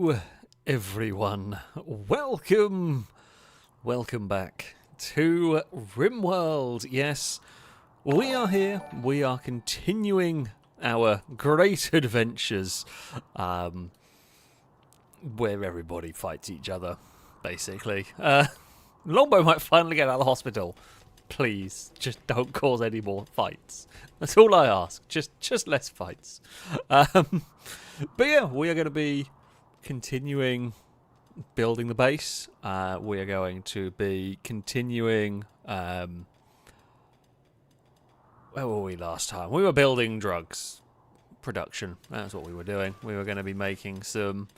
Hello, everyone. Welcome back to Rimworld. Yes, we are here. We are continuing our great adventures, where everybody fights each other, basically. Longbow might finally get out of the hospital. Please, just don't cause any more fights. That's all I ask. Just less fights. But yeah, we are going to be continuing building the base. We are going to be continuing. Where were we last time? We were building drugs production. That's what we were doing. We were going to be making some.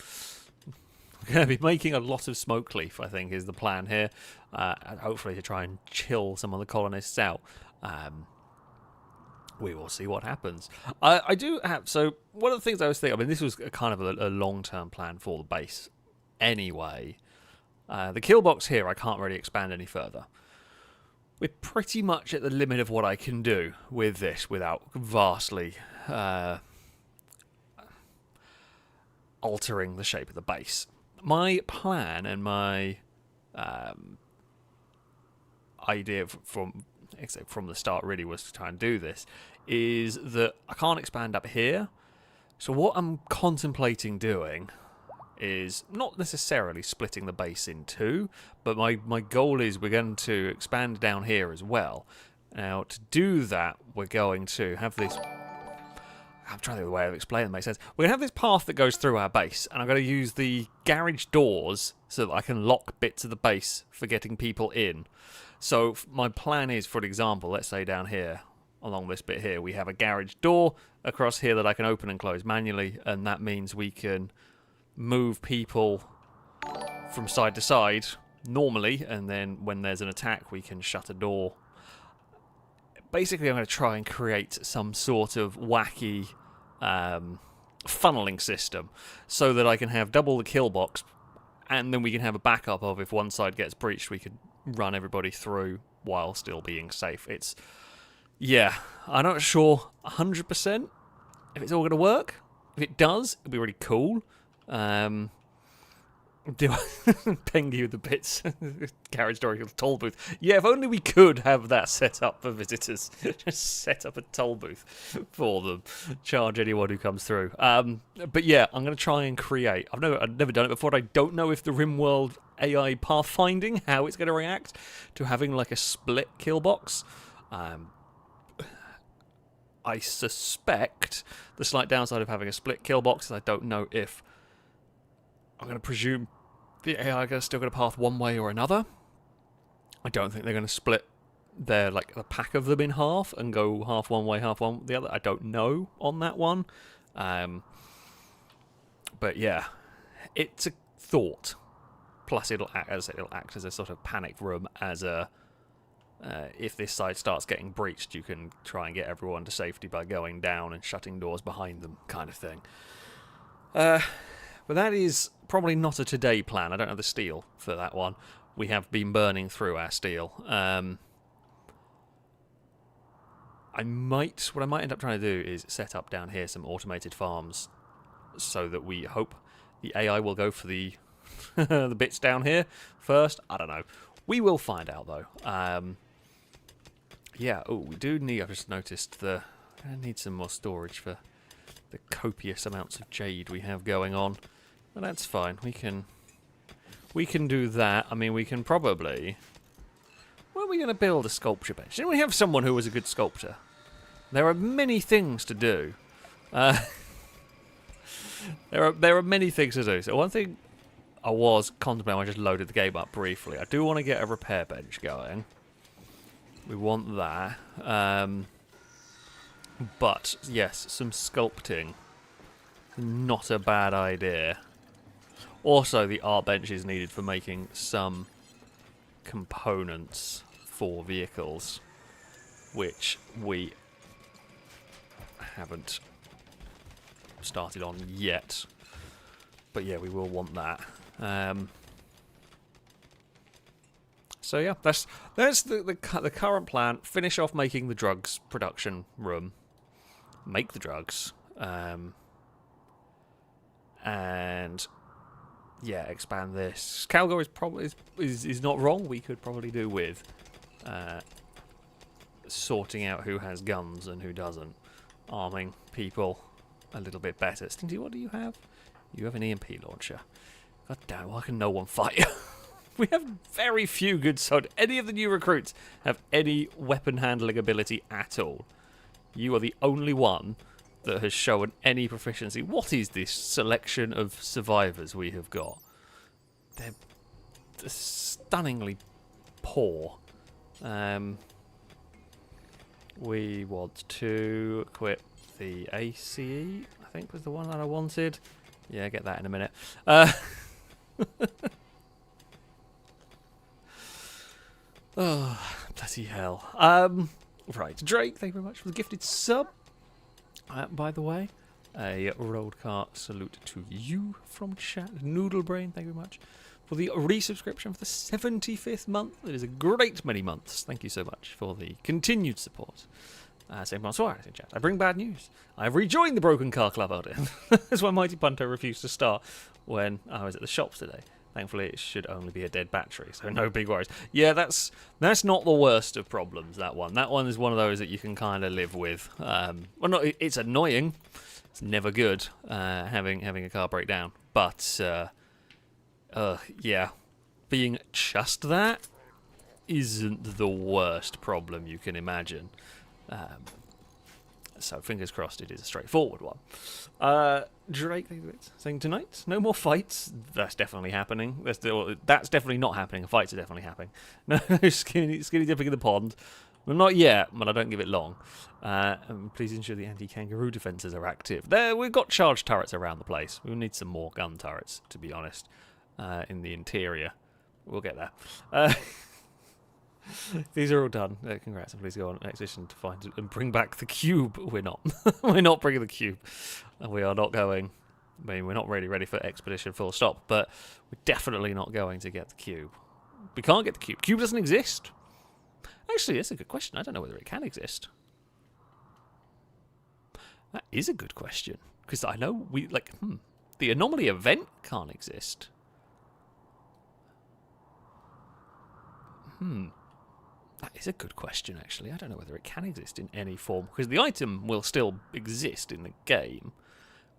We're going to be making a lot of smoke leaf, I think, is the plan here. And hopefully to try and chill some of the colonists out. We will see what happens. I do have... So, one of the things I was thinking... I mean, this was kind of a long-term plan for the base anyway. The kill box here, I can't really expand any further. We're pretty much at the limit of what I can do with this without vastly altering the shape of the base. My plan and my idea from the start really was to try and do this is that I can't expand up here. So what I'm contemplating doing is not necessarily splitting the base in two, but my goal is we're going to expand down here as well. Now, to do that, we're going to have this... I'm trying to think of the way of explaining it makes sense. We're going to have this path that goes through our base, and I'm going to use the garage doors so that I can lock bits of the base for getting people in. So my plan is, for example, let's say down here, along this bit here, we have a garage door across here that I can open and close manually, and that means we can move people from side to side normally, and then when there's an attack, we can shut a door. Basically, I'm going to try and create some sort of wacky funneling system so that I can have double the kill box, and then we can have a backup of if one side gets breached, we could run everybody through while still being safe. It's... Yeah, I'm not sure 100% if it's all going to work. If it does, it'll be really cool. Do Pengy with the bits. Carriage door, toll booth. Yeah, if only we could have that set up for visitors. Just set up a toll booth for them. Charge anyone who comes through. But yeah, I'm going to try and create... I've never done it before. I don't know if the Rimworld AI pathfinding, how it's going to react to having like a split kill box. I suspect the slight downside of having a split kill box is I don't know if... I'm going to presume the AI are still going to path one way or another. I don't think they're going to split the pack of them in half and go half one way, half one the other. I don't know on that one. But yeah, it's a thought. Plus, it'll act as a sort of panic room. As a if this side starts getting breached, you can try and get everyone to safety by going down and shutting doors behind them, kind of thing. But that is probably not a today plan. I don't have the steel for that one. We have been burning through our steel. What I might end up trying to do is set up down here some automated farms so that we hope the AI will go for the the bits down here first. I don't know. We will find out though. Yeah, oh, we do need... I've just noticed I need some more storage for the copious amounts of jade we have going on. But that's fine. We can do that. I mean, we can probably... Where are we going to build a sculpture bench? Didn't we have someone who was a good sculptor? There are many things to do. There are many things to do. So one thing I was contemplating, I just loaded the game up briefly. I do want to get a repair bench going. We want that. But, yes, some sculpting. Not a bad idea. Also, the art bench is needed for making some components for vehicles, which we haven't started on yet. But yeah, we will want that. So yeah, that's the current plan. Finish off making the drugs production room. Make the drugs. And yeah, expand this. Calgor is probably is not wrong. We could probably do with sorting out who has guns and who doesn't, arming people a little bit better. Stingy, what do you have? You have an EMP launcher. God damn, why can no one fight you? We have very few good soldiers. Any of the new recruits have any weapon handling ability at all. You are the only one that has shown any proficiency. What is this selection of survivors we have got? They're stunningly poor. We want to equip the ACE, I think was the one that I wanted. Yeah, get that in a minute. Oh, bloody hell. Right, Drake, thank you very much for the gifted sub. By the way, a rolled cart salute to you from chat. Noodle Brain, thank you very much for the resubscription for the 75th month. It is a great many months. Thank you so much for the continued support. Same Suarez in chat. I bring bad news. I have rejoined the Broken Car Club audience. That's why Mighty Punter refused to start when I was at the shops today. Thankfully, it should only be a dead battery, so no big worries. Yeah, that's not the worst of problems, that one. That one is one of those that you can kind of live with. Well, no, it's annoying. It's never good having a car break down. But, yeah, being just that isn't the worst problem you can imagine. So fingers crossed it is a straightforward one. Drake saying tonight, no more fights. That's definitely happening. That's definitely not happening. Fights are definitely happening. No skinny dipping in the pond. Well, not yet, but I don't give it long. Please ensure the anti-kangaroo defences are active. We've got charged turrets around the place. We'll need some more gun turrets, to be honest, in the interior. We'll get there. These are all done. Congrats, and please go on an expedition to find and bring back the cube. We're not. We're not bringing the cube. And we are not going. I mean, we're not really ready for expedition full stop, but we're definitely not going to get the cube. We can't get the cube. Cube doesn't exist. Actually, that's a good question. I don't know whether it can exist. That is a good question. Because I know the anomaly event can't exist. That is a good question, actually. I don't know whether it can exist in any form, because the item will still exist in the game.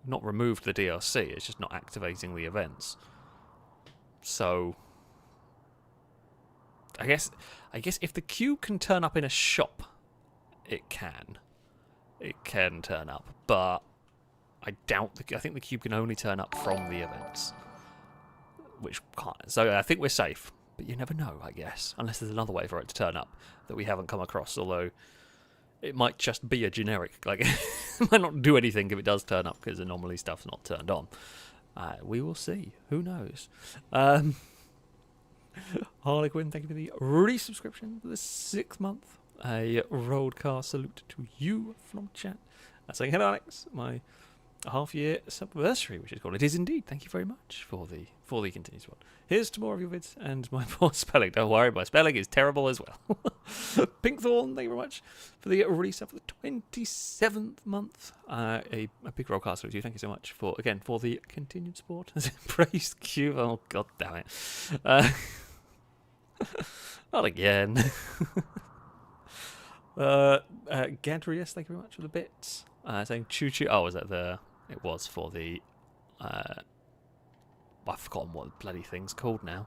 We've not removed the DLC, it's just not activating the events. So, I guess if the cube can turn up in a shop, it can. It can turn up, but I think the cube can only turn up from the events, which can't. So I think we're safe. But you never know, I guess, unless there's another way for it to turn up that we haven't come across, although it might just be a generic, it might not do anything if it does turn up, because anomaly stuff's not turned on. We will see. Who knows? Harlequin, thank you for the resubscription for the 6th month. A rolled car salute to you from chat. Saying hello, Alex, my half-year subversary, which is called. It is indeed. Thank you very much for the continued support. Here's to more of your vids and my poor spelling. Don't worry, my spelling is terrible as well. Pinkthorn, thank you very much for the release for the 27th month. A big roll cast to you. Thank you so much for the continued support. Praise Q. Oh, god damn it. Not again. Gadrius, thank you very much for the bits. Saying choo choo. Oh, was that the. It was for the. I've forgotten what the bloody thing's called now.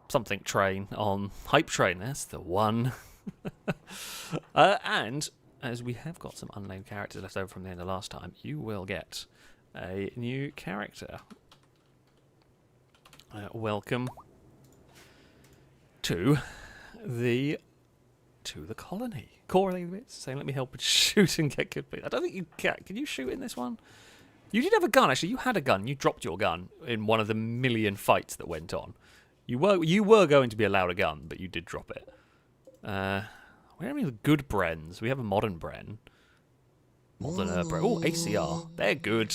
Something train on Hype Train. That's the one. And as we have got some unnamed characters left over from the end of last time, you will get a new character. Welcome to the colony. Correlating the bits, saying let me help with shoot and get good. I don't think you can. Can you shoot in this one? You did have a gun, actually. You had a gun. You dropped your gun in one of the million fights that went on. You were going to be allowed a gun, but you did drop it. Where are the good Brens? We have a modern Bren. Modern Bren. Oh, ACR. They're good.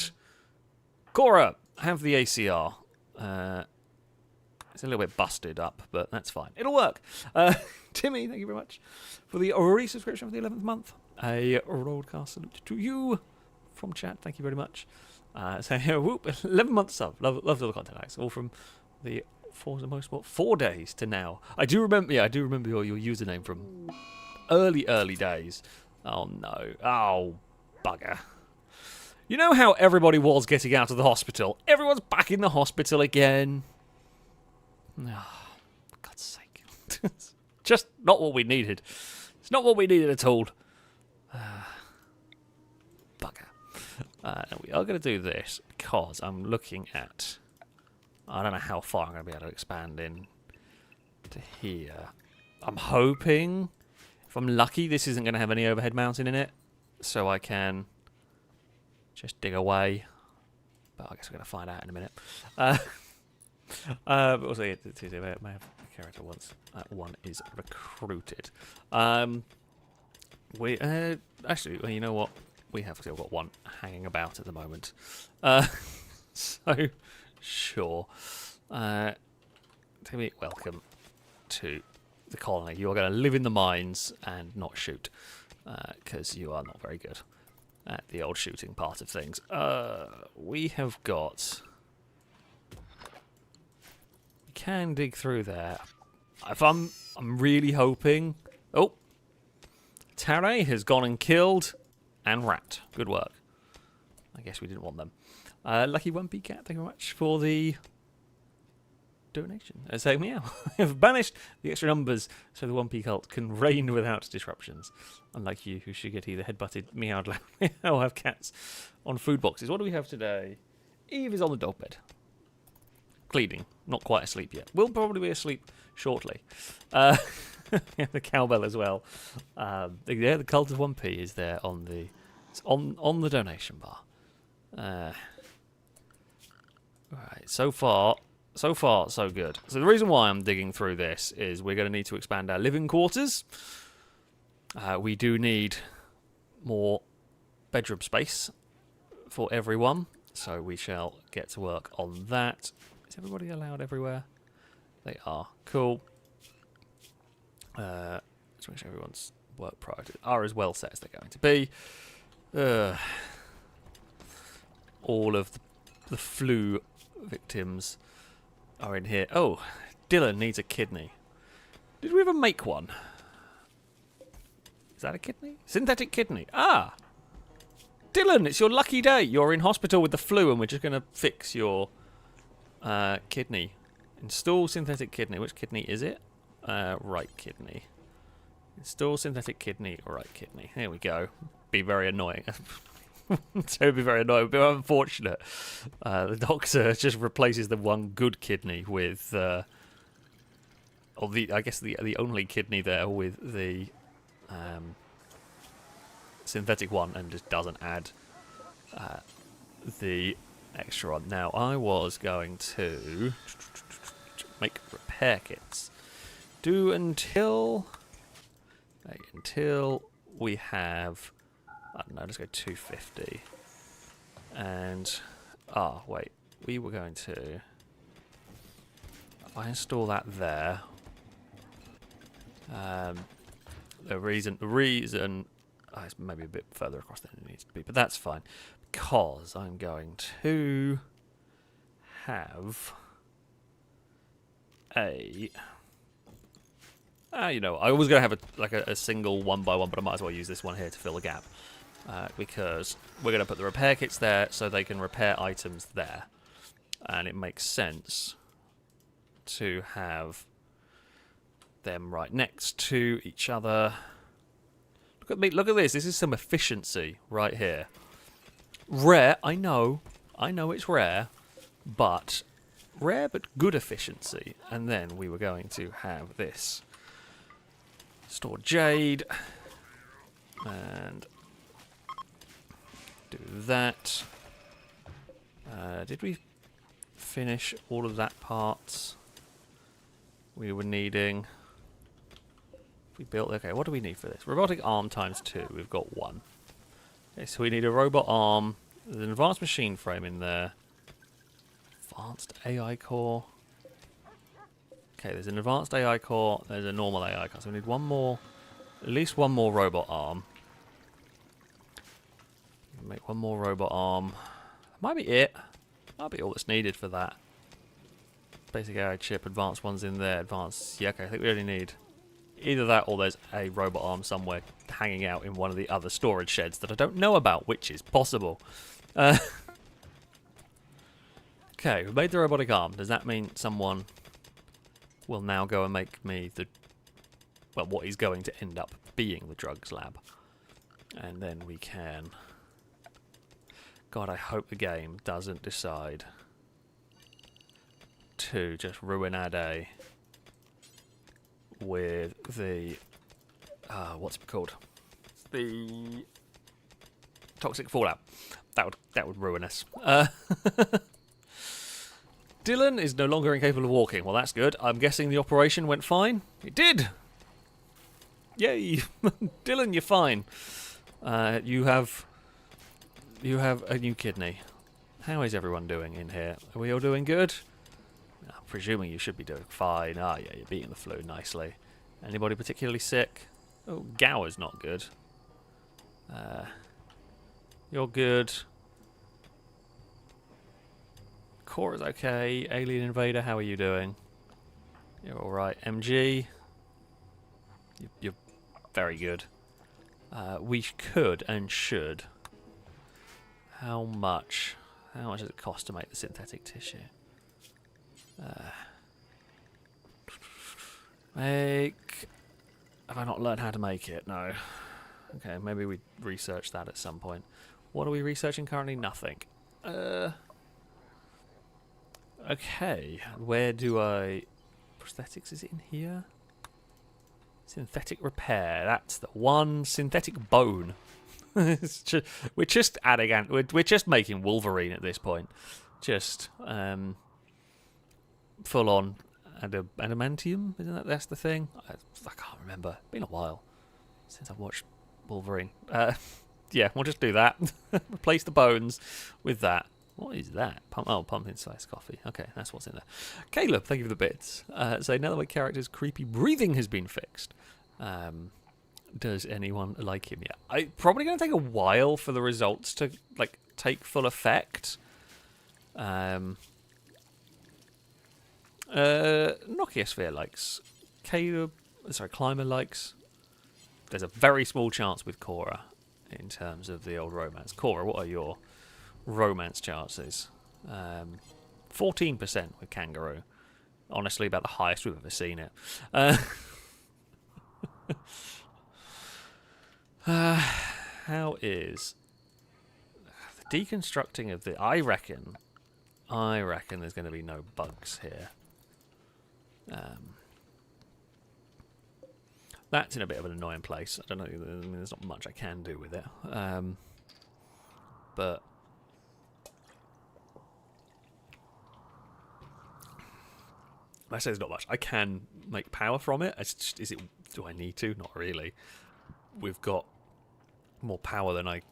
Cora, have the ACR. It's a little bit busted up, but that's fine. It'll work. Timmy, thank you very much for the resubscription for the 11th month. A broadcast salute to you from chat. Thank you very much. So whoop, 11 months up. Love all the content, Alex. All from the for the most part 4 days to now. I do remember. Yeah, I do remember your username from early days. Oh no. Oh bugger. You know how everybody was getting out of the hospital? Everyone's back in the hospital again. Oh, for God's sake. Just not what we needed. It's not what we needed at all. Bugger. Now we are going to do this because I'm looking at... I don't know how far I'm going to be able to expand in to here. I'm hoping, if I'm lucky, this isn't going to have any overhead mounting in it. So I can... just dig away, but I guess we're going to find out in a minute. But also, yeah, may have a character once one is recruited. We actually, well, you know what? We have still got one hanging about at the moment. So, sure. Timmy, welcome to the colony. You are going to live in the mines and not shoot, because you are not very good at the old shooting part of things. We have got... We can dig through there. If I'm really hoping... Oh! Tare has gone and killed and rat. Good work. I guess we didn't want them. Lucky 1p cat, thank you very much for the donation. Saying meow. Have banished the extra numbers so the 1p cult can reign without disruptions. Unlike you, who should get either headbutted, meowed loud, or have cats on food boxes. What do we have today? Eve is on the dog bed. Cleaning. Not quite asleep yet. Will probably be asleep shortly. The cowbell as well. Yeah, the cult of 1p is there on the... It's on the donation bar. Right, so far, so good. So the reason why I'm digging through this is we're going to need to expand our living quarters. We do need more bedroom space for everyone, so we shall get to work on that. Is everybody allowed everywhere? They are. Cool. Let's make sure everyone's work priorities are as well set as they're going to be. All of the flu victims are in here. Oh, Dylan needs a kidney. Did we ever make one? Is that a kidney? Synthetic kidney. Ah! Dylan, it's your lucky day. You're in hospital with the flu and we're just going to fix your kidney. Install synthetic kidney. Which kidney is it? Right kidney. Install synthetic kidney, right kidney. There we go. Be very annoying. So it'd be very annoying. It'd be unfortunate. The doctor just replaces the one good kidney with, or I guess the only kidney there with the synthetic one, and just doesn't add the extra on. Now I was going to make repair kits. Do until we have. I don't know, let's go 250. And, wait, we were going to, if I install that there, the reason, it's maybe a bit further across than it needs to be, but that's fine, because I'm going to have a, you know, I was going to have a single 1x1, but I might as well use this one here to fill the gap. Because we're going to put the repair kits there so they can repair items there. And it makes sense to have them right next to each other. Look at me, look at this. This is some efficiency right here. Rare, I know it's rare but good efficiency. And then we were going to have this. Store jade. And do that. Did we finish all of that part we were needing? We built. Okay, what do we need for this? Robotic arm ×2. We've got 1. Okay, so we need a robot arm. There's an advanced machine frame in there. Advanced AI core. Okay, there's an advanced AI core. There's a normal AI core. So we need one more. At least one more robot arm. Make one more robot arm. Might be it. Might be all that's needed for that. Basic AI chip, advanced ones in there, advanced... Yeah, okay, I think we only need either that or there's a robot arm somewhere hanging out in one of the other storage sheds that I don't know about, which is possible. Okay, we made the robotic arm. Does that mean someone will now go and make me the... Well, what is going to end up being the drugs lab? And then we can... God, I hope the game doesn't decide to just ruin our day with the... what's it called? The toxic fallout. That would ruin us. Dylan is no longer incapable of walking. Well, that's good. I'm guessing the operation went fine. It did! Yay! Dylan, you're fine. You have a new kidney. How is everyone doing in here? Are we all doing good? I'm presuming you should be doing fine. Ah, yeah, you're beating the flu nicely. Anybody particularly sick? Oh, Gower's not good. You're good. Cora's okay. Alien Invader, how are you doing? You're alright. MG, you're very good. We could and should. How much does it cost to make the synthetic tissue? Have I not learned how to make it? No. Okay, maybe we research that at some point. What are we researching currently? Nothing. Okay, where do I... Prosthetics, is it in here? Synthetic repair, that's the one. Synthetic bone. We're just adding... We're just making Wolverine at this point. Just full on adamantium, isn't that's the thing? I can't remember. It's been a while since I've watched Wolverine. Yeah, we'll just do that. Replace the bones with that. What is that? Pumpkin spice coffee. Okay, that's what's in there. Caleb, thank you for the bits. So now that my character's creepy breathing has been fixed, does anyone like him yet? It's probably going to take a while for the results to take full effect. Nokia likes. Caleb, sorry, Climber likes. There's a very small chance with Cora in terms of the old romance. Cora, what are your romance chances? 14% with Kangaroo. Honestly, about the highest we've ever seen it. How is the deconstructing of the... I reckon there's going to be no bugs here. That's in a bit of an annoying place. I don't know. I mean, there's not much I can do with it. But I say there's not much. I can make power from it. It's just, do I need to? Not really. We've got more power than I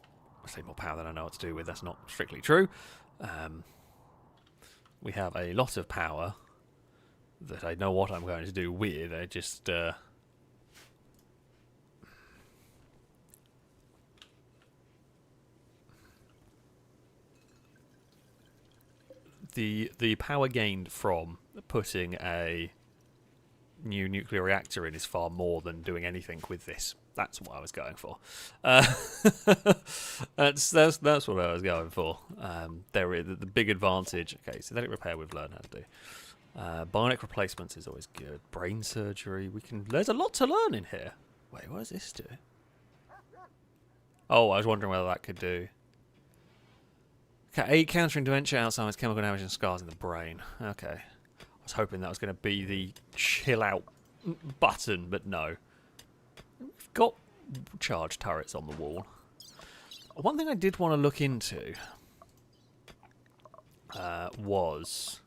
say more power than I know what to do with. That's not strictly true. We have a lot of power that I know what I'm going to do with. I just the power gained from putting a new nuclear reactor in is far more than doing anything with this. That's what I was going for. That's what I was going for. There is the big advantage. Okay, synthetic repair we've learned how to do. Bionic replacements is always good. Brain surgery. There's a lot to learn in here. Wait, what does this do? Oh, I was wondering whether that could do. Okay, countering dementia, Alzheimer's, chemical damage, and scars in the brain. Okay. I was hoping that was going to be the chill out button, but no. We've got charge turrets on the wall. One thing I did want to look into was...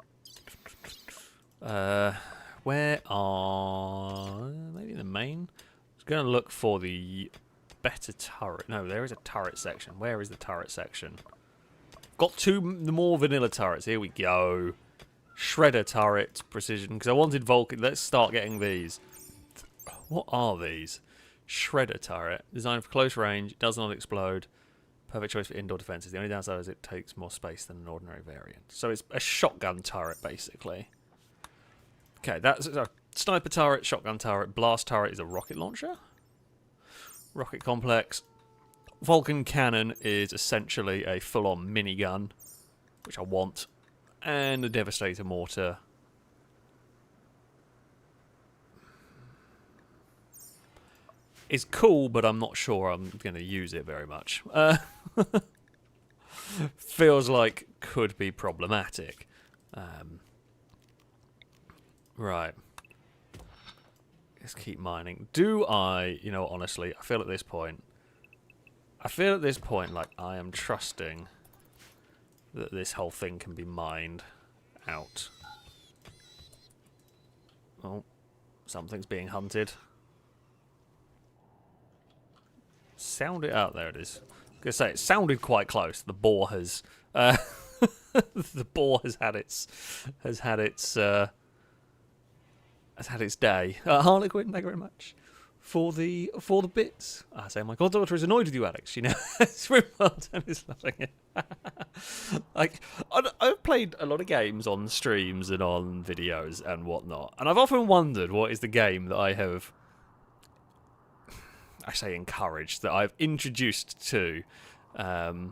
where are... maybe the main? I was going to look for the better turret. No, there is a turret section. Where is the turret section? Got the more vanilla turrets. Here we go. Shredder turret, precision. Because I wanted Vulcan. Let's start getting these. What are these? Shredder turret. Designed for close range. Does not explode. Perfect choice for indoor defences. The only downside is it takes more space than an ordinary variant. So it's a shotgun turret, basically. Okay, that's a sniper turret, shotgun turret. Blast turret is a rocket launcher. Rocket complex. Vulcan cannon is essentially a full-on minigun, which I want. And the Devastator mortar. It's cool, but I'm not sure I'm going to use it very much. Feels like could be problematic. Right. Let's keep mining. Do I, you know, honestly, I feel at this point like I am trusting that this whole thing can be mined out. Oh, something's being hunted. Sound it out. There it is. I was gonna say it sounded quite close. The boar has, the boar has had its day. Harlequin, thank you very much for the bits. I say my goddaughter is annoyed with you, Alex. She knows it's Rimworld and is loving it. Like I've played a lot of games on streams and on videos and whatnot, and I've often wondered what is the game that I have. I say encouraged, that I've introduced to like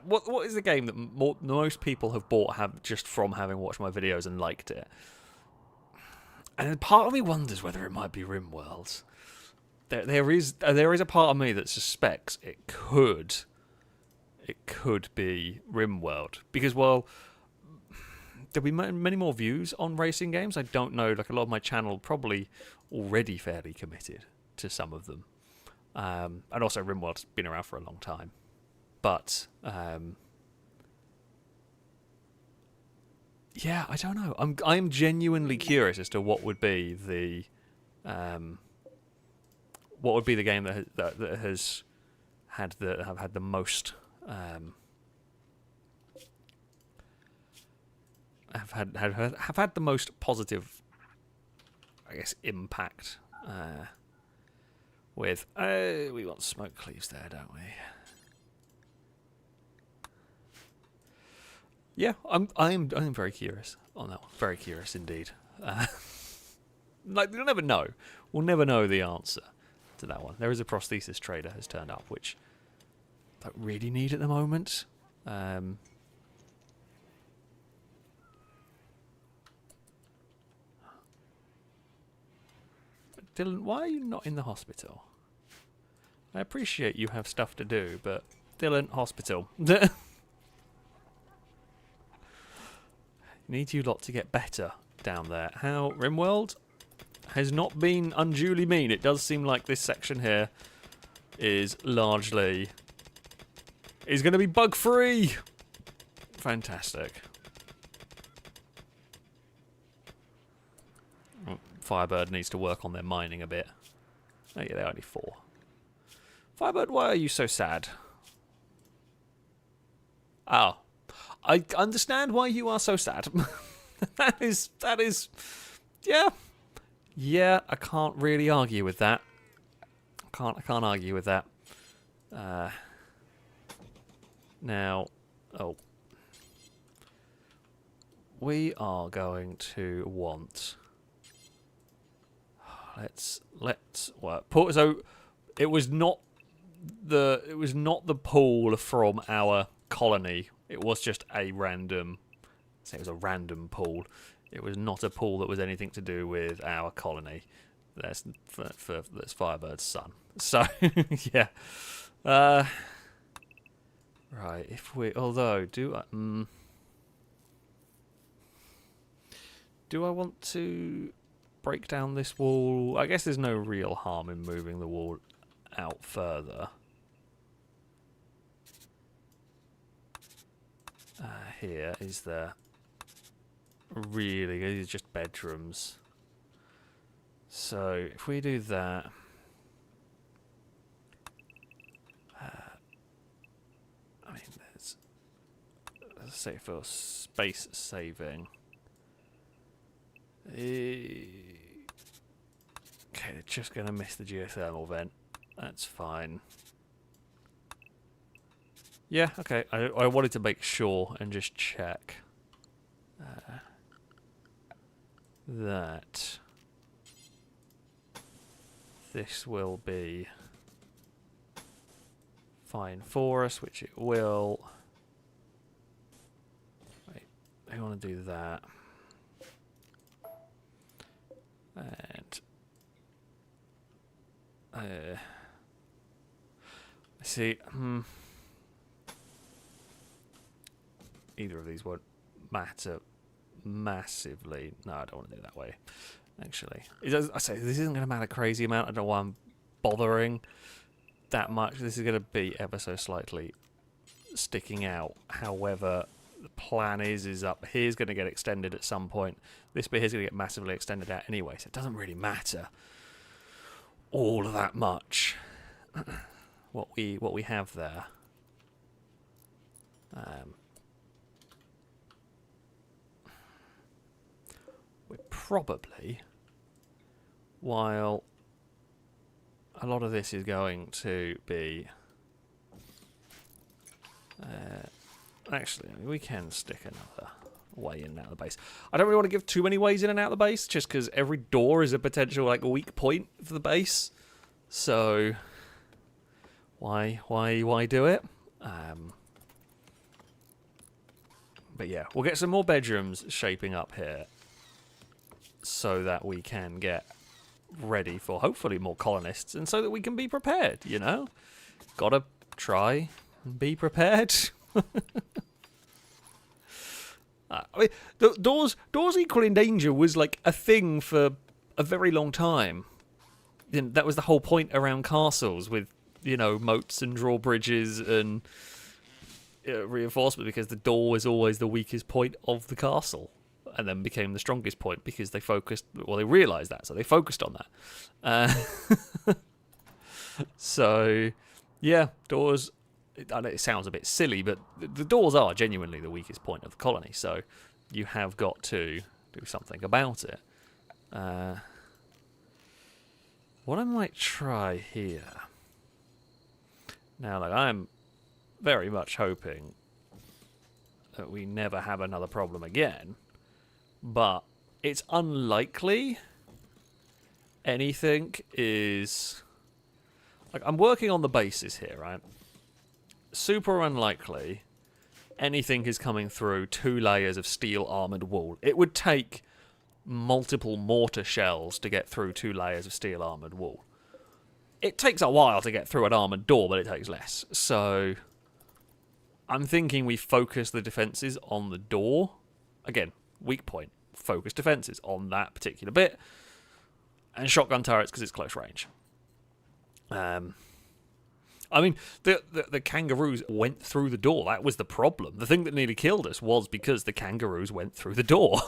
what is the game that most people have bought just from having watched my videos and liked it, and part of me wonders whether it might be Rimworld. There is a part of me that suspects it could be Rimworld, because well, there'll be many more views on racing games. I don't know, like a lot of my channel probably already fairly committed to some of them. And also Rimworld's been around for a long time. But, yeah, I don't know. I'm genuinely curious as to what would be the game that has had the most have had the most positive, I guess, impact with. We want smoke cleaves there, don't we? Yeah, I'm very curious on that one. Very curious indeed. Like we'll never know. We'll never know the answer to that one. There is a prosthesis trader has turned up, which I don't really need at the moment. Dylan, why are you not in the hospital? I appreciate you have stuff to do, but Dylan, hospital. Need you lot to get better down there. How Rimworld has not been unduly mean. It does seem like this section here is largely going to be bug free. Fantastic. Firebird needs to work on their mining a bit. Oh yeah, they're only 4. Firebird, why are you so sad? Oh, I understand why you are so sad. that is, yeah. I can't really argue with that. I can't argue with that. Now, we are going to want. Let's work. So it was not the pool from our colony. It was just a random. Say it was a random pool. It was not a pool that was anything to do with our colony. That's that's Firebird's son. So yeah. Right. If we, although do I want to break down this wall? I guess there's no real harm in moving the wall out further. Here is there really? These are just bedrooms. So if we do that, I mean, there's, let's say for space saving. Okay, they're just going to miss the geothermal vent. That's fine. Yeah, okay. I wanted to make sure and just check that this will be fine for us, which it will. Wait, I want to do that. And I see. Either of these won't matter massively. No, I don't want to do it that way. Actually, I say this isn't going to matter a crazy amount. I don't know why I'm bothering that much. This is going to be ever so slightly sticking out. However, the plan is up here's going to get extended at some point. This bit here's going to get massively extended out anyway, so it doesn't really matter all that much what we have there. We're probably, while a lot of this is going to be actually, I mean, we can stick another way in and out of the base. I don't really want to give too many ways in and out of the base, just because every door is a potential like weak point for the base. So why do it? But yeah, we'll get some more bedrooms shaping up here, so that we can get ready for hopefully more colonists, and so that we can be prepared. You know, gotta try and be prepared. I mean, the doors equal in danger was like a thing for a very long time. That was the whole point around castles, with, you know, moats and drawbridges and reinforcement, because the door was always the weakest point of the castle, and then became the strongest point because they focused. Well, they realised that, so they focused on that. So, yeah, doors. I know it sounds a bit silly, but the doors are genuinely the weakest point of the colony, so you have got to do something about it. What I might try here... Now, like, I'm very much hoping that we never have another problem again, but it's unlikely anything is... Like, I'm working on the basis here, right? Super unlikely anything is coming through 2 layers of steel armoured wall. It would take multiple mortar shells to get through 2 layers of steel armoured wall. It takes a while to get through an armoured door, but it takes less. So I'm thinking we focus the defences on the door. Again, weak point. Focus defences on that particular bit. And shotgun turrets because it's close range. I mean, the kangaroos went through the door. That was the problem. The thing that nearly killed us was because the kangaroos went through the door.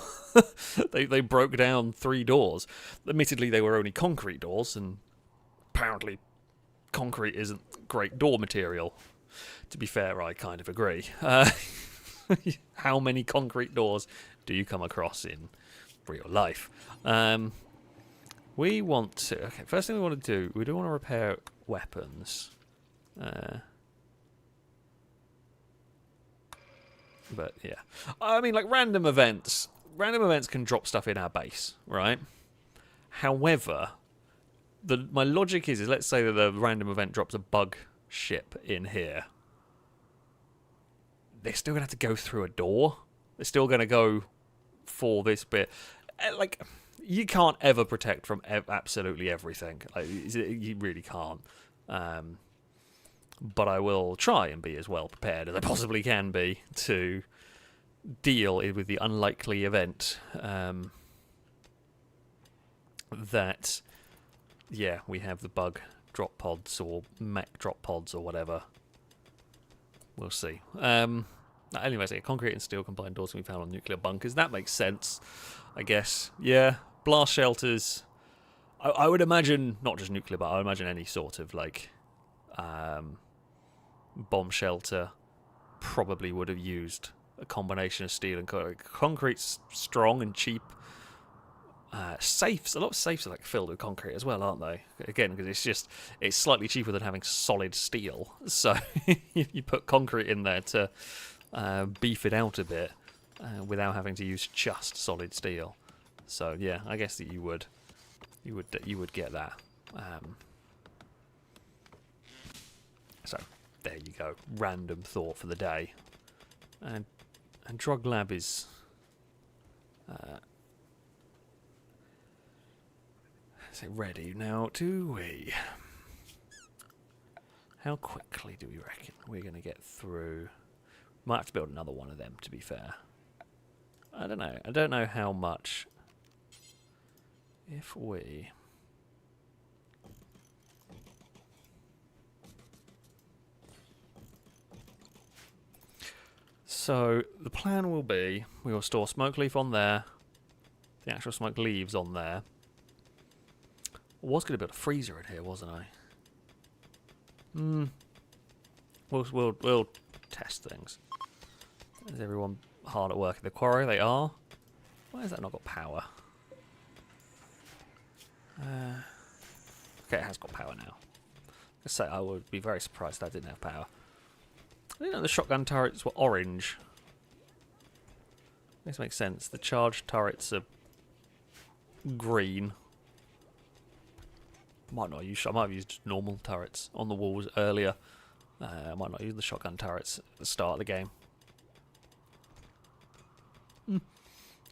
They broke down 3 doors. Admittedly, they were only concrete doors, and apparently concrete isn't great door material. To be fair, I kind of agree. How many concrete doors do you come across in real life? We want to... Okay, first thing we want to do, we do want to repair weapons. But yeah, I mean, like, random events can drop stuff in our base, right? However, my logic is let's say that the random event drops a bug ship in here. They're still gonna have to go through a door. They're still gonna go for this bit. Like, you can't ever protect from absolutely everything. Like, you really can't. But I will try and be as well prepared as I possibly can be to deal with the unlikely event that, yeah, we have the bug drop pods or mech drop pods or whatever. We'll see. Anyways, yeah, concrete and steel combined doors can be found on nuclear bunkers. That makes sense, I guess. Yeah, blast shelters. I would imagine, not just nuclear, but I would imagine any sort of, like... bomb shelter probably would have used a combination of steel and concrete. Concrete's strong and cheap, Safes, a lot of safes are like filled with concrete as well, aren't they? Again, because it's slightly cheaper than having solid steel. So you put concrete in there to beef it out a bit without having to use just solid steel. So yeah, I guess that you would get that. So there you go. Random thought for the day. And Drug Lab is. Is it ready now? Do we? How quickly do we reckon we're going to get through? Might have to build another one of them, to be fair. I don't know. I don't know how much. If we. So the plan will be we will store smoke leaf on there, the actual smoke leaves on there. I was going to build a freezer in here, wasn't I? We'll test things. Is everyone hard at work at the quarry? They are. Why has that not got power? Okay, it has got power now. I say I would be very surprised that didn't have power. I didn't know the shotgun turrets were orange. This makes sense. The charged turrets are green. I might have used normal turrets on the walls earlier. I might not use the shotgun turrets at the start of the game.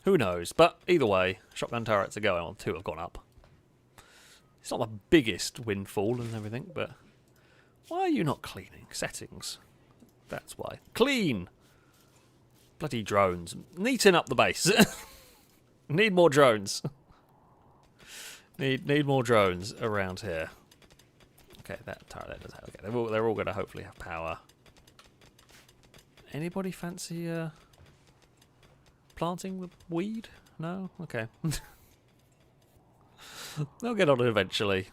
Who knows? But either way, shotgun turrets are going on. 2 have gone up. It's not the biggest windfall and everything, but why are you not cleaning? Settings. That's why. Clean! Bloody drones. Neaten up the base. Need more drones. Need more drones around here. Okay, that turret there does have. Okay, they're all going to hopefully have power. Anybody fancy planting the weed? No? Okay. They'll get on it eventually.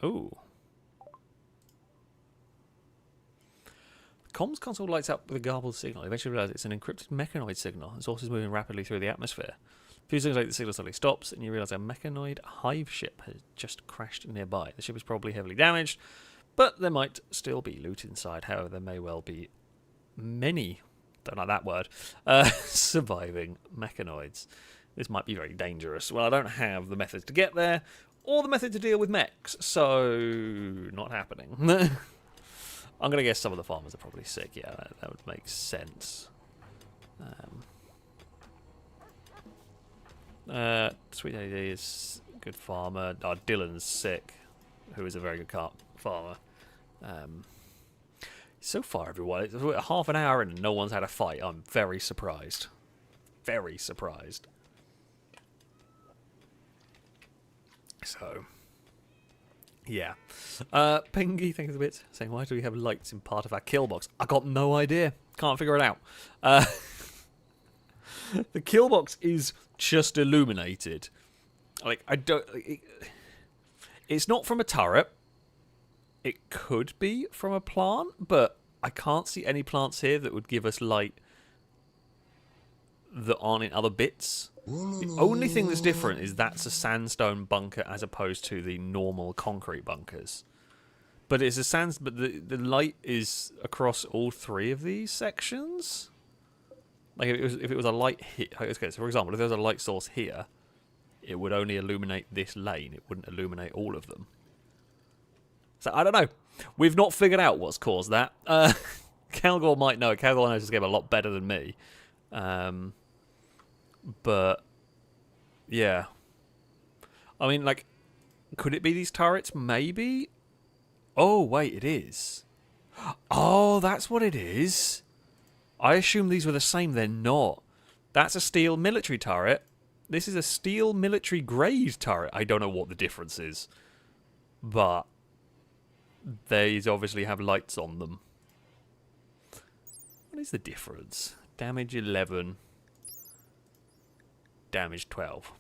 Ooh. Comms console lights up with a garbled signal. Eventually realize it's an encrypted mechanoid signal. The source is moving rapidly through the atmosphere. A few seconds later, the signal suddenly stops, and you realize a mechanoid hive ship has just crashed nearby. The ship is probably heavily damaged, but there might still be loot inside. However, there may well be many, don't like that word, surviving mechanoids. This might be very dangerous. Well, I don't have the methods to get there, or the method to deal with mechs, so not happening. I'm going to guess some of the farmers are probably sick. Yeah, that would make sense. Sweet AD is a good farmer. Dylan's sick, who is a very good farmer. So far, everyone, it's half an hour and no one's had a fight. I'm very surprised. Very surprised. So, yeah. Pingy, thank you for the bit, saying, why do we have lights in part of our kill box? I got no idea. Can't figure it out. The kill box is just illuminated. Like, I don't... It's not from a turret. It could be from a plant, but I can't see any plants here that would give us light that aren't in other bits. The only thing that's different is that's a sandstone bunker as opposed to the normal concrete bunkers. But it's a but the light is across all 3 of these sections. Like if it was a light here, okay, so for example, if there was a light source here, it would only illuminate this lane. It wouldn't illuminate all of them. So I don't know. We've not figured out what's caused that. Calgor might know. Calgor knows this game a lot better than me. But yeah, I mean, like, could it be these turrets? Maybe. Oh wait, it is. Oh, that's what it is. I assume these were the same. They're not. That's a steel military turret. This is a steel military grade turret. I don't know what the difference is, but these obviously have lights on them. What is the difference? Damage 11. Damage 12.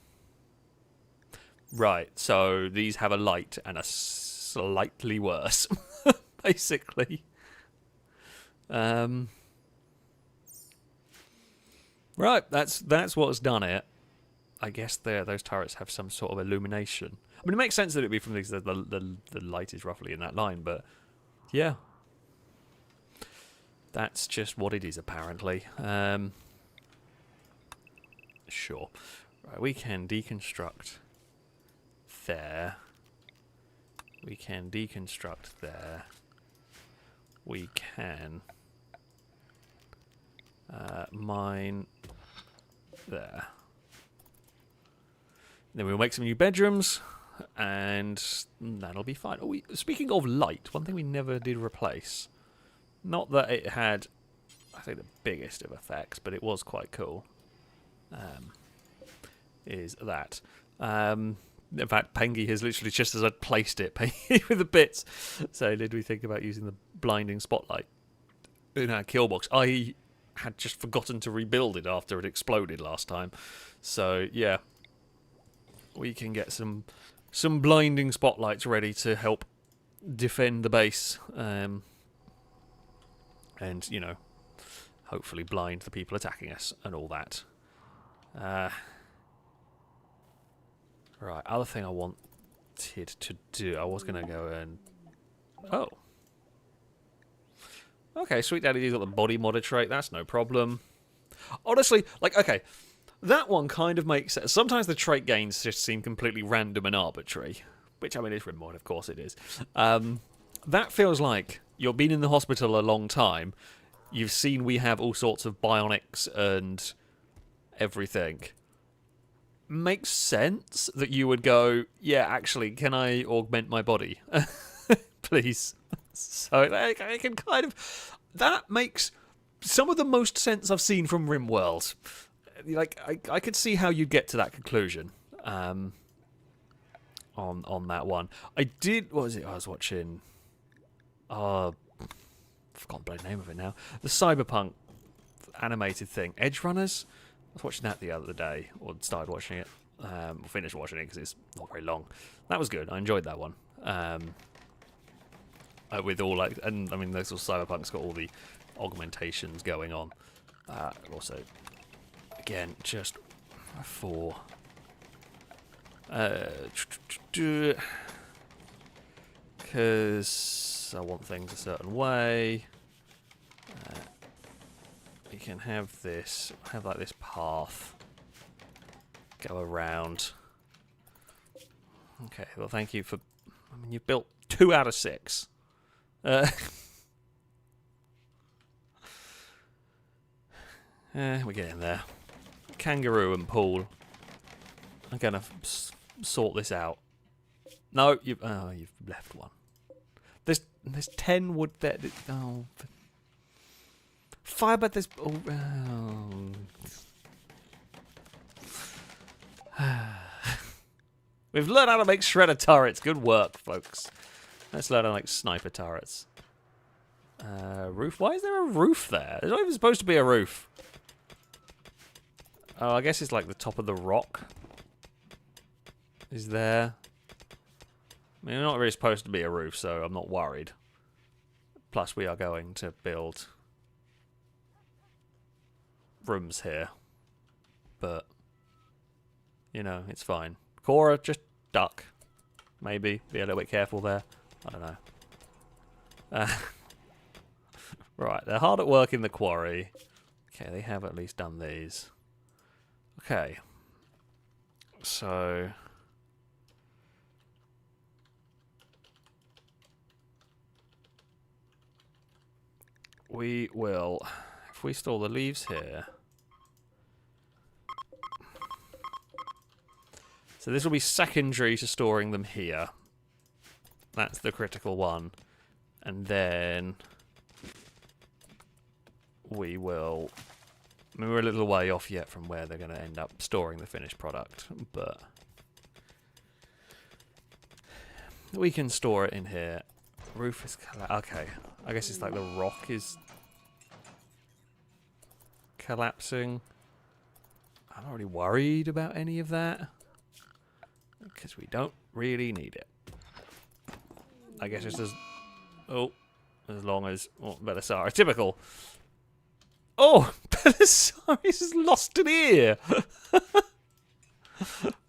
Right, so these have a light and are slightly worse, basically. Right, that's what's done it. I guess those turrets have some sort of illumination. I mean, it makes sense that it'd be from the light is roughly in that line, but yeah, that's just what it is apparently. Sure. Right, we can deconstruct there. We can deconstruct there. We can mine there. Then we'll make some new bedrooms, and that'll be fine. Oh, speaking of light, one thing we never did replace, not that it had, I think, the biggest of effects, but it was quite cool, is that. In fact, Pengy has literally, just as I'd placed it, Pengy with the bits. So did we think about using the blinding spotlight in our kill box? I had just forgotten to rebuild it after it exploded last time. So yeah, we can get some blinding spotlights ready to help defend the base, and you know, hopefully blind the people attacking us and all that. Right, other thing I wanted to do, I was going to go and... Oh. Okay, Sweet Daddy D's got the body modder trait, that's no problem. Honestly, like, okay, that one kind of makes sense. Sometimes the trait gains just seem completely random and arbitrary, which, I mean, it's Rimworld, of course it is. That feels like you've been in the hospital a long time, you've seen we have all sorts of bionics and everything. Makes sense that you would go, yeah, actually, can I augment my body? Please. So I can kind of... That makes some of the most sense I've seen from Rimworld. Like, I could see how you'd get to that conclusion on that one. I did... What was it I was watching? I've forgotten the bloody name of it now. The Cyberpunk animated thing. Edge Runners? I was watching that the other day, or started watching it. Finished watching it because it's not very long. That was good. I enjoyed that one. With all like, and I mean, this Cyberpunk's got all the augmentations going on. Also, again, just for because I want things a certain way. You can have this, have like this path go around. Okay, well, thank you for. I mean, you've built 2 out of 6. We get in there. Kangaroo and Paul. I'm gonna sort this out. No, you've left one. There's 10 wood there. Oh. Fire, but there's... We've learned how to make shredder turrets. Good work, folks. Let's learn how to make sniper turrets. Roof? Why is there a roof there? There's not even supposed to be a roof. Oh, I guess it's like the top of the rock. Is there? I mean, not really supposed to be a roof, so I'm not worried. Plus, we are going to build rooms here, but you know, it's fine. Cora, just duck. Maybe be a little bit careful there. I don't know. Right, they're hard at work in the quarry. Okay, they have at least done these. Okay, so we will, if we store the leaves here. So this will be secondary to storing them here. That's the critical one. And then we will... I mean, we're a little way off yet from where they're going to end up storing the finished product, but we can store it in here. Roof is... Okay. I guess it's like the rock is collapsing. I'm not really worried about any of that, because we don't really need it. I guess it's as... Oh, as long as... Oh, Belisarius. Typical. Oh, Belisarius has lost an ear.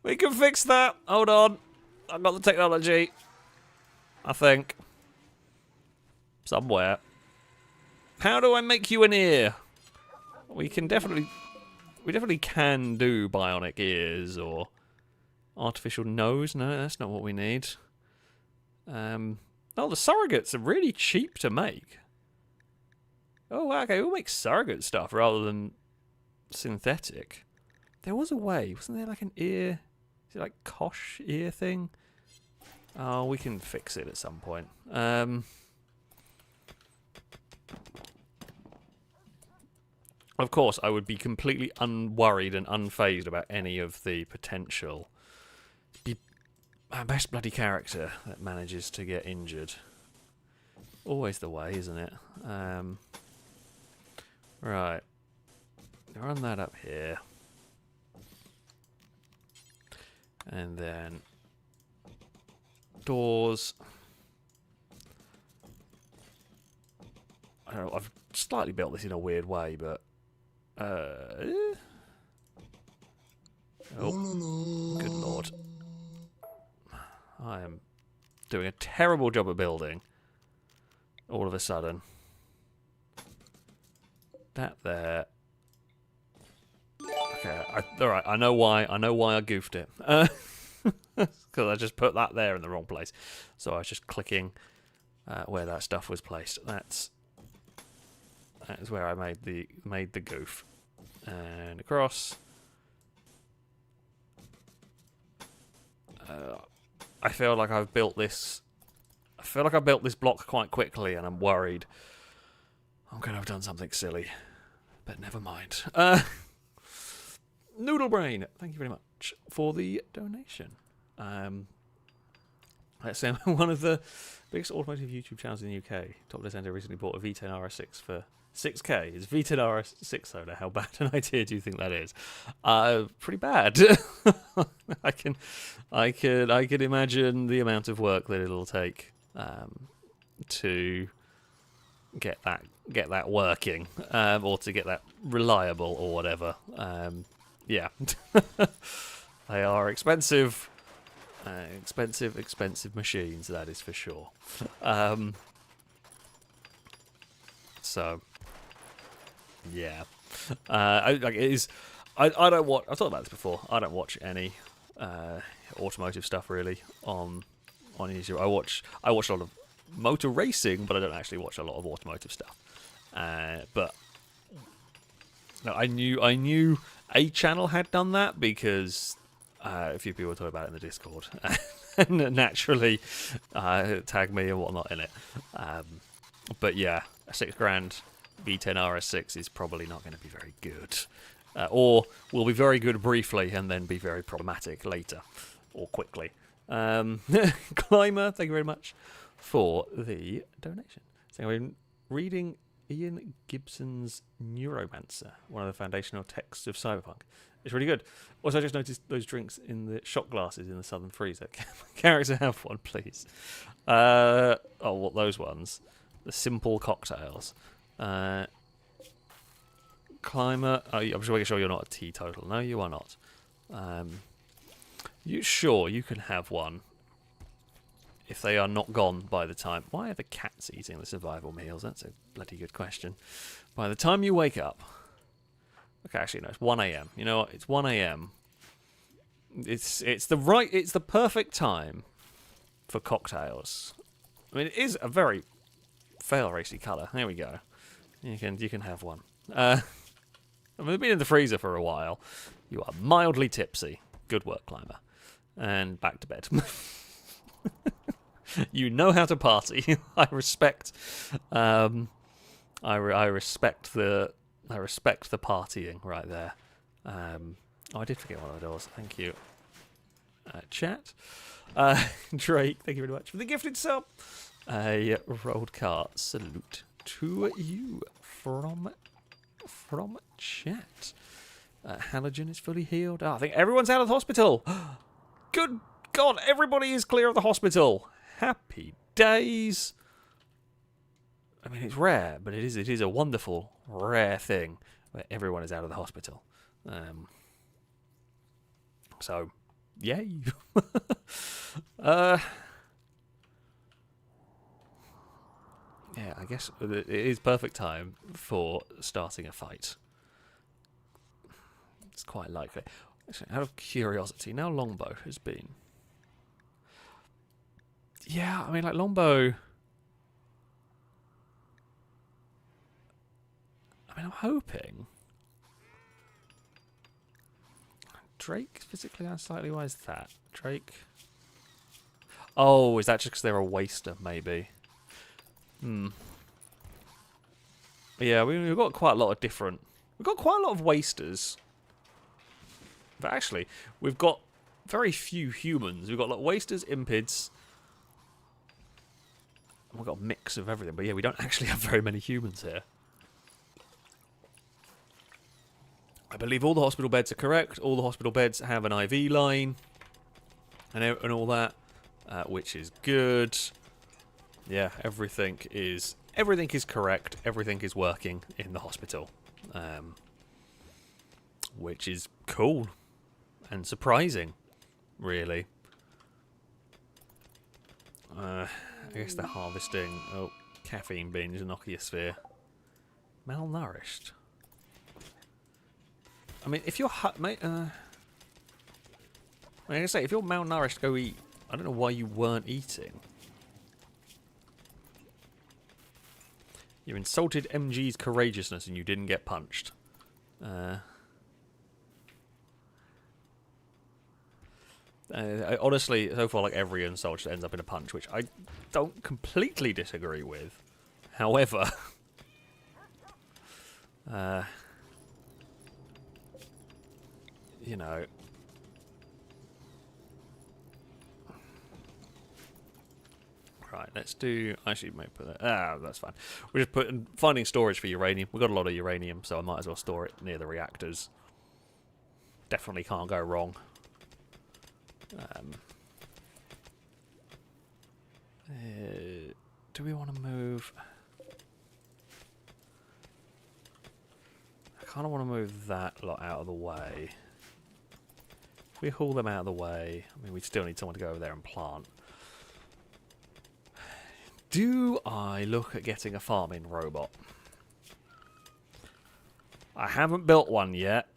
We can fix that. Hold on. I've got the technology. I think. Somewhere. How do I make you an ear? We definitely can do bionic ears or artificial nose. No, that's not what we need. Oh, the surrogates are really cheap to make. Oh, okay, we'll make surrogate stuff rather than synthetic. There was a way, wasn't there, like an ear? Is it like Kosh ear thing? Oh, we can fix it at some point. Of course, I would be completely unworried and unfazed about any of the potential. Be our best bloody character that manages to get injured. Always the way, isn't it? Right. Run that up here. And then doors. I don't know, I've slightly built this in a weird way, but oh, good lord. I am doing a terrible job of building all of a sudden. That there. Okay, alright, I know why I goofed it. Because I just put that there in the wrong place. So I was just clicking where that stuff was placed. That is where I made the goof. And across. I feel like I've built this. I feel like I built this block quite quickly, and I'm worried I'm going to have done something silly. But never mind. Noodle Brain, thank you very much for the donation. Let's say one of the biggest automotive YouTube channels in the UK, Top Descender, recently bought a V10 RS6 for 6k. Is V10 RS6 owner? How bad an idea do you think that is? Pretty bad. I can imagine the amount of work that it'll take to get that working, or to get that reliable or whatever. Yeah, they are expensive. Expensive machines, that is for sure. So, yeah. I don't watch. I've talked about this before. I don't watch any automotive stuff really on YouTube. I watch a lot of motor racing, but I don't actually watch a lot of automotive stuff. But no, I knew a channel had done that because a few people were talking about it in the Discord, and naturally tagged me and whatnot in it. But yeah, a £6,000 V10 RS6 is probably not going to be very good, or will be very good briefly and then be very problematic later or quickly. Climber, thank you very much for the donation. So I've been reading Ian Gibson's Neuromancer, one of the foundational texts of Cyberpunk. It's really good. Also, I just noticed those drinks in the shot glasses in the southern freezer. Can my character have one, please? What, those ones? The simple cocktails. Climber, I'm just making sure you're not a teetotal. No, you are not. You can have one if they are not gone by the time. Why are the cats eating the survival meals? That's a bloody good question. By the time you wake up. Okay, actually no, it's 1 a.m. You know what? It's 1 a.m. It's the perfect time for cocktails. I mean, it is a very FailRacey colour. There we go. You can have one. I mean, they've been in the freezer for a while. You are mildly tipsy. Good work, Climber. And back to bed. You know how to party. I respect. I respect the partying right there. I did forget one of the doors. Thank you, chat. Drake, thank you very much for the gifted sub. A rolled cart salute to you from chat. Halogen is fully healed. I think everyone's out of the hospital. Good God, everybody is clear of the hospital. Happy days. I mean, it's rare, but it is a wonderful, rare thing where everyone is out of the hospital. So, yay. Yeah, I guess it is perfect time for starting a fight. It's quite likely. Out of curiosity, now Longbow has been... Yeah, I mean, like, Longbow... I mean, I'm hoping... Drake physically and slightly wise that. Drake... Oh, is that just because they're a waster, maybe? Yeah, we've got quite a lot of different... We've got quite a lot of wasters. But actually, we've got very few humans. We've got like wasters, impids. We've got a mix of everything. But yeah, we don't actually have very many humans here. I believe all the hospital beds are correct. All the hospital beds have an IV line. And all that. Which is good. Yeah, everything is correct. Everything is working in the hospital. Which is cool. And surprising, really. I guess they're harvesting... Oh, caffeine binge, Nokia malnourished. I mean, if you're... I can say, if you're malnourished, go eat. I don't know why you weren't eating. You insulted MG's courageousness and you didn't get punched. Honestly, so far, like, every insult just ends up in a punch, which I don't completely disagree with. However... you know... Right, let's do... Actually, maybe put that... Ah, that's fine. We're just finding storage for uranium. We've got a lot of uranium, so I might as well store it near the reactors. Definitely can't go wrong. Do we want to move... I kind of want to move that lot out of the way. If we haul them out of the way... I mean, we still need someone to go over there and plant. Do I look at getting a farming robot? I haven't built one yet.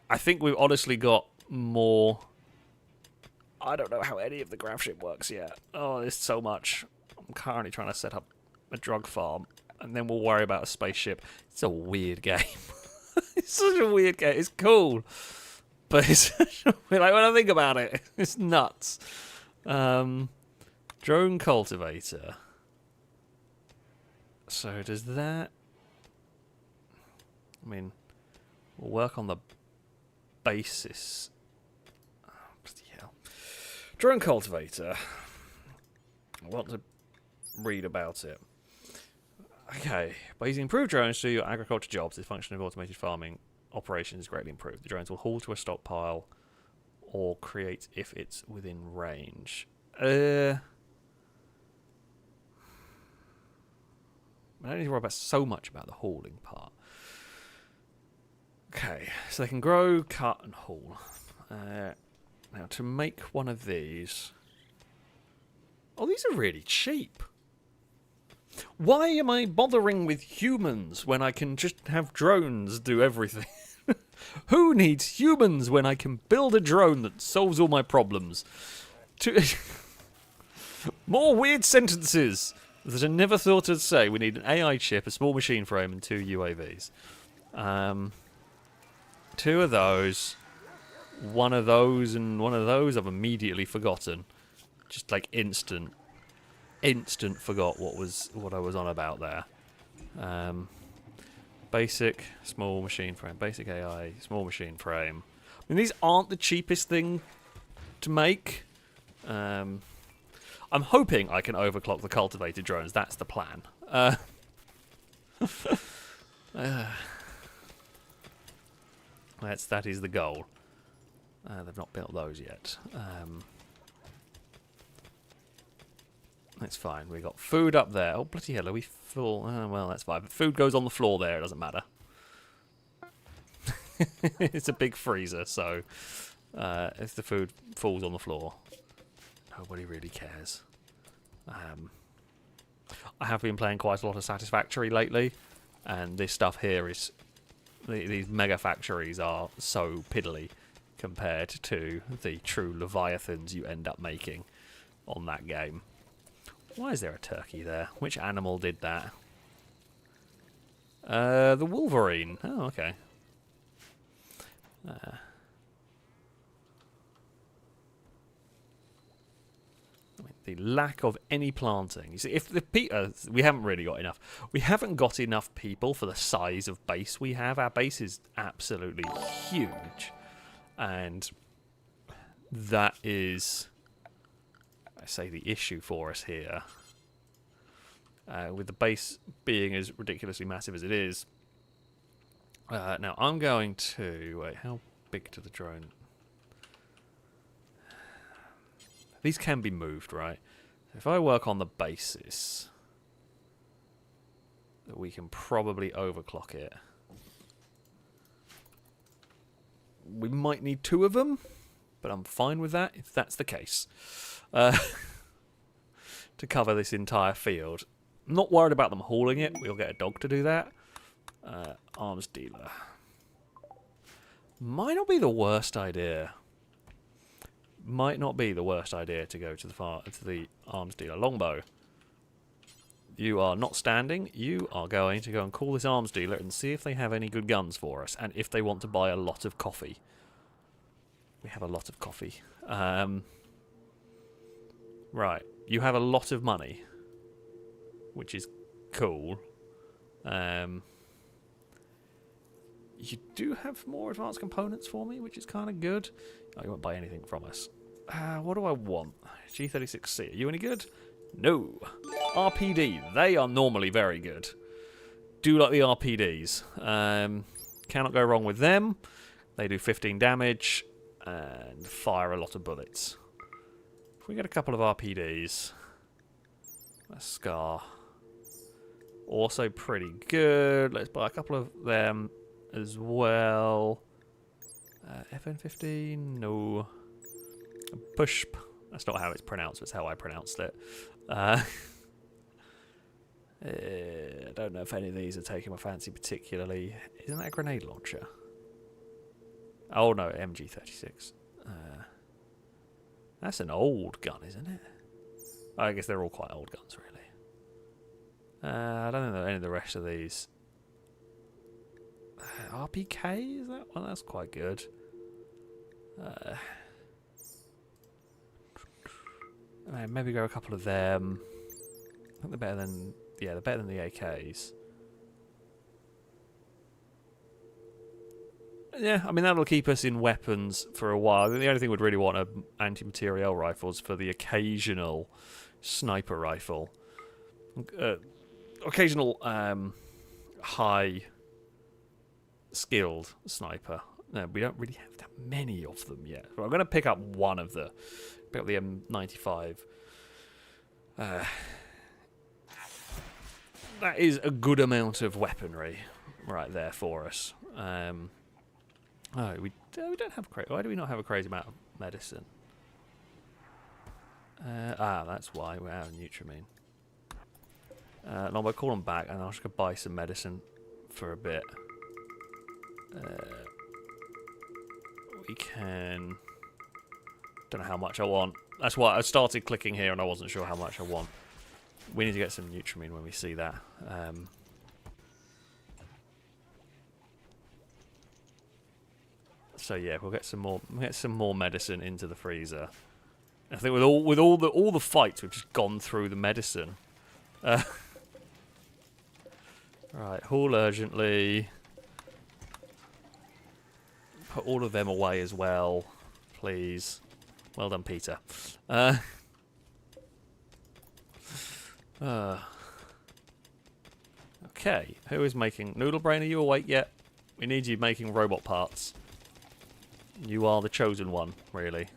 I think we've honestly got more... I don't know how any of the graph ship works yet. Oh, there's so much. I'm currently trying to set up a drug farm, and then we'll worry about a spaceship. It's a weird game. It's such a weird game. It's cool, but it's like, when I think about it, it's nuts. Drone cultivator. So does that... I mean, we'll work on the basis... Drone cultivator. I want to read about it. Okay. By using improved drones to your agriculture jobs, the function of automated farming operations is greatly improved. The drones will haul to a stockpile or create if it's within range. I don't need to worry about so much about the hauling part. Okay. So they can grow, cut, and haul. Now, to make one of these... Oh, these are really cheap. Why am I bothering with humans when I can just have drones do everything? Who needs humans when I can build a drone that solves all my problems? More weird sentences that I never thought I'd say. We need an AI chip, a small machine frame, and 2 UAVs. 2 of those... One of those and one of those I've immediately forgotten. Just like instant forgot what I was on about there. Basic, small machine frame. Basic AI, small machine frame. I mean, these aren't the cheapest thing to make. I'm hoping I can overclock the cultivated drones. That's the plan. That is the goal. They've not built those yet. That's fine. We got food up there. Oh, bloody hell, are we full? Well, that's fine. But food goes on the floor there. It doesn't matter. It's a big freezer, so if the food falls on the floor. Nobody really cares. I have been playing quite a lot of Satisfactory lately, and this stuff here is... These mega factories are so piddly compared to the true leviathans you end up making on that game. Why is there a turkey there? Which animal did that? The wolverine. Oh, okay. The lack of any planting. You see, if the we haven't really got enough. We haven't got enough people for the size of base we have. Our base is absolutely huge, and that is, I say, the issue for us here. With the base being as ridiculously massive as it is. Now I'm going to wait. How big to the drone? These can be moved, right? If I work on the basis that we can probably overclock it. We might need 2 of them, but I'm fine with that if that's the case. To cover this entire field. I'm not worried about them hauling it. We'll get a dog to do that. Arms dealer. Might not be the worst idea. Might not be the worst idea to go to the arms dealer. Longbow. You are not standing. You are going to go and call this arms dealer and see if they have any good guns for us, and if they want to buy a lot of coffee. We have a lot of coffee. Right. You have a lot of money, which is cool. You do have more advanced components for me, which is kind of good. Oh, you won't buy anything from us. What do I want? G36C. Are you any good? No. RPD. They are normally very good. Do like the RPDs. Cannot go wrong with them. They do 15 damage and fire a lot of bullets. If we get a couple of RPDs. A Scar. Also pretty good. Let's buy a couple of them as well. FN15, no. Push. That's not how it's pronounced, it's how I pronounced it. I don't know if any of these are taking my fancy particularly. Isn't that a grenade launcher? Oh no, MG36. That's an old gun, isn't it? I guess they're all quite old guns, really. I don't think there are any of the rest of these. RPK, is that one? That's quite good. Maybe go a couple of them. I think they're better than... Yeah, they're better than the AKs. Yeah, I mean, that'll keep us in weapons for a while. The only thing we'd really want are anti-materiel rifles for the occasional sniper rifle. Occasional high-skilled sniper. No, we don't really have that many of them yet. But I'm going to pick up one of the... Pick up the M95. That is a good amount of weaponry right there for us. We don't have crazy. Why do we not have a crazy amount of medicine? That's why we're out of Nutramine. Longbow, call them back, and I'll just go buy some medicine for a bit. We can... Don't know how much I want. That's why I started clicking here, and I wasn't sure how much I want. We need to get some Nutramine when we see that. So yeah, we'll get some more medicine into the freezer. I think with all the fights, we've just gone through the medicine. Right, haul urgently. Put all of them away as well, please. Well done, Peter. Okay, who is making... Noodle Brain, are you awake yet? We need you making robot parts. You are the chosen one, really.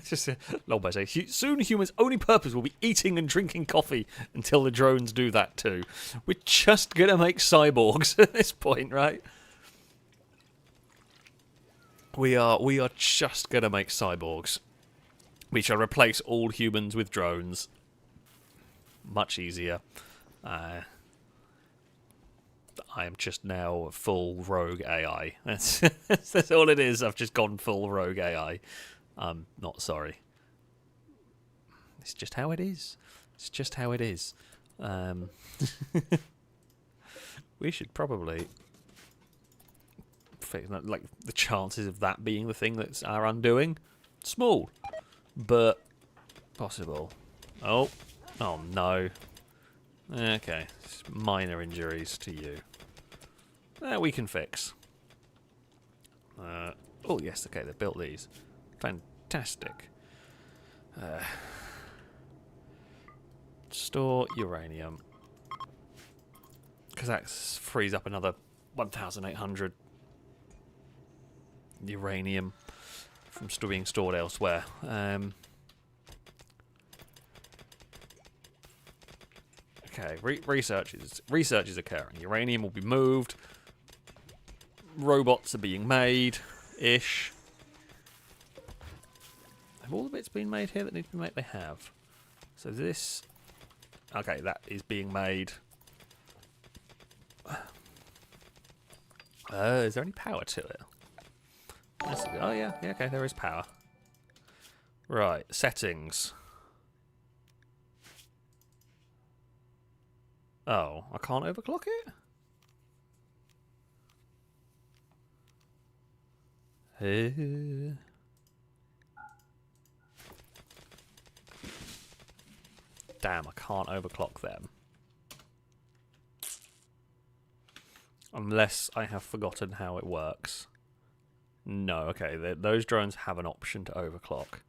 Just Longbow say, soon humans' only purpose will be eating and drinking coffee until the drones do that too. We're just gonna make cyborgs at this point, right? We are just gonna make cyborgs. We shall replace all humans with drones. Much easier. I am just now full rogue AI. That's all it is. I've just gone full rogue AI. I'm not sorry. It's just how it is. It's just how it is. We should probably fix, like, the chances of that being the thing that's our undoing. Small, but possible. Oh no. Okay, minor injuries to you. We can fix. Oh yes, okay, they built these. Fantastic. Store uranium. Because that frees up another 1,800 uranium from being stored elsewhere. Okay, research is occurring. Uranium will be moved. Robots are being made-ish. Have all the bits been made here that need to be made? They have. So this... Okay, that is being made. Is there any power to it? Oh yeah, okay, there is power. Right, settings. Oh, I can't overclock it? Damn, I can't overclock them. Unless I have forgotten how it works. No, okay, those drones have an option to overclock.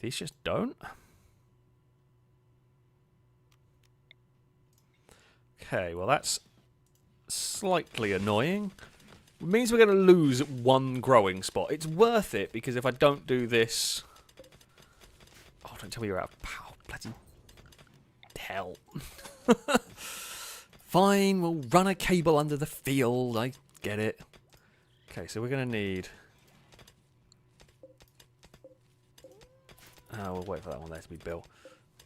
These just don't? Okay, well that's slightly annoying. It means we're going to lose one growing spot. It's worth it, because if I don't do this... Oh, don't tell me you're out of power. Bloody hell. Fine, we'll run a cable under the field. I get it. Okay, so we're going to need... Oh, we'll wait for that one there to be built.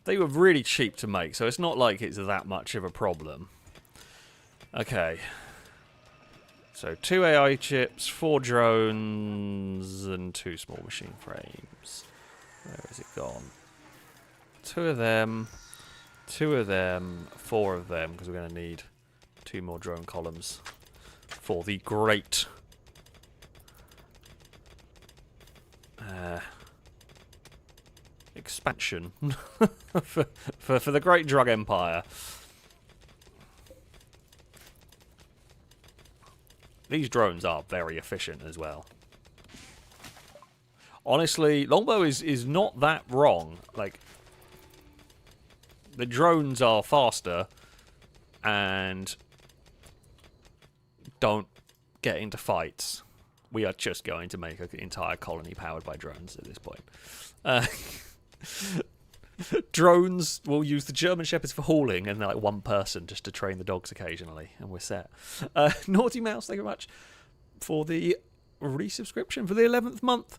They were really cheap to make, so it's not like it's that much of a problem. Okay. So 2 AI chips, 4 drones, and 2 small machine frames. Where has it gone? 2 of them, 4 of them, because we're going to need 2 more drone columns for the great expansion for the great drug empire. These drones are very efficient as well. Honestly, Longbow is not that wrong. Like, the drones are faster and don't get into fights. We are just going to make an entire colony powered by drones at this point. Drones will use the German Shepherds for hauling, and they're like one person just to train the dogs occasionally, and we're set. Naughty Mouse, thank you very much for the resubscription for the 11th month.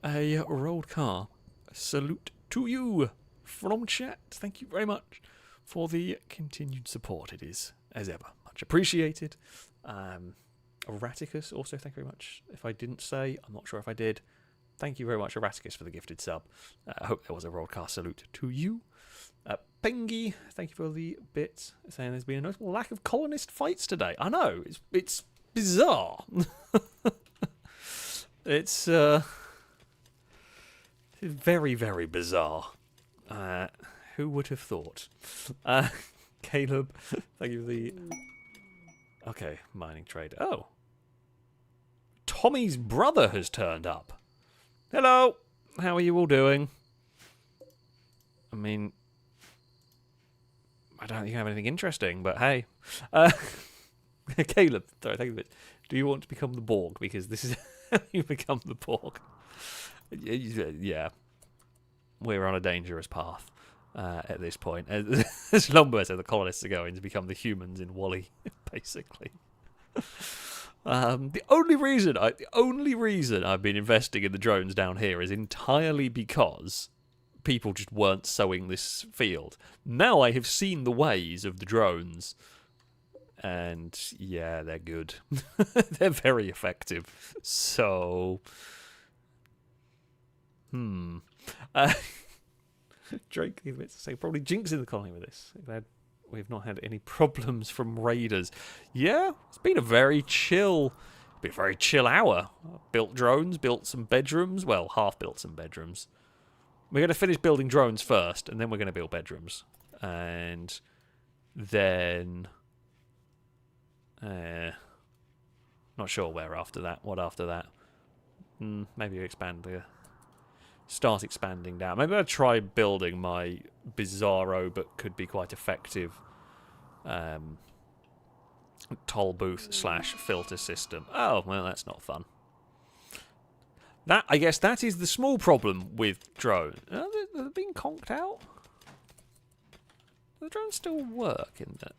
A rolled car. Salute to you from chat. Thank you very much for the continued support. It is, as ever, much appreciated. Erraticus, also thank you very much. If I didn't say, I'm not sure if I did. Thank you very much, Erraticus, for the gifted sub. I hope there was a broadcast salute to you. Pengy, thank you for the bit, saying there's been a notable lack of colonist fights today. I know, it's bizarre. It's very, very bizarre. Who would have thought? Caleb, thank you for the... Okay, mining trade. Oh. Tommy's brother has turned up. Hello, how are you all doing? I mean, I don't think I have anything interesting, but hey. Caleb, sorry, thank you. Do you want to become the Borg? Because this is how you become the Borg. Yeah, we're on a dangerous path at this point. As Longbow said, the colonists are going to become the humans in Wall-E, basically. The only reason I've been investing in the drones down here is entirely because people just weren't sowing this field. Now I have seen the ways of the drones, and yeah, they're good. They're very effective. So, Drake admits to say probably jinxing the colony with this. We've not had any problems from raiders. Yeah, it's been a very chill hour. Built drones, built some bedrooms. Well, half built some bedrooms. We're going to finish building drones first, and then we're going to build bedrooms. And then... not sure where after that. What after that? Maybe start expanding down. Maybe I'll try building my bizarro but could be quite effective toll booth / filter system. Oh, well, that's not fun. I guess that is the small problem with drones. They're being conked out? Do the drones still work in that?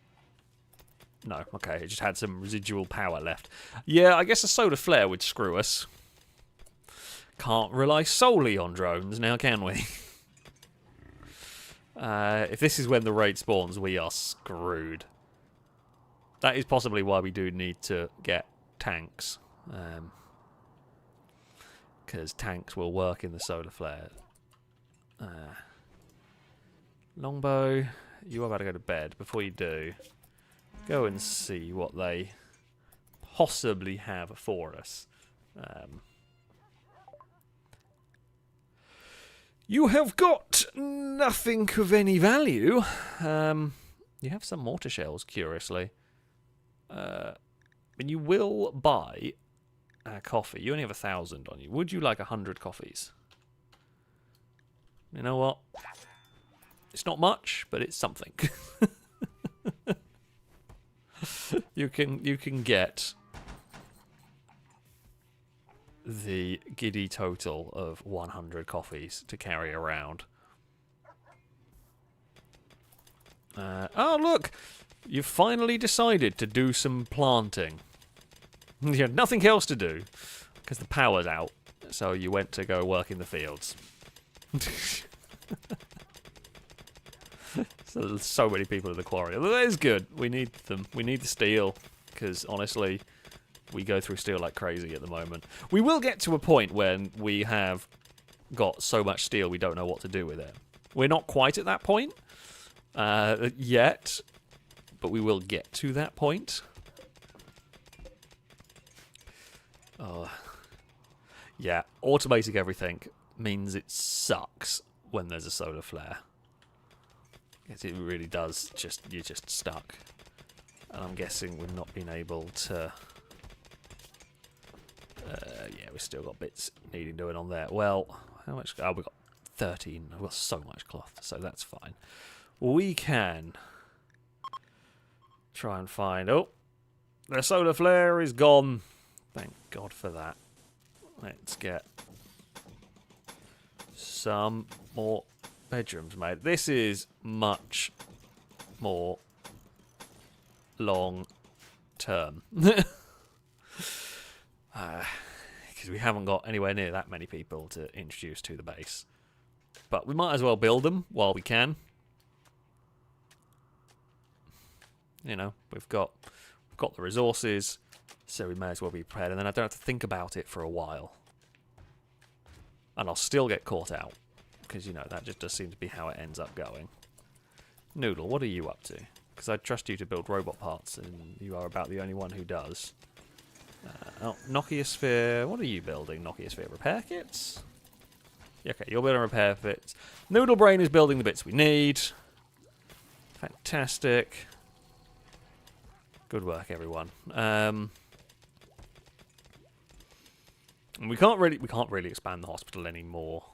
No, okay, it just had some residual power left. Yeah, I guess a solar flare would screw us. Can't rely solely on drones now, can we? If this is when the raid spawns, we are screwed. That is possibly why we do need to get tanks. Because tanks will work in the solar flare. Longbow, you are about to go to bed. Before you do, go and see what they possibly have for us. You have got nothing of any value. You have some mortar shells, curiously. And you will buy coffee. You only have 1,000 on you. Would you like 100 coffees? You know what? It's not much, but it's something. You can get the giddy total of 100 coffees to carry around. Oh, look! You've finally decided to do some planting. You had nothing else to do, because the power's out, so you went to go work in the fields. So many people in the quarry. That is good. We need them. We need the steel, because honestly, we go through steel like crazy at the moment. We will get to a point when we have got so much steel we don't know what to do with it. We're not quite at that point yet, but we will get to that point. Yeah, automating everything means it sucks when there's a solar flare. It really does. You're just stuck. And I'm guessing we've not been able to... yeah, we've still got bits needing doing on there. Well, how much... Oh, we've got 13. We've got so much cloth, so that's fine. We can try and find... Oh, the solar flare is gone. Thank God for that. Let's get some more bedrooms made. This is much more long term. Because we haven't got anywhere near that many people to introduce to the base. But we might as well build them while we can. You know, we've got the resources, so we may as well be prepared, and then I don't have to think about it for a while. And I'll still get caught out, because, you know, that just does seem to be how it ends up going. Noodle, what are you up to? Because I trust you to build robot parts, and you are about the only one who does. Oh, Nociosphere, what are you building? Nociosphere repair kits? Yeah, okay, you're building repair kits. Noodle Brain is building the bits we need. Fantastic. Good work, everyone. We can't really expand the hospital anymore.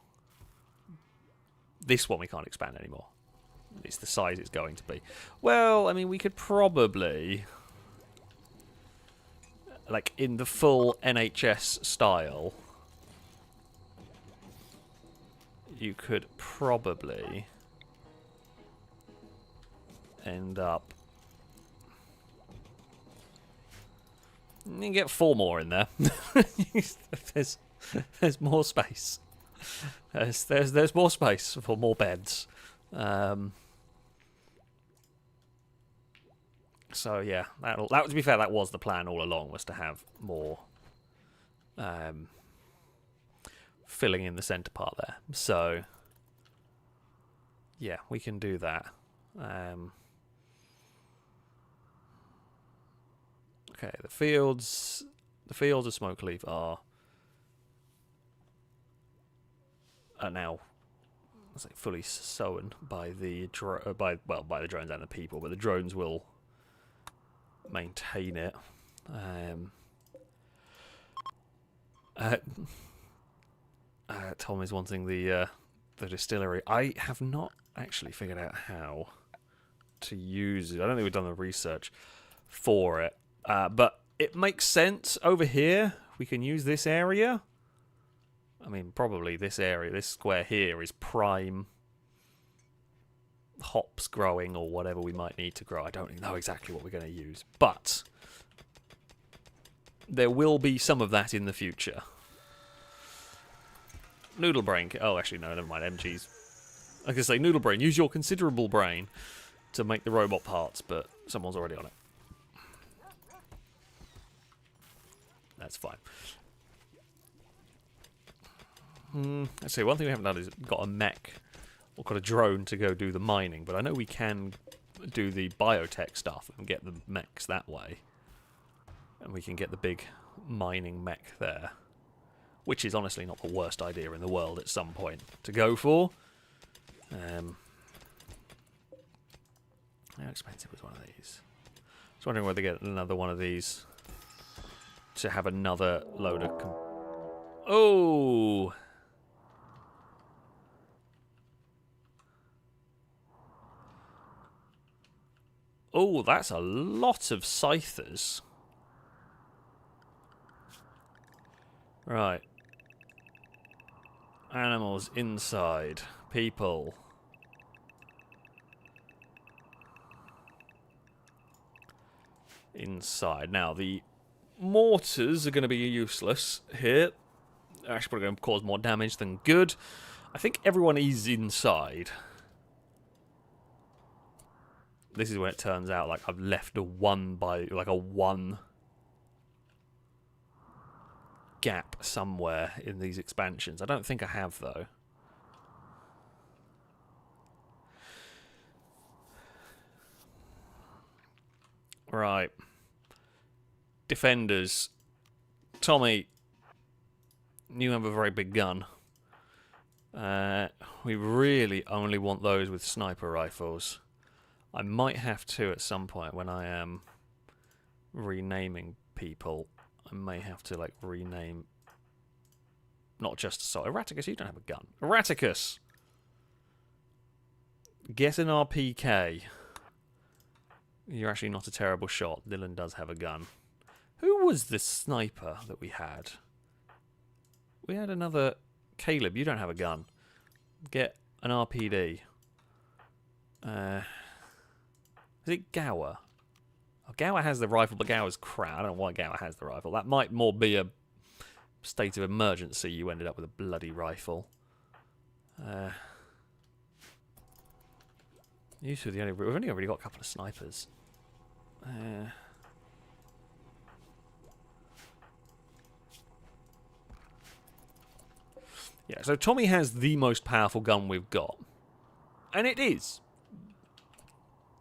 This one we can't expand anymore. It's the size it's going to be. Well, I mean, we could probably, like, in the full NHS style, you could probably end up... You can get 4 more in there. there's more space. There's more space for more beds. So yeah, that to be fair, that was the plan all along, was to have more filling in the centre part there. So yeah, we can do that. Okay, the fields of Smokeleaf are now, let's say, fully sown by the by the drones and the people, but the drones will maintain it. Tom is wanting the distillery. I have not actually figured out how to use it. I don't think we've done the research for it, but it makes sense. Over here, we can use this area. I mean, probably this area, this square here, is prime hops growing or whatever we might need to grow. I don't know exactly what we're going to use, but there will be some of that in the future. Noodle Brain. Oh, actually, no, never mind. MG's. I was going to say, Noodle Brain, use your considerable brain to make the robot parts, but someone's already on it. That's fine. Let's see, one thing we haven't done is got a mech or got a drone to go do the mining, but I know we can do the biotech stuff and get the mechs that way. And we can get the big mining mech there, which is honestly not the worst idea in the world at some point to go for. How expensive was one of these? I was wondering whether to get another one of these to have another load of... Oh! Oh, that's a lot of scythers. Right. Animals inside. People. Inside. Now, the mortars are going to be useless here. They're actually probably going to cause more damage than good. I think everyone is inside. This is where it turns out like I've left a one gap somewhere in these expansions. I don't think I have, though. Right. Defenders. Tommy, you have a very big gun. We really only want those with sniper rifles. I might have to at some point when I am renaming people. I may have to, like, rename... Not just... So, Erraticus, you don't have a gun. Erraticus! Get an RPK. You're actually not a terrible shot. Dylan does have a gun. Who was the sniper that we had? We had another... Caleb, you don't have a gun. Get an RPD. Is it Gower? Oh, Gower has the rifle, but Gower's crap. I don't know why Gower has the rifle. That might more be a state of emergency. You ended up with a bloody rifle. You two are the only... We've only already got a couple of snipers. Yeah, so Tommy has the most powerful gun we've got. And it is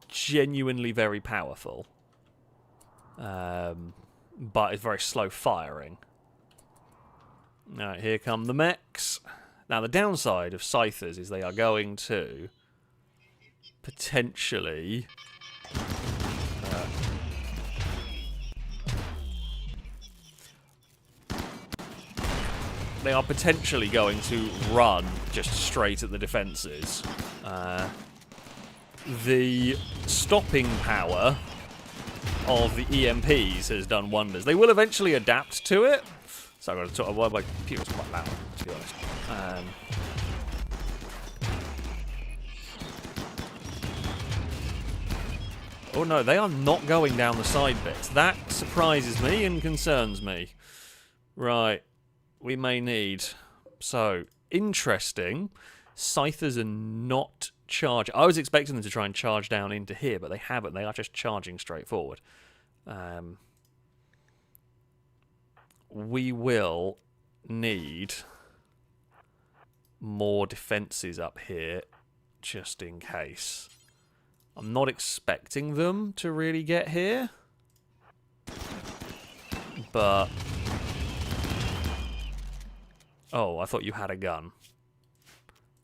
genuinely very powerful. But it's very slow firing. Alright, here come the mechs. Now, the downside of scythers is they are going to potentially... they are potentially going to run just straight at the defences. The stopping power of the EMPs has done wonders. They will eventually adapt to it. So I've got to talk. Well, my computer's quite loud, to be honest. Oh no, they are not going down the side bits. That surprises me and concerns me. Right. We may need... So, interesting. Scythers are not charging. I was expecting them to try and charge down into here, but they haven't. They are just charging straight forward. We will need more defences up here, just in case. I'm not expecting them to really get here, but... Oh, I thought you had a gun.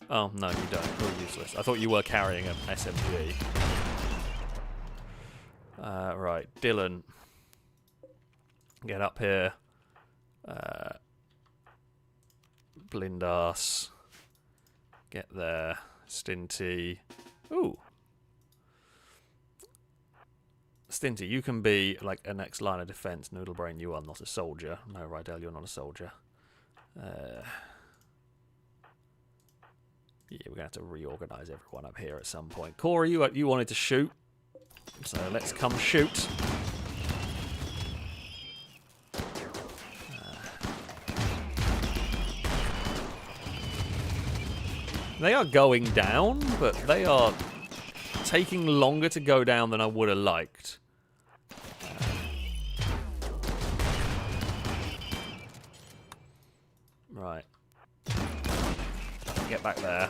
Oh, no, you don't. You're useless. I thought you were carrying an SMG. Right, Dylan. Get up here. Blindass. Get there. Stinty. Ooh. Stinty, you can be like a next line of defense. Noodlebrain, you are not a soldier. No, Rydell, you're not a soldier. Yeah, we're going to have to reorganise everyone up here at some point. Corey, you wanted to shoot. So let's come shoot. They are going down, but they are taking longer to go down than I would have liked. Right. Get back there.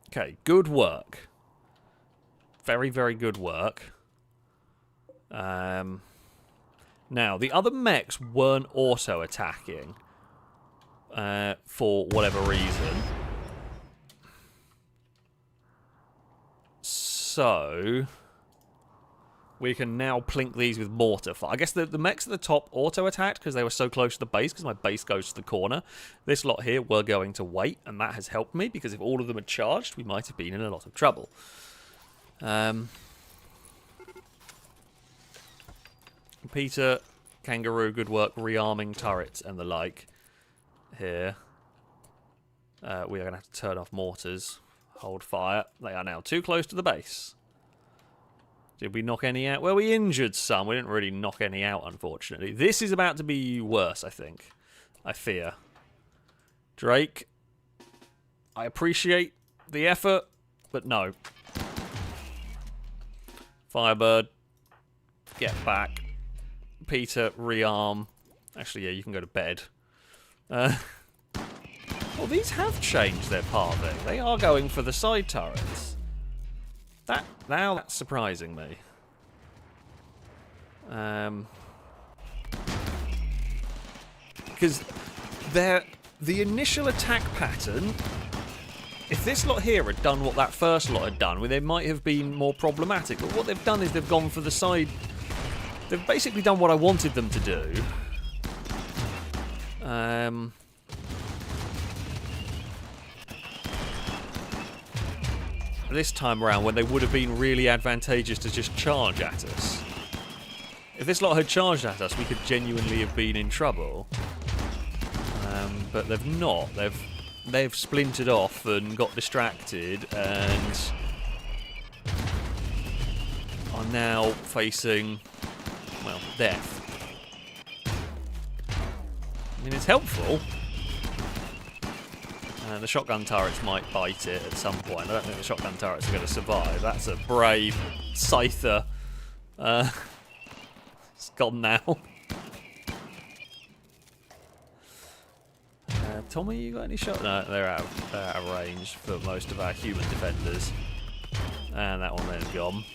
Okay, good work. Very, very good work. Now, the other mechs weren't auto-attacking for whatever reason. So... we can now plink these with mortar fire. I guess the mechs at the top auto-attacked because they were so close to the base, because my base goes to the corner. This lot here were going to wait, and that has helped me, because if all of them had charged, we might have been in a lot of trouble. Peter, Kangaroo, good work rearming turrets and the like here. We are going to have to turn off mortars. Hold fire. They are now too close to the base. Did we knock any out? Well, we injured some. We didn't really knock any out, unfortunately. This is about to be worse, I think. I fear. Drake, I appreciate the effort, but no. Firebird, get back. Peter, rearm. Actually, yeah, you can go to bed. Well, these have changed their pathing. They are going for the side turrets. Now that's surprising me. Because the initial attack pattern, if this lot here had done what that first lot had done, well, they might have been more problematic. But what they've done is they've gone for the side. They've basically done what I wanted them to do. This time around, when they would have been really advantageous to just charge at us. If this lot had charged at us, we could genuinely have been in trouble. But they've not. They've splintered off and got distracted and are now facing, well, death. I mean, it's helpful. The shotgun turrets might bite it at some point. I don't think the shotgun turrets are going to survive. That's a brave Scyther. It's gone now. Tommy, you got any shot? No, they're out of range for most of our human defenders. And that one there's gone.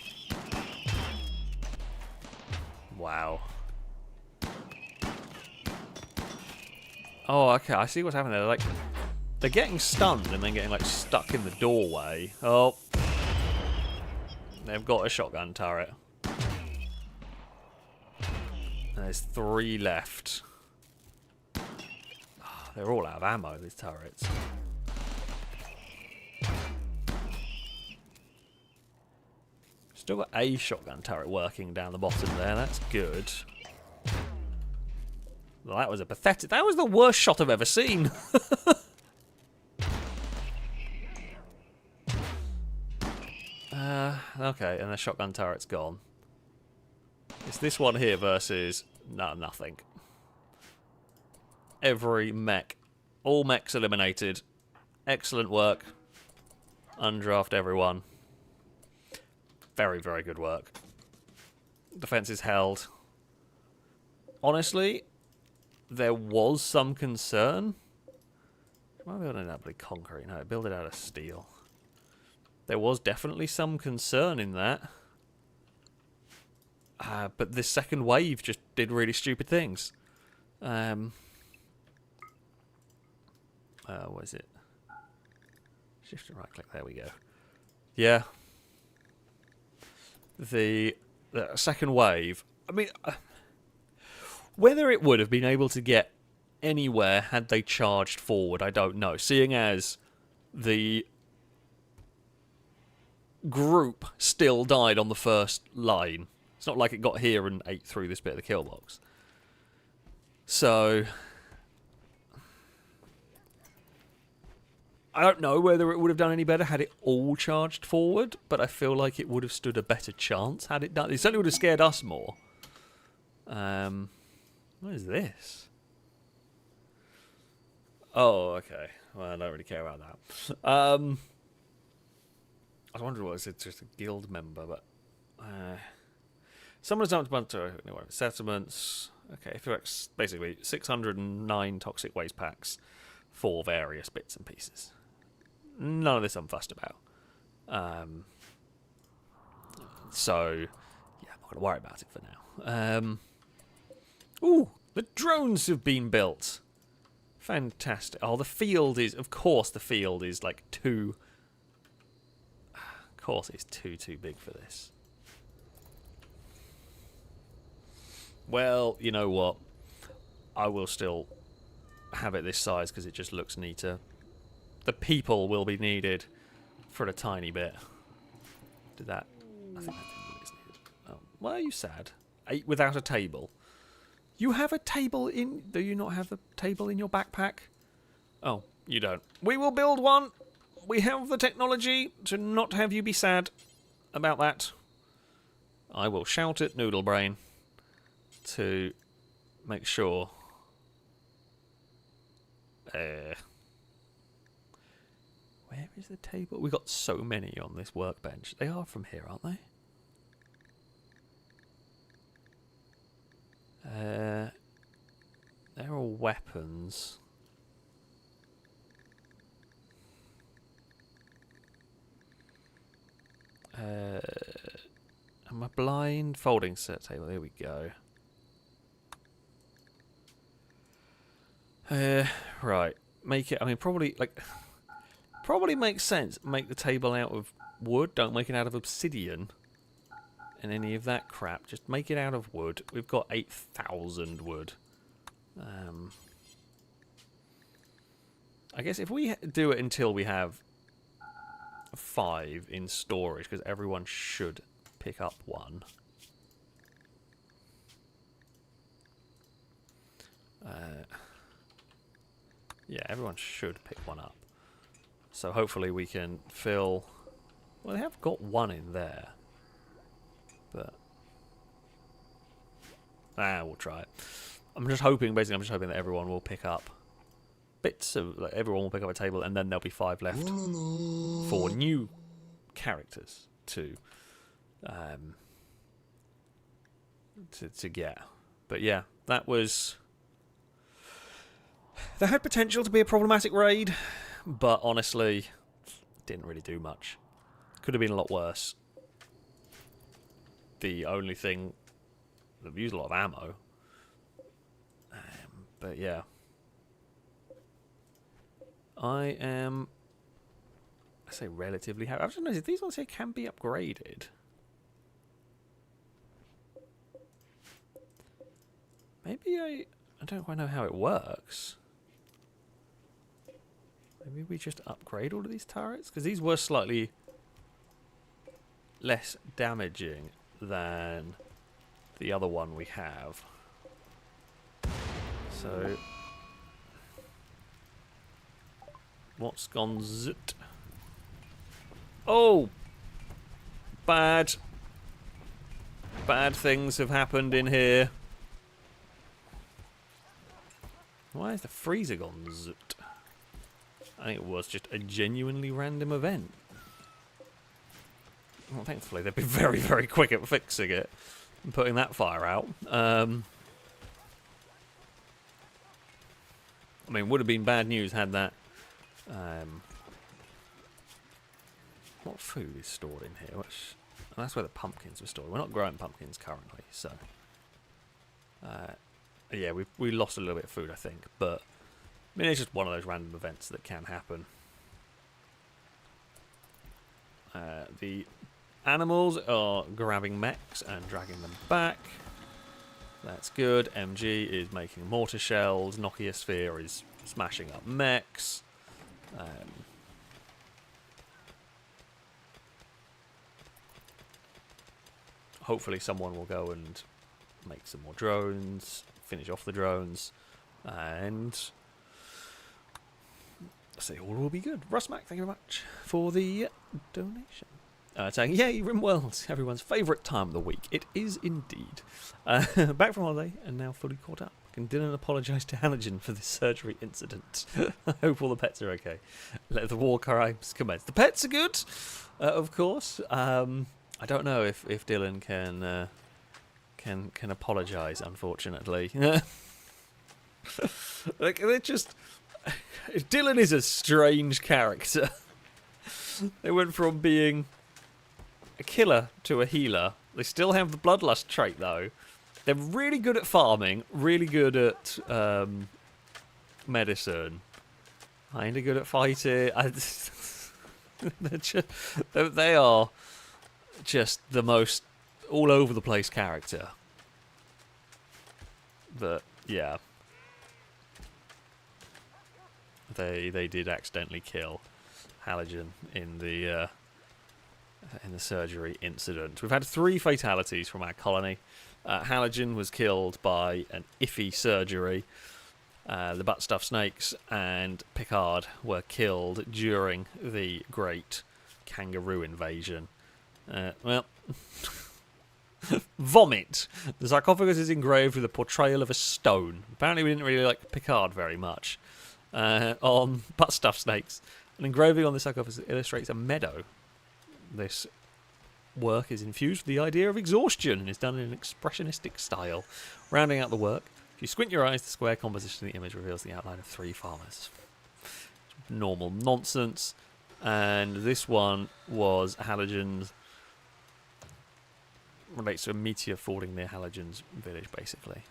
Wow. Oh, okay. I see what's happening there. They're getting stunned and then getting stuck in the doorway. Oh. They've got a shotgun turret. And there's 3 left. Oh, they're all out of ammo, these turrets. Still got a shotgun turret working down the bottom there. That's good. Well, that was a pathetic... That was the worst shot I've ever seen. Okay, and the shotgun turret's gone. It's this one here versus... No, nothing. Every mech. All mechs eliminated. Excellent work. Undraft everyone. Very, very good work. Defense is held. Honestly, there was some concern. Why are we building it out of concrete? No, build it out of steel. There was definitely some concern in that. But this second wave just did really stupid things. What is it? Shift and right click, there we go. Yeah. The second wave, I mean, whether it would have been able to get anywhere had they charged forward, I don't know. Seeing as the group still died on the first line. It's not like it got here and ate through this bit of the kill box. So I don't know whether it would have done any better had it all charged forward, but I feel like it would have stood a better chance had it done. It certainly would have scared us more. What is this? Oh, okay. Well, I don't really care about that. I was wondering what it's just a guild member, but someone's dumped a bunch of settlements. Okay, if you're basically 609 toxic waste packs for various bits and pieces. None of this I'm fussed about. So, yeah, I'm not going to worry about it for now. Ooh, the drones have been built. Fantastic. Oh, the field is... Of course the field is like too... Of course it's too big for this. Well, you know what? I will still have it this size because it just looks neater. The people will be needed for a tiny bit. Did that? I think that is needed. Oh, why are you sad? Without a table. You have a table in... Do you not have a table in your backpack? Oh, you don't. We will build one. We have the technology to not have you be sad about that. I will shout at Noodlebrain to make sure... Where is the table? We've got so many on this workbench. They are from here, aren't they? They're all weapons. Am I blind? Folding set table. There we go. Right. Make it. I mean, probably like. Probably makes sense. Make the table out of wood. Don't make it out of obsidian. And any of that crap. Just make it out of wood. We've got 8,000 wood. I guess if we do it until we have 5 in storage, because everyone should pick up one. Yeah, everyone should pick one up. So hopefully we can fill... Well, they have got one in there. But... we'll try it. I'm just hoping that everyone will pick up bits of... Like, everyone will pick up a table and then there'll be 5 left for new characters to get. But yeah, that was... That had potential to be a problematic raid, but honestly, didn't really do much. Could have been a lot worse. The only thing... They've used a lot of ammo. But yeah. I am... I say relatively happy. I've just noticed these ones here can be upgraded. Maybe I don't quite know how it works. Maybe we just upgrade all of these turrets? Because these were slightly less damaging than the other one we have. So, what's gone zit? Oh! bad things have happened in here. Why is the freezer gone zoot? I think it was just a genuinely random event. Well, thankfully they've been very, very quick at fixing it and putting that fire out. I mean, would have been bad news had that... what food is stored in here? That's where the pumpkins were stored. We're not growing pumpkins currently, so... yeah, we lost a little bit of food, I think. But, I mean, it's just one of those random events that can happen. The animals are grabbing mechs and dragging them back. That's good. MG is making mortar shells. Nokia Sphere is smashing up mechs. Hopefully someone will go and make some more drones, finish off the drones, and say all will be good. Russmack, thank you very much for the donation. Saying, yay, Rimworld, everyone's favourite time of the week. It is indeed. Back from holiday and now fully caught up. Can Dylan apologise to Halogen for this surgery incident? I hope all the pets are okay. Let the war crimes commence. The pets are good, of course. I don't know if Dylan can apologise, unfortunately. Like, they're just... Dylan is a strange character. They went from being a killer to a healer. They still have the bloodlust trait, though. They're really good at farming, really good at medicine, kinda good at fighting. They are just the most all over the place character. But yeah, they did accidentally kill Halogen in the surgery incident. We've had 3 fatalities from our colony. Halogen was killed by an iffy surgery. The butt-stuffed snakes and Picard were killed during the Great Kangaroo Invasion. Well, vomit. The sarcophagus is engraved with a portrayal of a stone. Apparently we didn't really like Picard very much. On butt-stuffed snakes. An engraving on the sarcophagus illustrates a meadow. This work is infused with the idea of exhaustion and is done in an expressionistic style. Rounding out the work, if you squint your eyes, the square composition of the image reveals the outline of 3 farmers. Normal nonsense. And this one was Halogen's... relates to a meteor falling near Halogen's village, basically.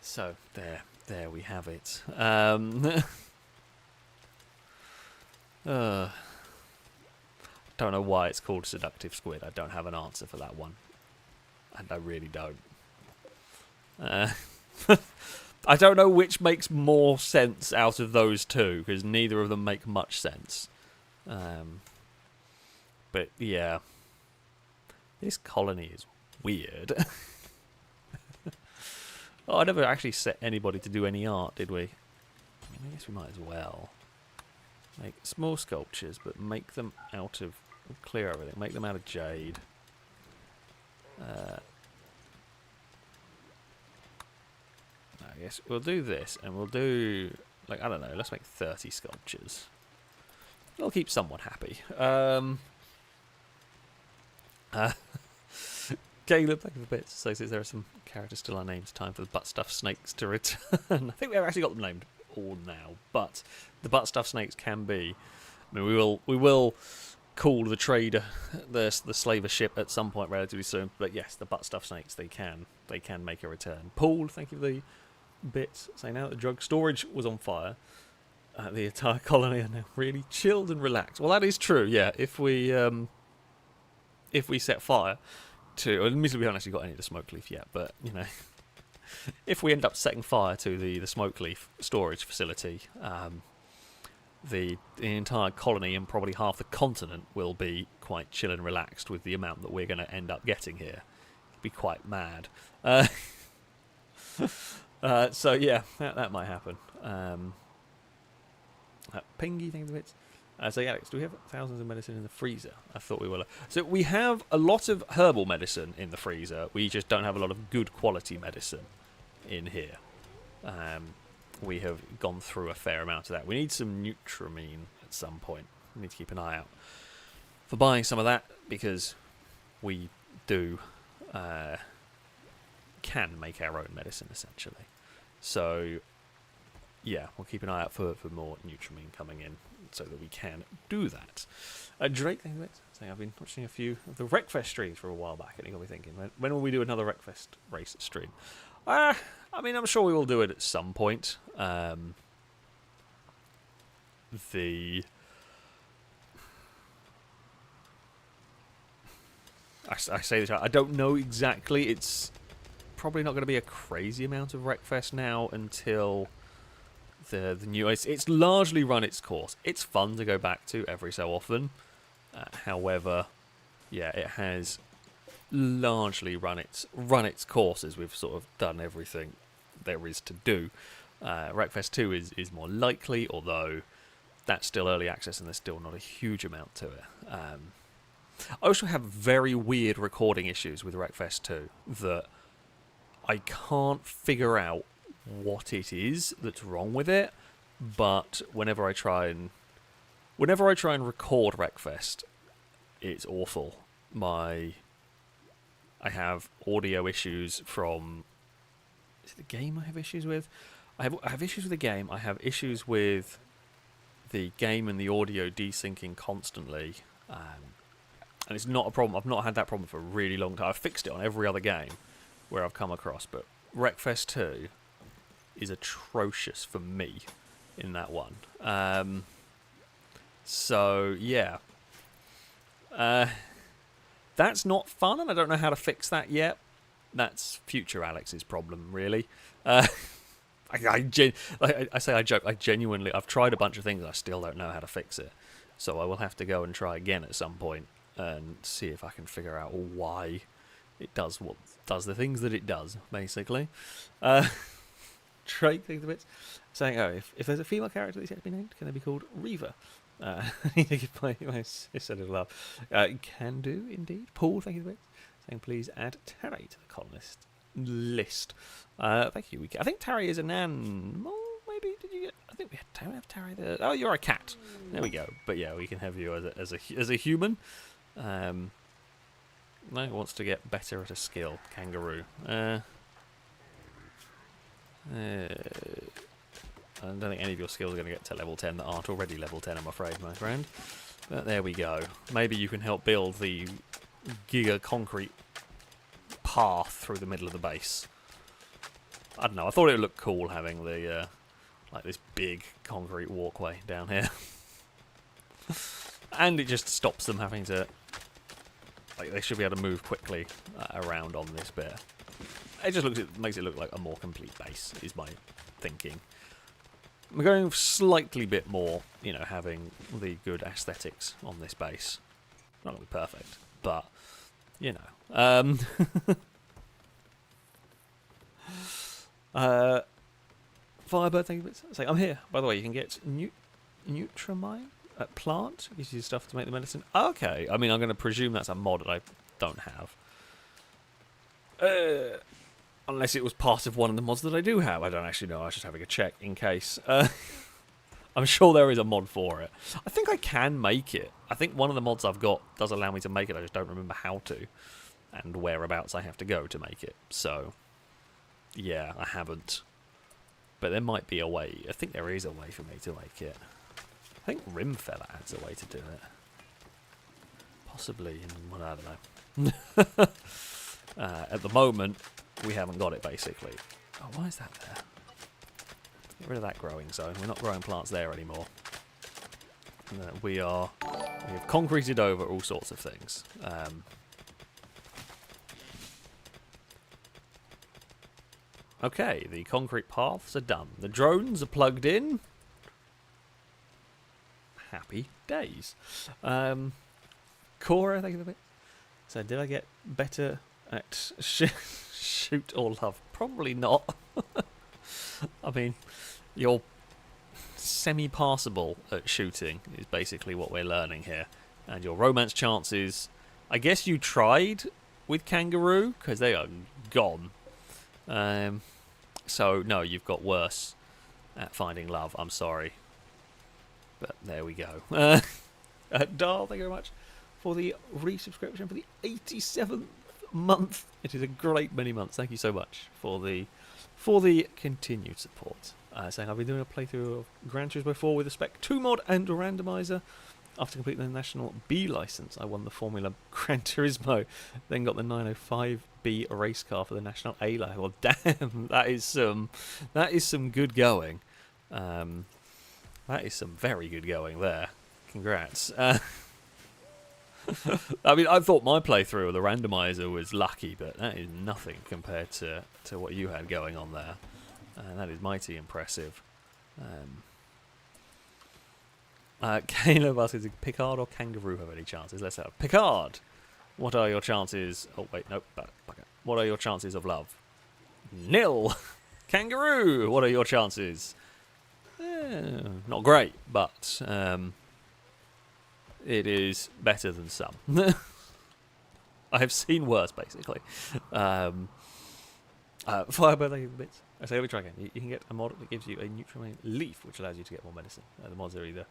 So, there we have it. Don't know why it's called seductive squid. I don't have an answer for that one. And I really don't. I don't know which makes more sense out of those two, because neither of them make much sense. But yeah. This colony is weird. Oh, I never actually set anybody to do any art, did we? I mean, I guess we might as well. Make small sculptures, but make them out of... clear everything. Make them out of jade. I guess we'll do this, and we'll do... like, I don't know, let's make 30 sculptures. I'll keep someone happy. Caleb, thank you for bits. So there are some characters still unnamed. Time for the butt-stuffed snakes to return. I think we've actually got them named all now, but the butt-stuffed snakes can be... I mean, we will call the trader, the slaver ship at some point relatively soon. But yes, the butt-stuffed snakes, they can make a return. Paul, thank you for the bits. Saying now that the drug storage was on fire, the entire colony are now really chilled and relaxed. Well, that is true. Yeah, if we set fire to, admittedly we haven't actually got any of the smoke leaf yet, but you know, if we end up setting fire to the smoke leaf storage facility, the entire colony and probably half the continent will be quite chill and relaxed with the amount that we're going to end up getting here. It'll be quite mad. So yeah, that might happen. Pingy, thank you for bits. So, Alex, do we have thousands of medicine in the freezer? I thought we were. So we have a lot of herbal medicine in the freezer. We just don't have a lot of good quality medicine in here. We have gone through a fair amount of that. We need some Nutramine at some point. We need to keep an eye out for buying some of that, because we do can make our own medicine, essentially. So, yeah, we'll keep an eye out for more Nutramine coming in so that we can do that. Drake, thank you, saying I've been watching a few of the Wreckfest streams for a while back, and you got me thinking, when will we do another Wreckfest race stream? I mean, I'm sure we will do it at some point. I say this, I don't know exactly. It's probably not going to be a crazy amount of Wreckfest now until the new. It's largely run its course. It's fun to go back to every so often. However, yeah, it has largely run its course, as we've sort of done everything there is to do. Wreckfest 2 is more likely, although that's still early access and there's still not a huge amount to it. I also have very weird recording issues with Wreckfest 2 that I can't figure out what it is that's wrong with it, but whenever I try and record Wreckfest, it's awful. I have audio issues from... Is it the game I have issues with? I have issues with the game. I have issues with the game and the audio desyncing constantly. And it's not a problem. I've not had that problem for a really long time. I've fixed it on every other game where I've come across. But Wreckfest 2 is atrocious for me in that one. So, yeah. That's not fun, and I don't know how to fix that yet. That's future Alex's problem, really. I say I joke. I've tried a bunch of things. I still don't know how to fix it. So I will have to go and try again at some point and see if I can figure out why it does the things that it does, basically. Drake, think of it, saying, "Oh, if there's a female character that's yet to be named, can they be called Reaver?" I think if my sister of love can do indeed. Paul, thank you for it. Saying, please add Terry to the colonist list. Thank you. I think Terry is an animal. Maybe did you get? I think we have Terry there. Oh, you're a cat. There we go. But yeah, we can have you as a human. No, wants to get better at a skill. Kangaroo. I don't think any of your skills are going to get to level 10 that aren't already level 10, I'm afraid, my friend. But there we go. Maybe you can help build the giga concrete path through the middle of the base. I don't know. I thought it would look cool having the like this big concrete walkway down here. And it just stops them having to... Like, they should be able to move quickly around on this bit. It just makes it look like a more complete base, is my thinking. We're going slightly bit more, having the good aesthetics on this base. Not going to be perfect, but, Firebird, thank you. Saying, I'm here. By the way, you can get Nutramine at plant. Gives you stuff to make the medicine. Okay, I mean, I'm going to presume that's a mod that I don't have. Unless it was part of one of the mods that I do have. I don't actually know. I was just having a check in case. I'm sure there is a mod for it. I think I can make it. I think one of the mods I've got does allow me to make it. I just don't remember how to. And whereabouts I have to go to make it. So, yeah, I haven't. But there might be a way. I think there is a way for me to make it. I think Rimfella has a way to do it. Possibly. Well, I don't know. At the moment, we haven't got it, basically. Oh, why is that there? Get rid of that growing zone. We're not growing plants there anymore. We have concreted over all sorts of things. Okay, the concrete paths are done. The drones are plugged in. Happy days. Cora, thank you for the bit. So, did I get better at shoot or love? Probably not. I mean, you're semi-passable at shooting is basically what we're learning here. And your romance chances, I guess you tried with kangaroo, because they are gone. So, no, you've got worse at finding love. I'm sorry. But there we go. Darl, thank you very much for the resubscription for the 87th month. It is a great many months. Thank you so much for the continued support. Saying I've been doing a playthrough of Gran Turismo 4 with a Spec 2 mod and a randomizer. After completing the National B license, I won the Formula Gran Turismo, then got the 905B race car for the National A license. Well, damn, that is some good going. That is some very good going there. Congrats. I mean, I thought my playthrough of the randomizer was lucky, but that is nothing compared to what you had going on there. That is mighty impressive. Caleb asks, is Picard or Kangaroo have any chances? Let's have Picard. What are your chances? Oh, wait, nope. What are your chances of love? Nil. Kangaroo. What are your chances? Not great, but it is better than some. I have seen worse, basically. Firebird bits. I say, let me try again. You can get a mod that gives you a Nutrimine leaf, which allows you to get more medicine. The mods are either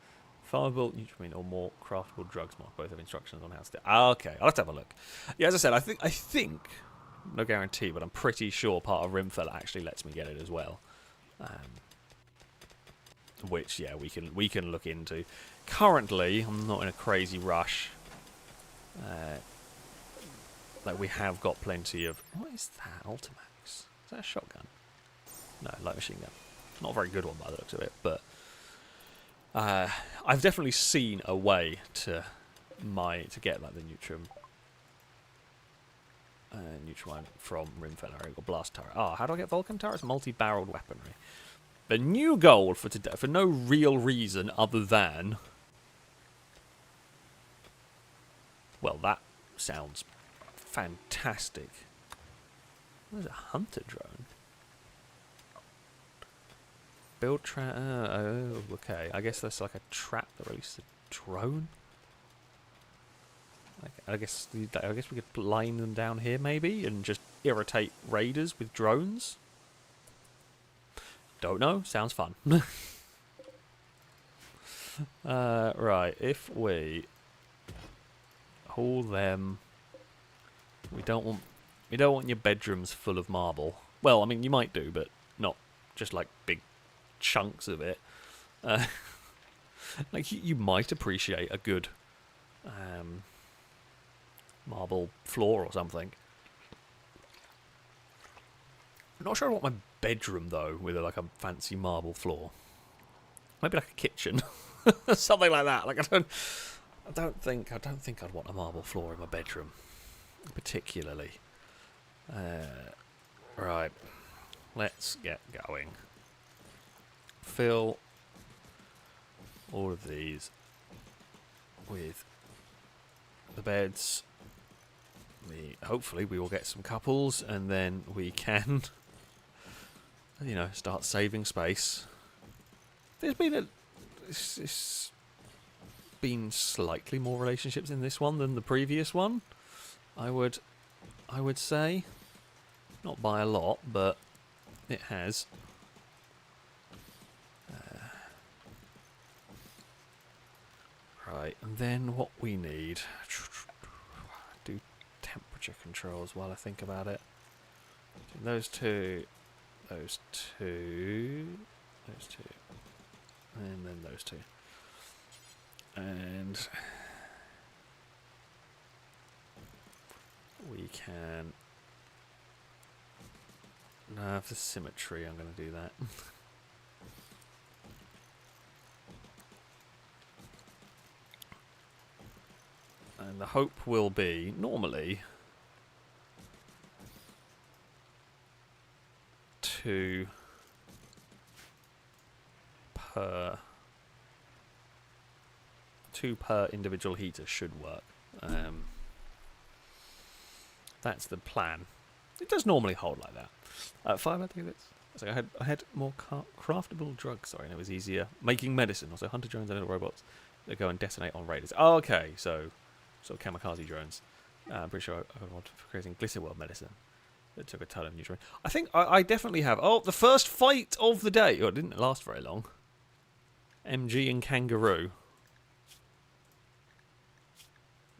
Fireball, Nutrimine, or more craftable drugs mod. Both have instructions on how to do. Okay, I'll have to have a look. Yeah, as I said, I think no guarantee, but I'm pretty sure part of Rimworld actually lets me get it as well. Which, yeah, we can look into. Currently, I'm not in a crazy rush. Like, we have got plenty of... What is that? Ultimax? Is that a shotgun? No, light machine gun. Not a very good one by the looks of it, but... I've definitely seen a way to get, like, the Nutrimine from Rimworld or Blast Turret. How do I get Vulcan Turrets? Multi-barreled weaponry. The new goal for today, for no real reason other than... Well, that sounds fantastic. What is a hunter drone? Build trap. Oh, okay. I guess that's like a trap that releases a drone. I guess we could line them down here maybe and just irritate raiders with drones. Don't know. Sounds fun. Right. If we haul them, we don't want your bedrooms full of marble. Well, I mean, you might do, but not just like big chunks of it. Like you might appreciate a good marble floor or something. I'm not sure I want my bedroom though with like a fancy marble floor. Maybe like a kitchen, something like that. Like I don't think I'd want a marble floor in my bedroom, particularly. Right, let's get going. Fill all of these with the beds. Hopefully we will get some couples, and then we can, you know, start saving space. There's been slightly more relationships in this one than the previous one. I would say, not by a lot, but it has. Right, and then what we need, do temperature controls while I think about it. Those two, and then those two. And we can... No, for symmetry I'm going to do that. And the hope will be, normally, 2 per individual heater should work. That's the plan. It does normally hold like that. 5 I think it's So I had more craftable drugs, sorry, and it was easier. Making medicine, also hunter drones and little robots that go and detonate on raiders. Oh, okay, so sort of kamikaze drones. I'm pretty sure I got one for creating Glitterworld medicine. That took a ton of nutrients. I think I definitely have. Oh, the first fight of the day. Oh, it didn't last very long. MG and Kangaroo.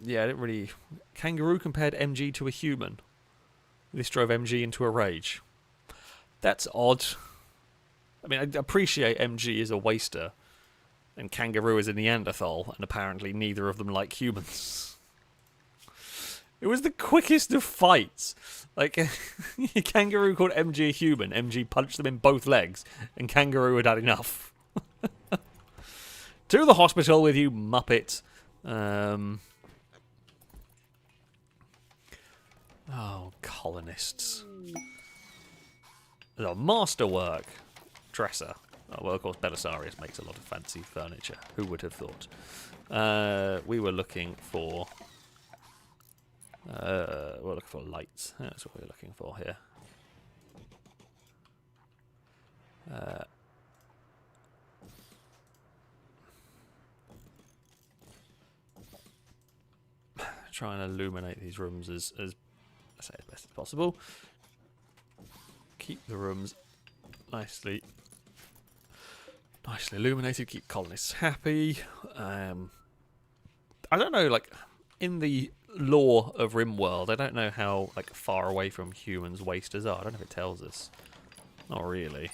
Yeah, I didn't really... Kangaroo compared MG to a human. This drove MG into a rage. That's odd. I mean, I appreciate MG is a waster, and Kangaroo is a Neanderthal, and apparently neither of them like humans. It was the quickest of fights. Like, Kangaroo called MG a human, MG punched them in both legs, and Kangaroo had had enough. To the hospital with you, muppet. Oh, colonists. Oh, masterwork. Dresser. Oh, well, of course, Belisarius makes a lot of fancy furniture. Who would have thought? We were looking for... we're looking for lights. That's what we're looking for here. Try and illuminate these rooms as best as possible. Keep the rooms nicely illuminated. Keep colonists happy. I don't know, like in the lore of Rimworld, I don't know how like far away from humans wasters are. I don't know if it tells us. Not really.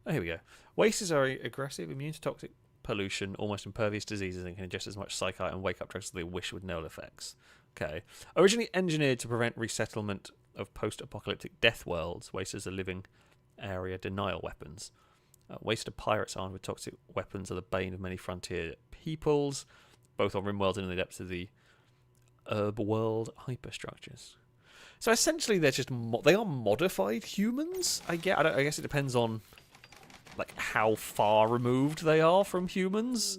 Oh, here we go. Wasters are aggressive, immune to toxic pollution, almost impervious to diseases, and can ingest as much psychite and wake up drugs as they wish with no effects. Okay. Originally engineered to prevent resettlement of post-apocalyptic death worlds, wasters are living area denial weapons. Waster pirates armed with toxic weapons are the bane of many frontier peoples, both on Rimworld and in the depths of the Herb World hyperstructures. So essentially, they're just they are modified humans. I guess it depends on like how far removed they are from humans.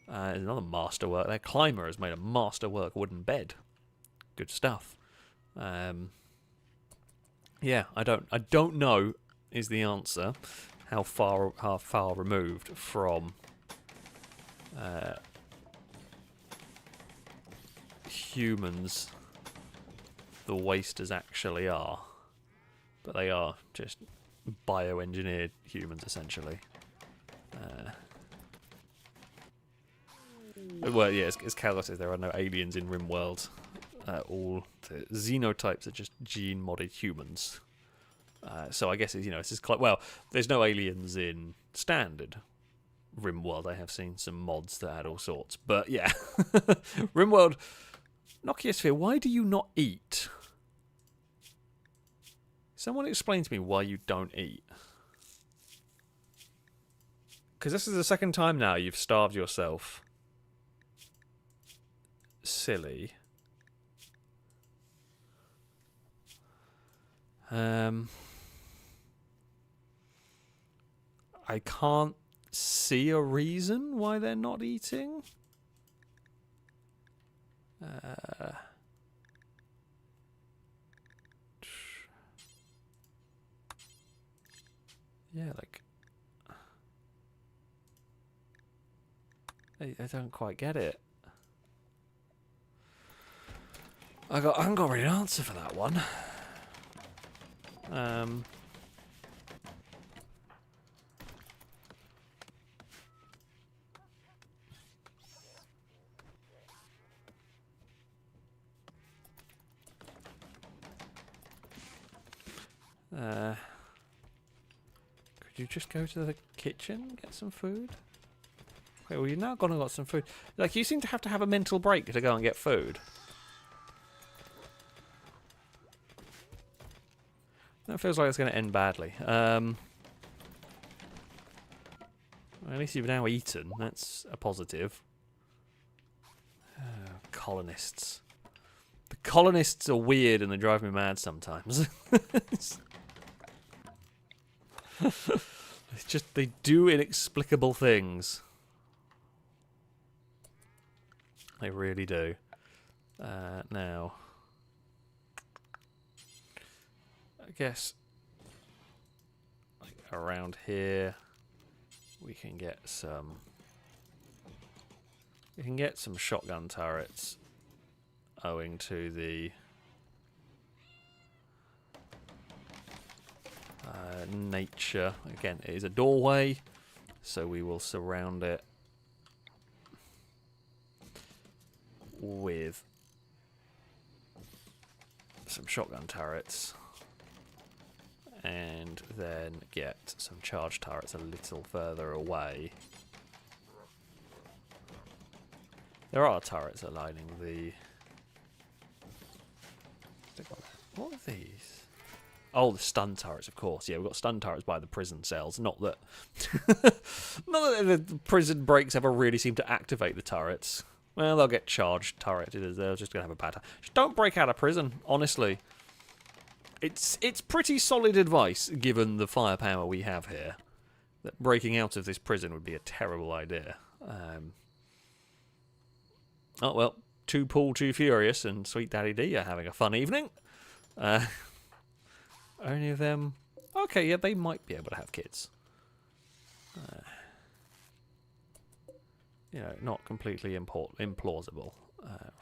There's another masterwork. Their climber has made a masterwork wooden bed. Good stuff. Yeah, I don't know is the answer. How far removed from humans the wasters actually are, but they are just bioengineered humans essentially. Well, yeah, as Calor says, there are no aliens in Rimworld. All the xenotypes are just gene-modded humans. So I guess it's just well, there's no aliens in standard Rimworld. I have seen some mods that had all sorts, but yeah, Rimworld. Nokiasphere, why do you not eat? Someone explain to me why you don't eat. Because this is the second time now you've starved yourself. Silly. I can't see a reason why they're not eating. Yeah, like I don't quite get it. I haven't got really an answer for that one. Could you just go to the kitchen and get some food? Okay, well, you've now gone and got some food. Like, you seem to have a mental break to go and get food. That feels like it's going to end badly. At least you've now eaten. That's a positive. Colonists. The colonists are weird and they drive me mad sometimes. It's just, they do inexplicable things. They really do. Now, I guess around here we can get some shotgun turrets owing to the nature. Again, it is a doorway, so we will surround it with some shotgun turrets and then get some charge turrets a little further away. There are turrets aligning the... What are these? Oh, the stun turrets, of course. Yeah, we've got stun turrets by the prison cells. Not that... not that the prison breaks ever really seem to activate the turrets. Well, they'll get charged turreted. They're just going to have a bad time. Just don't break out of prison, honestly. It's pretty solid advice, given the firepower we have here, that breaking out of this prison would be a terrible idea. Oh, well, Too Paul, Too Furious and Sweet Daddy D are having a fun evening. Only of them... Okay, yeah, they might be able to have kids. You know, not completely implausible.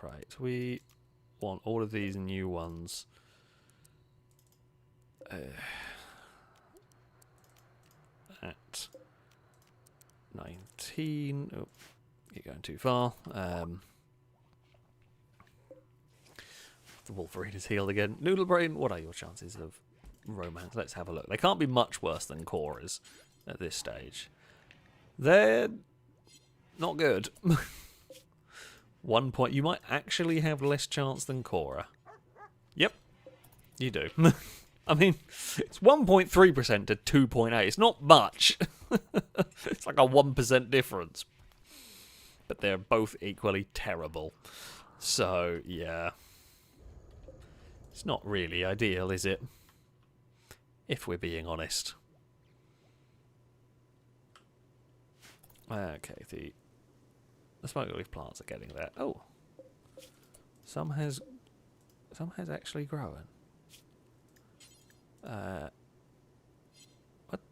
Right, we want all of these new ones. At 19. Oh, you're going too far. The Wolverine is healed again. Noodlebrain, what are your chances of romance? Let's have a look. They can't be much worse than Cora's at this stage. They're not good. 1 point. You might actually have less chance than Cora. Yep, you do. I mean, it's 1.3% to 2.8. It's not much. It's like a 1% difference. But they're both equally terrible. So, yeah. It's not really ideal, is it? If we're being honest. Okay, the smoke leaf plants are getting there. Oh. Some has actually grown. What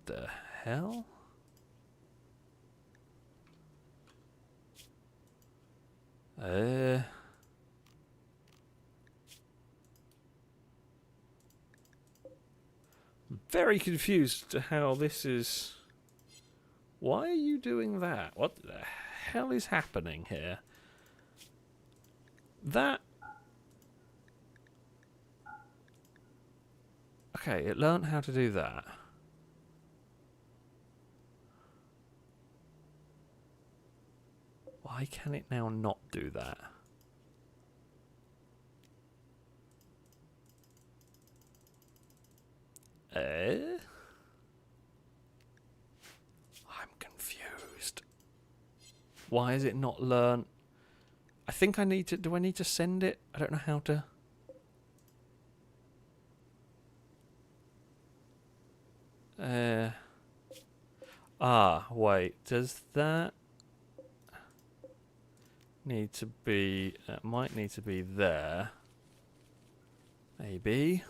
the hell? Very confused to how this is... Why are you doing that? What the hell is happening here? That... Okay, it learned how to do that. Why can it now not do that? I'm confused. Why is it not learn? I think I need to... Do I need to send it? I don't know how to... Wait. Does that need to be... It might need to be there. Maybe.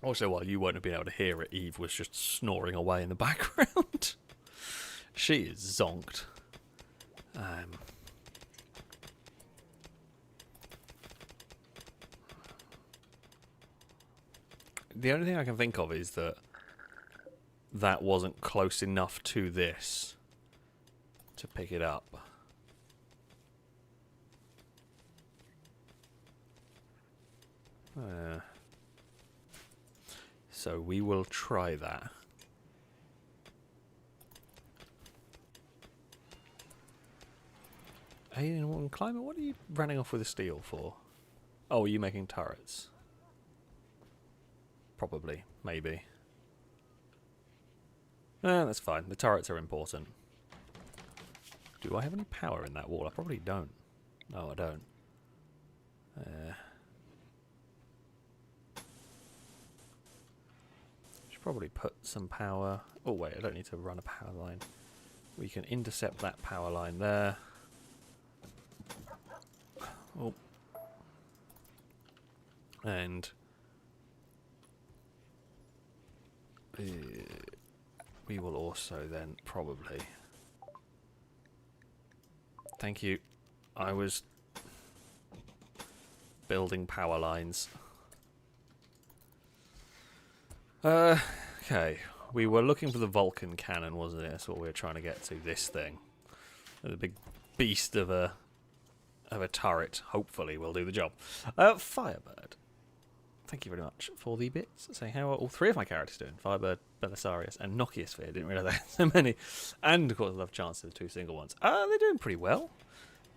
Also, while you won't have been able to hear it, Eve was just snoring away in the background. She is zonked. The only thing I can think of is that that wasn't close enough to this to pick it up. So we will try that. Alien Warden Climber, what are you running off with a steel for? Oh, are you making turrets? Probably. Maybe. That's fine. The turrets are important. Do I have any power in that wall? I probably don't. No, I don't. Should probably put some power... Oh, wait, I don't need to run a power line. We can intercept that power line there. Oh. And we will also then probably... Thank you. I was building power lines. Okay. We were looking for the Vulcan cannon, wasn't it? That's what we were trying to get to. This thing. The big beast of a turret. Hopefully will do the job. Firebird. Thank you very much for the bits. So how are all three of my characters doing? Firebird, Belisarius, and Nokiasphere. Didn't realise I had so many. And of course, I'll have chance of the two single ones. They're doing pretty well.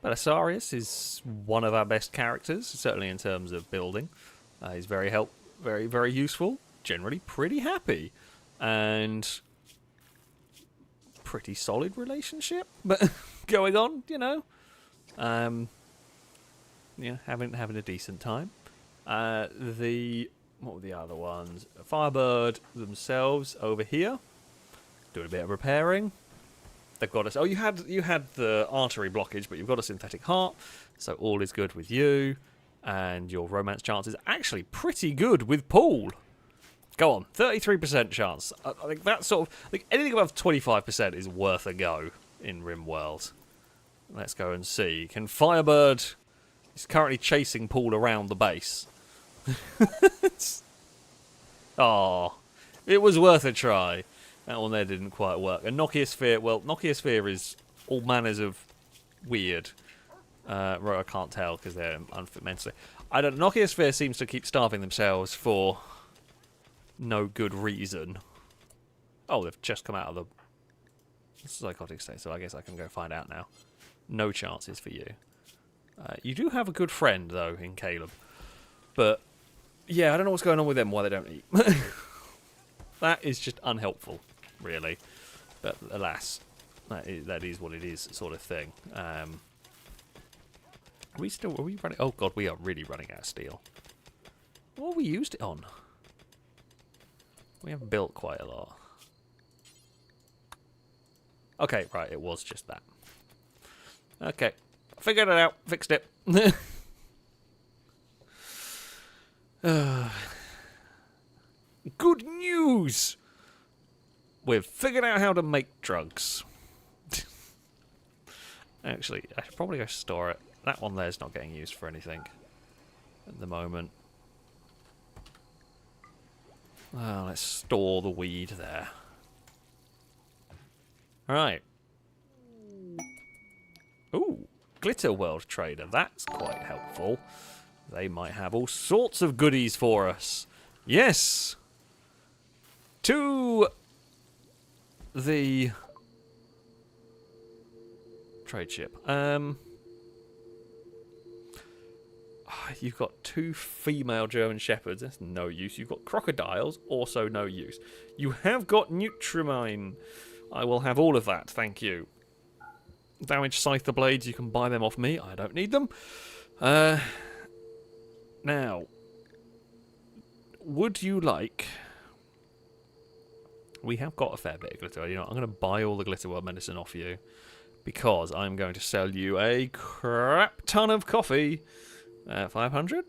Belisarius is one of our best characters, certainly in terms of building. He's very very useful. Generally pretty happy. And pretty solid relationship, but going on, you know. Yeah, having a decent time. What were the other ones? Firebird themselves over here, doing a bit of repairing. They've got us. Oh, you had the artery blockage, but you've got a synthetic heart, so all is good with you. And your romance chances are actually pretty good with Paul. Go on, 33% chance. I think that's sort of... I think anything above 25% is worth a go in Rimworld. Let's go and see. Can Firebird... He's currently chasing Paul around the base. Oh, it was worth a try. That one there didn't quite work. And Nokiasphere... Well, Nokiasphere is all manners of weird. Right, I can't tell because they're unfit mentally. Nokiasphere seems to keep starving themselves for... no good reason. Oh, they've just come out of the psychotic state, so I guess I can go find out now. No chances for you. You do have a good friend, though, in Caleb. But, yeah, I don't know what's going on with them, why they don't eat. That is just unhelpful, really. But, alas, that is what it is, sort of thing. Are we running? Oh, God, we are really running out of steel. What have we used it on? We have built quite a lot. Okay, right, it was just that. Okay, figured it out, fixed it. Good news! We've figured out how to make drugs. Actually, I should probably go store it. That one there's not getting used for anything at the moment. Well, let's store the weed there. Right. Ooh, Glitter World Trader. That's quite helpful. They might have all sorts of goodies for us. Yes! To the trade ship. You've got 2 female German shepherds. That's no use. You've got crocodiles. Also no use. You have got Nutrimine. I will have all of that. Thank you. Damaged scyther blades. You can buy them off me. I don't need them. Now, would you like... We have got a fair bit of glitter. You know, I'm going to buy all the Glitter World medicine off you because I'm going to sell you a crap ton of coffee. 500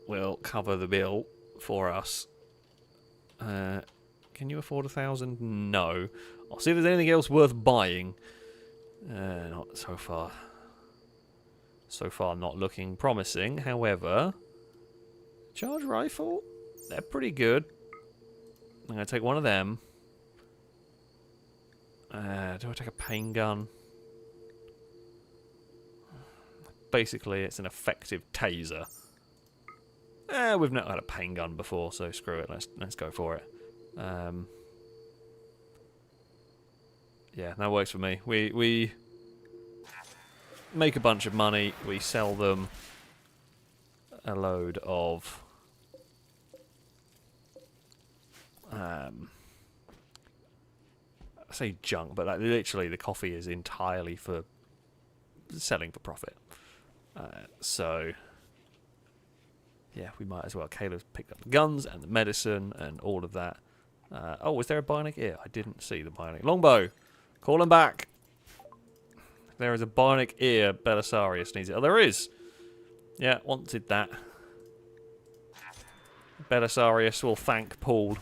will cover the bill for us. Can you afford 1,000? No. I'll see if there's anything else worth buying. Not so far. So far, not looking promising. However, charge rifle, they're pretty good. I'm going to take one of them. Do I take a pain gun? Basically, it's an effective taser. We've not had a pain gun before, so screw it. Let's go for it. Yeah, that works for me. We make a bunch of money. We sell them a load of I say junk, but literally the coffee is entirely for selling for profit. So, yeah, we might as well. Caleb's picked up the guns and the medicine and all of that. Oh, was there a bionic ear? I didn't see the bionic. Longbow! Call him back! There is a bionic ear. Belisarius needs it. Oh, there is! Yeah, wanted that. Belisarius will thank Paul.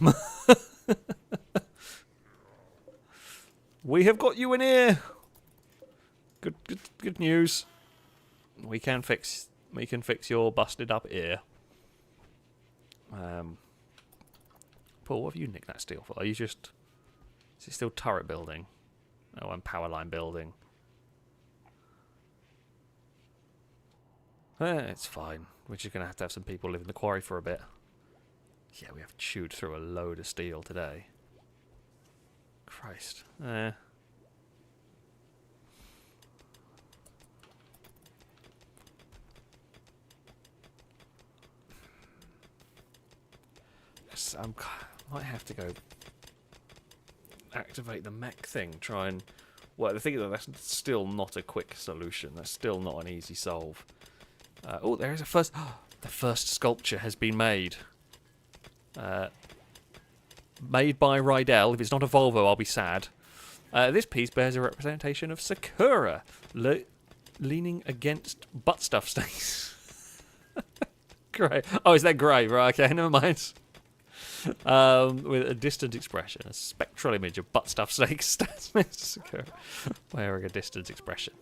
We have got you in here. Good news. We can fix your busted up ear. Paul, what have you nicked that steel for? Are you just... Is it still turret building? Oh, and power line building. It's fine. We're just going to have some people live in the quarry for a bit. Yeah, we have chewed through a load of steel today. Christ. I might have to go activate the mech thing, try and... Well, the thing is that that's still not a quick solution. That's still not an easy solve. Oh, there is a first... the first sculpture has been made. Made by Rydell. If it's not a Volvo, I'll be sad. This piece bears a representation of Sakura leaning against butt stuff snakes. Grey. Oh, is that grey? Right, okay, never mind. With a distant expression, a spectral image of butt stuff snakes stands next to Sakura, wearing a distant expression.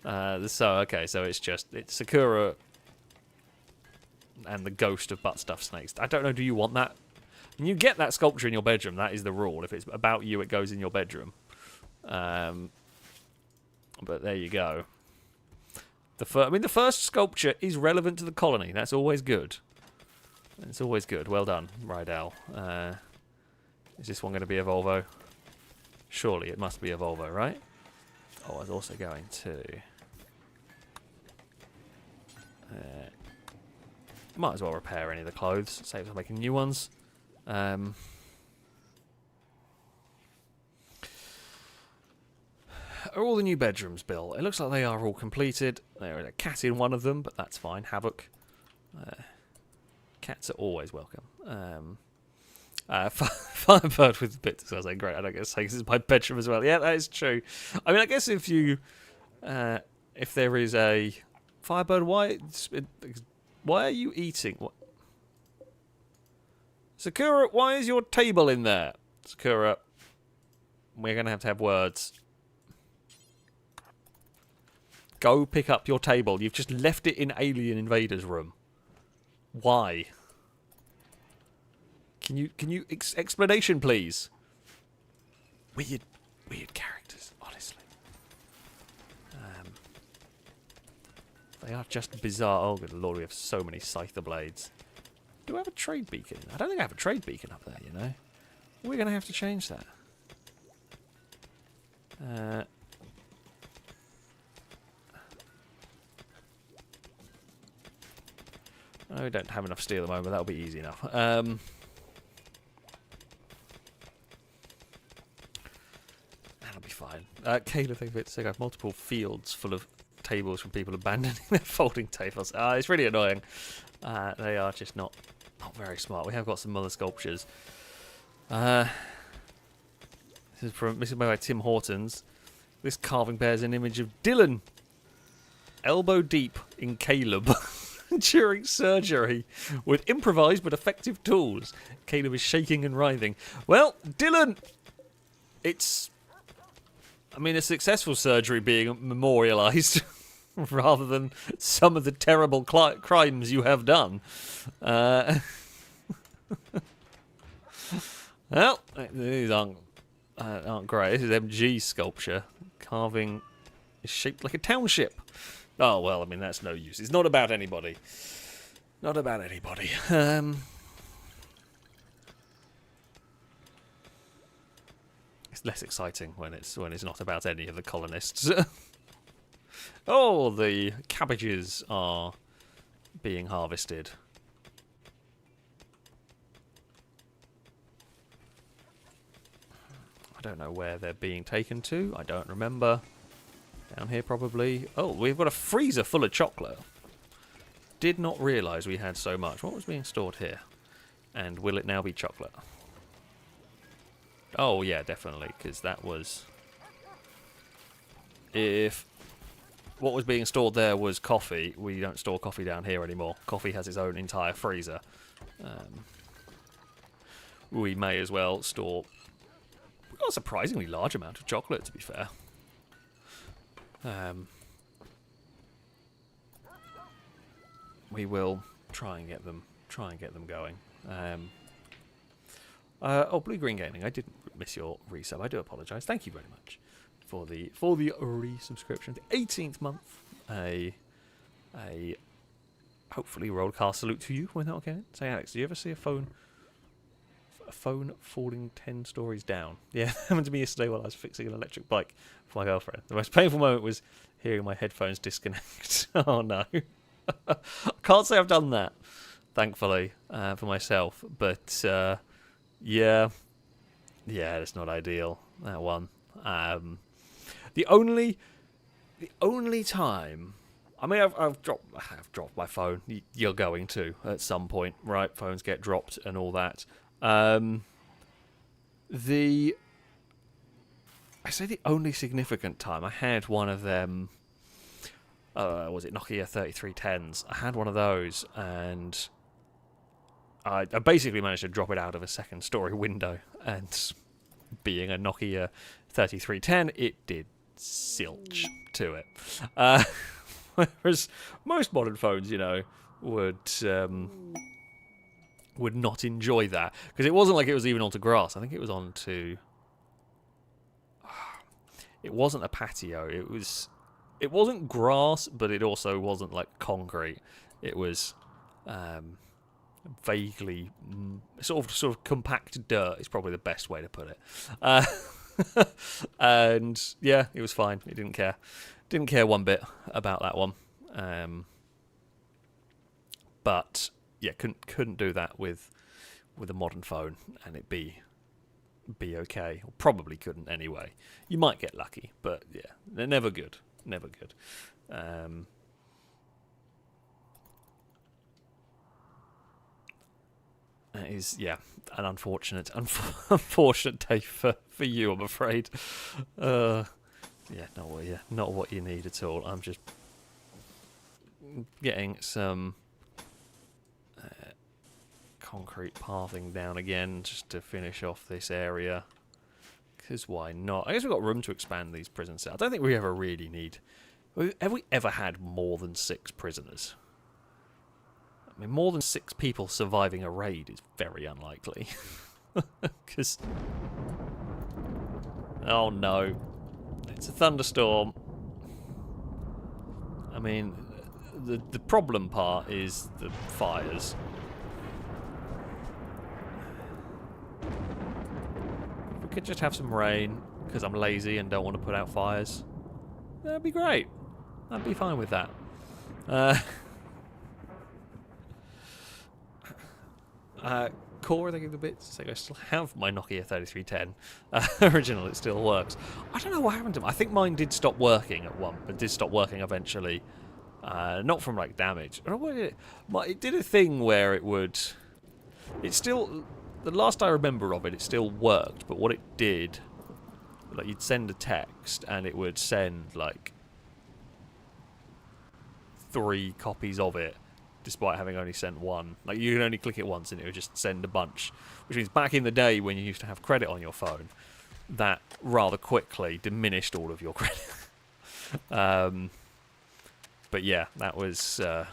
So it's Sakura and the ghost of butt stuff snakes. I don't know. Do you want that? When you get that sculpture in your bedroom, that is the rule. If it's about you, it goes in your bedroom. But there you go. The first sculpture is relevant to the colony. That's always good. It's always good. Well done, Rydell. Is this one going to be a Volvo? Surely it must be a Volvo, right? Oh, I was also going to... might as well repair any of the clothes. Saves us making new ones. Are all the new bedrooms built? It looks like they are all completed. There is a cat in one of them, but that's fine. Havoc. Cats are always welcome. Firebird with bits. So I was like, great. I don't get to say this is my bedroom as well. Yeah, that is true. I mean, I guess if you, if there is a Firebird, why are you eating? What? Sakura, why is your table in there? Sakura, we're gonna have to have words. Go pick up your table. You've just left it in Alien Invaders' room. Why? Can you explanation, please? Weird characters, honestly. They are just bizarre. Oh, good lord, we have so many Scyther blades. Do I have a trade beacon? I don't think I have a trade beacon up there, you know. We're going to have to change that. We don't have enough steel at the moment. That'll be easy enough. That'll be fine. Caleb, thank you for saying I have multiple fields full of tables from people abandoning their folding tables. It's really annoying. They are just not very smart. We have got some other sculptures. This is made by Tim Hortons. This carving bears an image of Dylan, elbow deep in Caleb, during surgery, with improvised but effective tools. Caleb is shaking and writhing. Well, Dylan, it's, I mean, a successful surgery being memorialised rather than some of the terrible crimes you have done. Well, these aren't great. This is MG's sculpture. Carving is shaped like a township. Oh, well, I mean, that's no use. It's not about anybody. Not about anybody. It's less exciting when it's not about any of the colonists. Oh, the cabbages are being harvested. I don't know where they're being taken to. I don't remember. Down here, probably. Oh, we've got a freezer full of chocolate. Did not realise we had so much. What was being stored here? And will it now be chocolate? Oh, yeah, definitely, because that was... If what was being stored there was coffee, we don't store coffee down here anymore. Coffee has its own entire freezer. We may as well store a surprisingly large amount of chocolate, to be fair. We will try and get them going. Oh, Blue Green Gaming, I didn't miss your resub. I do apologise. Thank you very much for the resubscription. The 18th month. A hopefully rollcast salute to you without getting it. Say, Alex, do you ever see a phone falling 10 stories down? Yeah, that happened to me yesterday while I was fixing an electric bike for my girlfriend. The most painful moment was hearing my headphones disconnect. Oh no. I can't say I've done that, thankfully, for myself, but yeah, that's not ideal, that one. The only time, I mean, I have dropped my phone. You're going to at some point, right? Phones get dropped and all that. I say the only significant time I had one of them. Was it Nokia 3310s? I had one of those, and I basically managed to drop it out of a second-story window. And being a Nokia 3310, it did zilch to it. Whereas most modern phones, would not enjoy that, because it wasn't like it was even onto grass. I think it was onto. It wasn't a patio. It wasn't grass, but it also wasn't like concrete. It was vaguely sort of compact dirt is probably the best way to put it. And yeah, it was fine. It didn't care. Didn't care one bit about that one. But yeah, couldn't do that with a modern phone and it be okay. Or probably couldn't anyway. You might get lucky, but yeah, they're never good. Never good. That is, yeah, an unfortunate day for you, I'm afraid. Yeah, not what you need at all. I'm just getting some concrete pathing down again just to finish off this area. Because why not? I guess we've got room to expand these prison cells. I don't think we ever really need. Have we ever had more than 6 prisoners? I mean, more than 6 people surviving a raid is very unlikely. Because. Oh no. It's a thunderstorm. I mean, the problem part is the fires. We could just have some rain, because I'm lazy and don't want to put out fires. That'd be great. I'd be fine with that. Core, thank you for the bits. I still have my Nokia 3310 original. It still works. I don't know what happened to it. I think mine did stop working at one, but did stop working eventually. Not from like damage. It did a thing where it would. It still. The last I remember of it, it still worked. But what it did, like you'd send a text and it would send like 3 copies of it, despite having only sent 1. Like you could only click it once and it would just send a bunch. Which means back in the day when you used to have credit on your phone, that rather quickly diminished all of your credit. But yeah, that was. I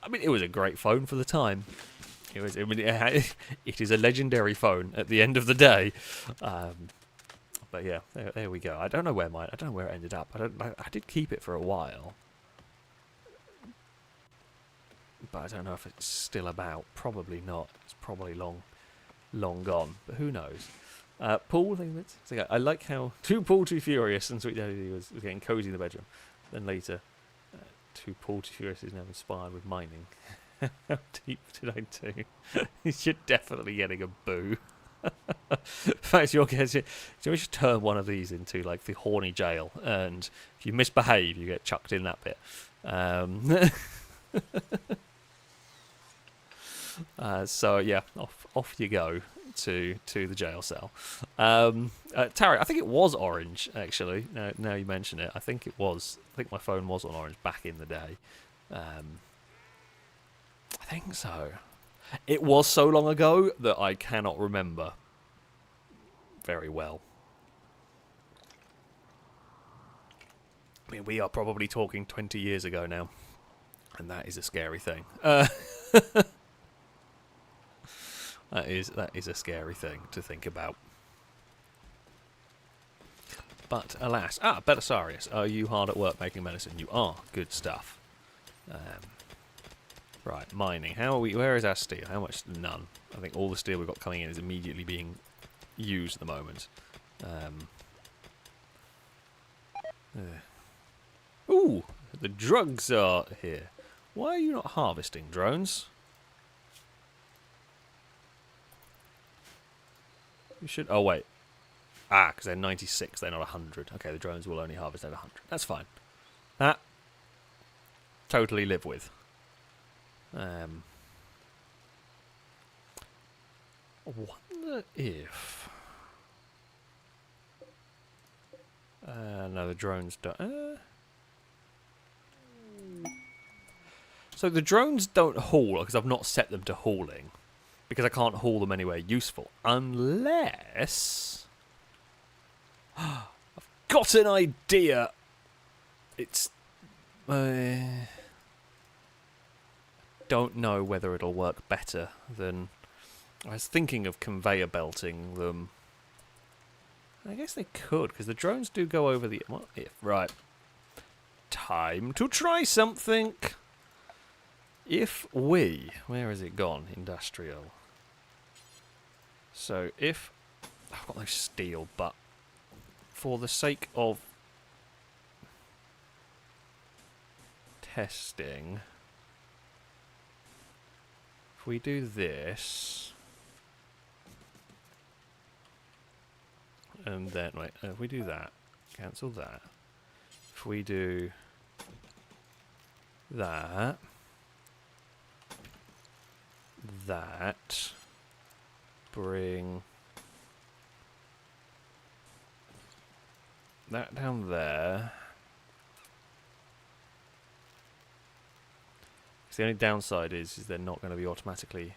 mean, it was a great phone for the time. It was. I mean, it is a legendary phone at the end of the day. But yeah, there we go. I don't know where it ended up. I did keep it for a while, but I don't know if it's still about. Probably not. It's probably long gone. But who knows? Paul, I like how Paul Too Furious and Sweet Daddy was getting cozy in the bedroom. Then later, Paul Too Furious is now inspired with mining. How deep did I do? You're definitely getting a boo. In fact, we should turn one of these into like the horny jail, and if you misbehave, you get chucked in that bit. So yeah, off you go to the jail cell. Tarek, I think it was orange actually. Now you mention it, I think it was. I think my phone was on orange back in the day. I I think so. It was so long ago that I cannot remember very well. I mean, we are probably talking 20 years ago now. And that is a scary thing. That is a scary thing to think about. But alas, Belisarius, are you hard at work making medicine? You are. Good stuff. Right, mining. How are we? Where is our steel? How much? None. I think all the steel we've got coming in is immediately being used at the moment. Ooh, the drugs are here. Why are you not harvesting, drones? You should. Oh wait. Because they're 96. They're not 100. Okay, the drones will only harvest at 100. That's fine. That totally live with. I wonder if... no, the drones don't... So the drones don't haul, because I've not set them to hauling. Because I can't haul them anywhere useful. Unless... I've got an idea! It's... don't know whether it'll work better than... I was thinking of conveyor belting them. I guess they could, because the drones do go over the... What if? Right. Time to try something! If we... Where has it gone? Industrial. So if... I've got no steel, but... For the sake of... testing... If we do this... And then... Wait, if we do that... Cancel that. If we do... That... That... Bring... That down there... The only downside is they're not going to be automatically...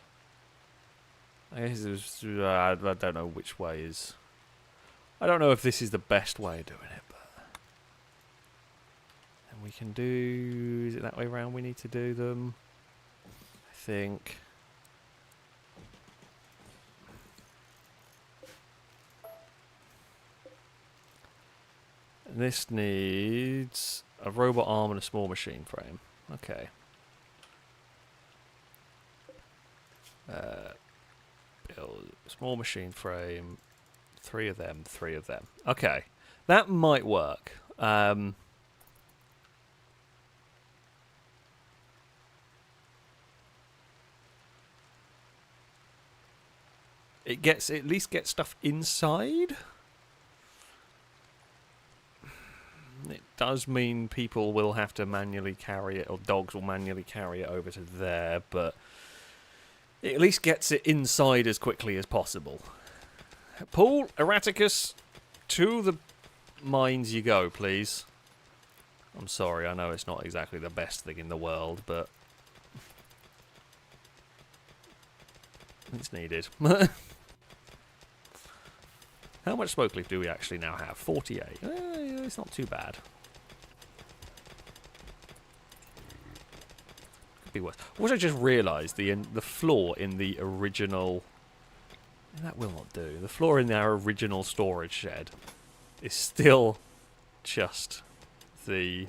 I guess I don't know which way is... I don't know if this is the best way of doing it, but... And we can do... Is it that way around we need to do them? I think... And this needs a robot arm and a small machine frame. Okay. Build small machine frame, 3 of them, 3 of them. Okay, that might work. It at least gets stuff inside. It does mean people will have to manually carry it, or dogs will manually carry it over to there, but it at least gets it inside as quickly as possible. Paul, Erraticus, to the mines you go, please. I'm sorry, I know it's not exactly the best thing in the world, but it's needed. How much smoke leaf do we actually now have? 48. It's not too bad. Could be worse. What I just realised, the floor in the original... That will not do. The floor in our original storage shed is still just the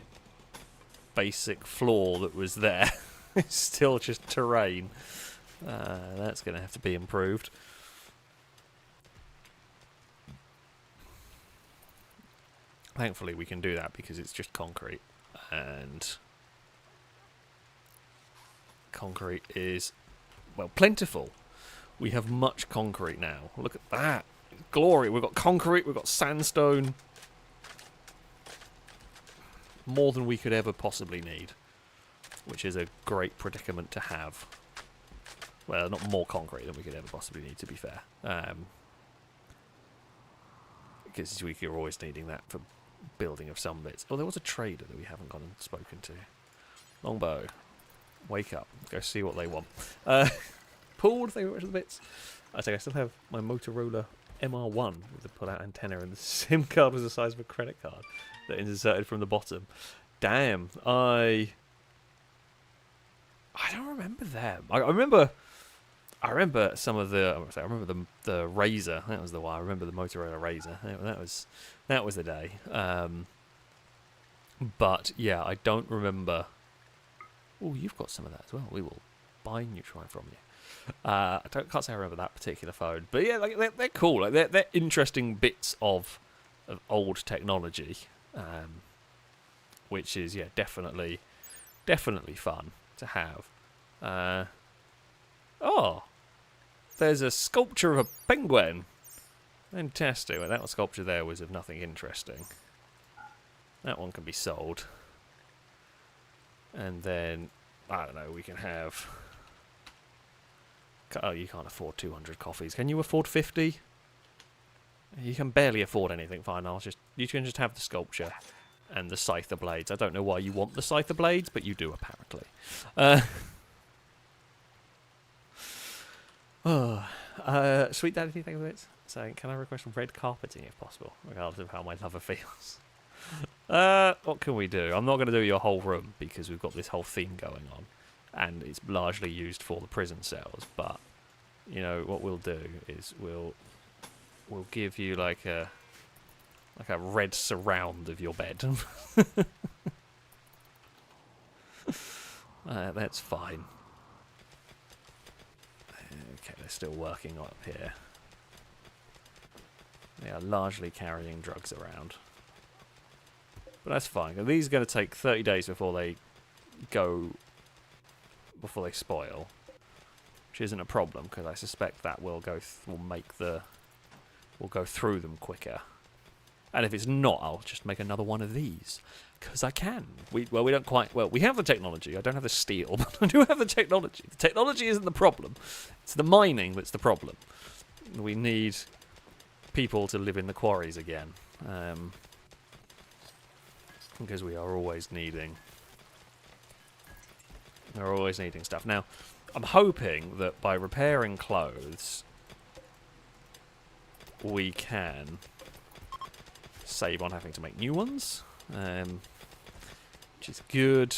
basic floor that was there. It's still just terrain. That's going to have to be improved. Thankfully we can do that because it's just concrete, and concrete is, well, plentiful. We have much concrete now. Look at that. Glory. We've got concrete, we've got sandstone. More than we could ever possibly need, which is a great predicament to have. Well, not more concrete than we could ever possibly need, to be fair. Because we're always needing that for building of some bits. Oh, there was a trader that we haven't gone and spoken to. Longbow. Wake up. Go see what they want. Pulled favourite of the bits. I say I still have my Motorola MR1 with the pull-out antenna, and the SIM card was the size of a credit card that inserted from the bottom. Damn, I don't remember them. I remember some of the. I remember the Razor. That was the one. I remember the Motorola Razor. That was the day. But yeah, I don't remember. Oh, you've got some of that as well. We will buy Neutron from you. Can't say I remember that particular phone, but yeah, like they're cool. Like they're interesting bits of old technology, which is definitely fun to have. Oh, there's a sculpture of a penguin. Fantastic. Well, that sculpture there was of nothing interesting. That one can be sold. And then, I don't know, we can have... Oh, you can't afford 200 coffees. Can you afford 50? You can barely afford anything. Fine, you can just have the sculpture and the scyther blades. I don't know why you want the scyther blades, but you do apparently. Sweet Daddy, thank you for it. Saying, can I request red carpeting if possible, regardless of how my lover feels? What can we do? I'm not going to do your whole room because we've got this whole theme going on, and it's largely used for the prison cells. But you know what we'll do is we'll give you like a red surround of your bed. That's fine. Okay, they're still working up here. They are largely carrying drugs around. But that's fine. These are going to take 30 days before they spoil, which isn't a problem because I suspect that will go through them quicker. And if it's not, I'll just make another one of these because I can. We have the technology. I don't have the steel, but I do have the technology. The technology isn't the problem. It's the mining that's the problem. We need people to live in the quarries again. Because we are always needing stuff. Now, I'm hoping that by repairing clothes, we can save on having to make new ones, which is good.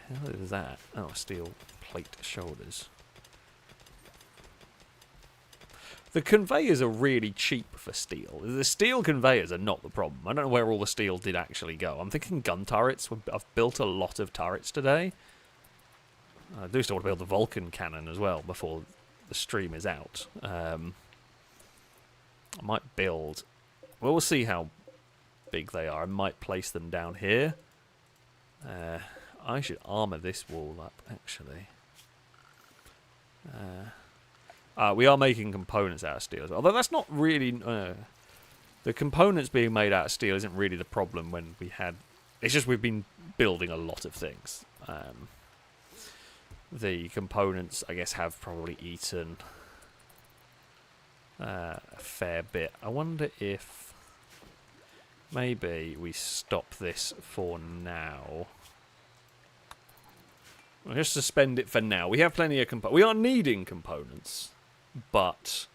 How is that? Oh, steel plate shoulders. The conveyors are really cheap for steel. The steel conveyors are not the problem. I don't know where all the steel did actually go. I'm thinking gun turrets. I've built a lot of turrets today. I do still want to build the Vulcan cannon as well before the stream is out. I might build... Well, we'll see how big they are. I might place them down here. I should armour this wall up, actually. We are making components out of steel as well. Although that's not really... the components being made out of steel isn't really the problem when we had... It's just we've been building a lot of things. The components, I guess, have probably eaten a fair bit. I wonder if maybe we stop this for now. We'll just suspend it for now. We have plenty of components. We are needing components. But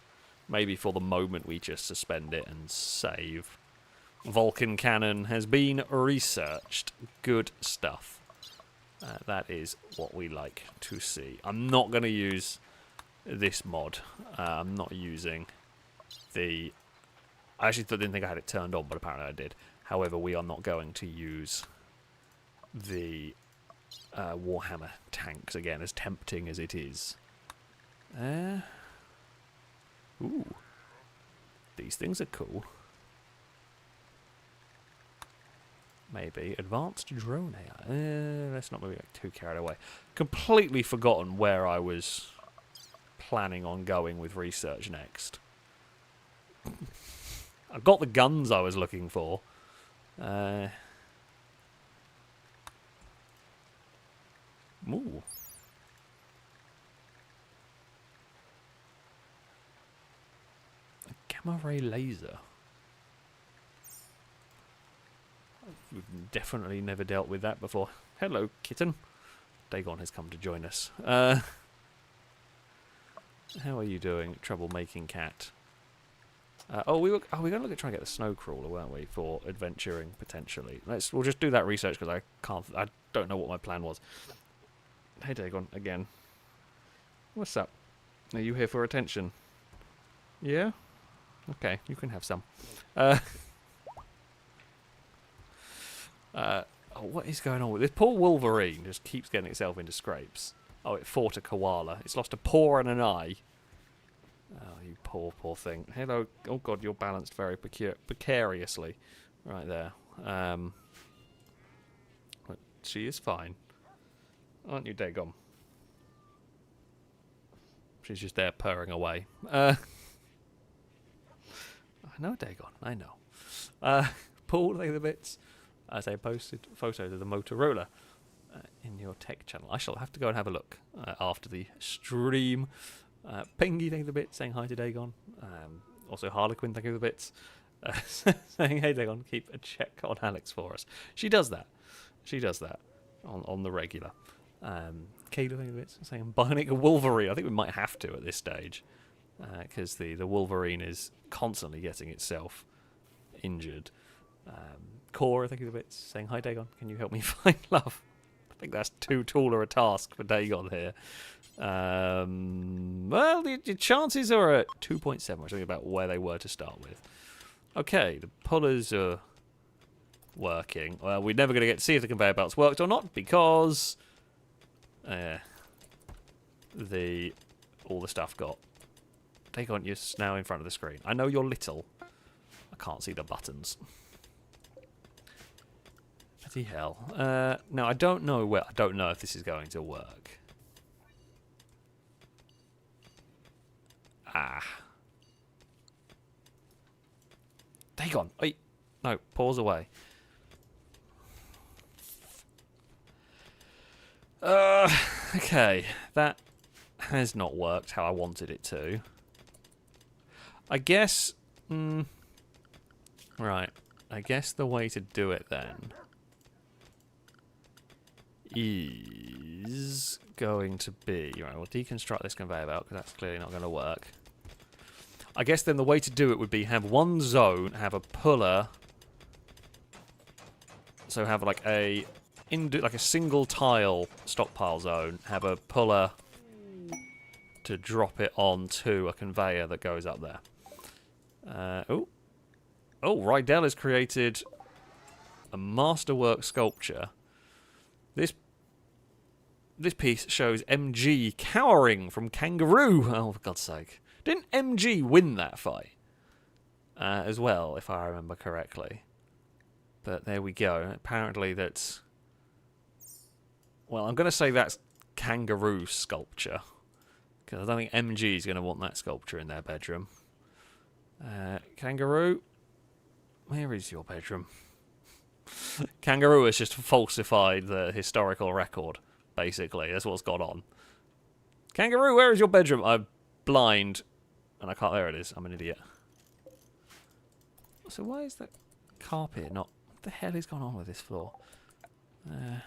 maybe for the moment we just suspend it and save. Vulcan cannon has been researched. Good stuff. That is what we like to see. I'm not going to use this mod. I'm not using the... I actually didn't think I had it turned on, but apparently I did. However, we are not going to use the Warhammer tanks again, as tempting as it is. Ooh. These things are cool. Maybe. Advanced drone AI. Let's not be too carried away. Completely forgotten where I was planning on going with research next. I've got the guns I was looking for. Ooh. Gamma ray laser. We've definitely never dealt with that before. Hello, kitten. Dagon has come to join us. How are you doing, troublemaking cat? We were going to look at trying to get the snow crawler, weren't we, for adventuring potentially. We'll just do that research because I don't know what my plan was. Hey Dagon, again. What's up? Are you here for attention? Yeah? Okay, you can have some. What is going on with this? Poor Wolverine just keeps getting itself into scrapes. Oh, it fought a koala. It's lost a paw and an eye. Oh, you poor thing. Hello. Oh god, you're balanced very precariously. Right there. But she is fine. Aren't you, Dagon? She's just there purring away. I know, Dagon. I know. Paul, the bits. As I posted photos of the Motorola in your tech channel. I shall have to go and have a look after the stream. Pingy, thank you the bits, saying hi to Dagon. Also Harlequin, thank you the bits. Saying, hey Dagon, keep a check on Alex for us. She does that. On the regular. Kayla, thank you the bits, saying Bionic Wolverine. I think we might have to at this stage. Because the Wolverine is constantly getting itself injured. Cora, thank you the bits, saying hi Dagon, can you help me find love? I think that's too taller a task for Dagon here. Well, the chances are at 2.7, which is about where they were to start with. Okay, the pullers are working. Well, we're never going to get to see if the conveyor belts worked or not because all the stuff got. Dagon, you're now in front of the screen. I know you're little. I can't see the buttons. Bloody hell. Now I don't know if this is going to work. Dagon, wait. No, pause away. Okay, that has not worked how I wanted it to. I guess. Right. I guess the way to do it then is going to be... Right, we'll deconstruct this conveyor belt because that's clearly not going to work. I guess then the way to do it would be have one zone, have a puller. So have like a single tile stockpile zone, have a puller to drop it onto a conveyor that goes up there. Oh, Rydell has created a masterwork sculpture. This piece shows MG cowering from Kangaroo. Oh, for God's sake. Didn't MG win that fight? As well, if I remember correctly. But there we go. Apparently that's... Well, I'm going to say that's Kangaroo sculpture. Because I don't think MG is going to want that sculpture in their bedroom. Kangaroo? Where is your bedroom? Kangaroo has just falsified the historical record, basically. That's what's gone on. Kangaroo, where is your bedroom? I'm blind. And I can't... There it is. I'm an idiot. So why is that carpet not... What the hell is going on with this floor? I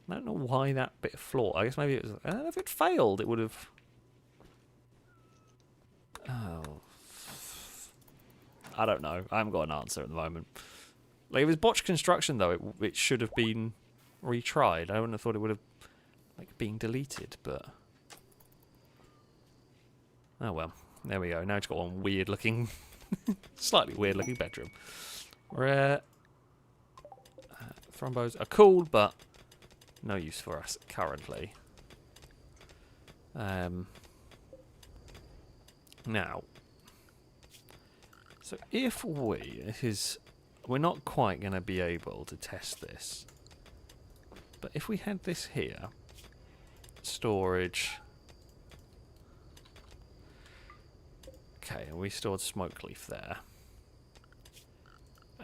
don't know why that bit of floor... I guess maybe it was... if it failed, it would have... Oh... I don't know. I haven't got an answer at the moment. Like, it was botched construction, though. It should have been retried. I wouldn't have thought it would have been deleted, but... Oh, well. There we go. Now it's got one weird-looking... slightly weird-looking bedroom. Where... Thrombos are cool, but no use for us currently. Now... So if we're not quite going to be able to test this, but if we had this here, storage, okay, and we stored smoke leaf there,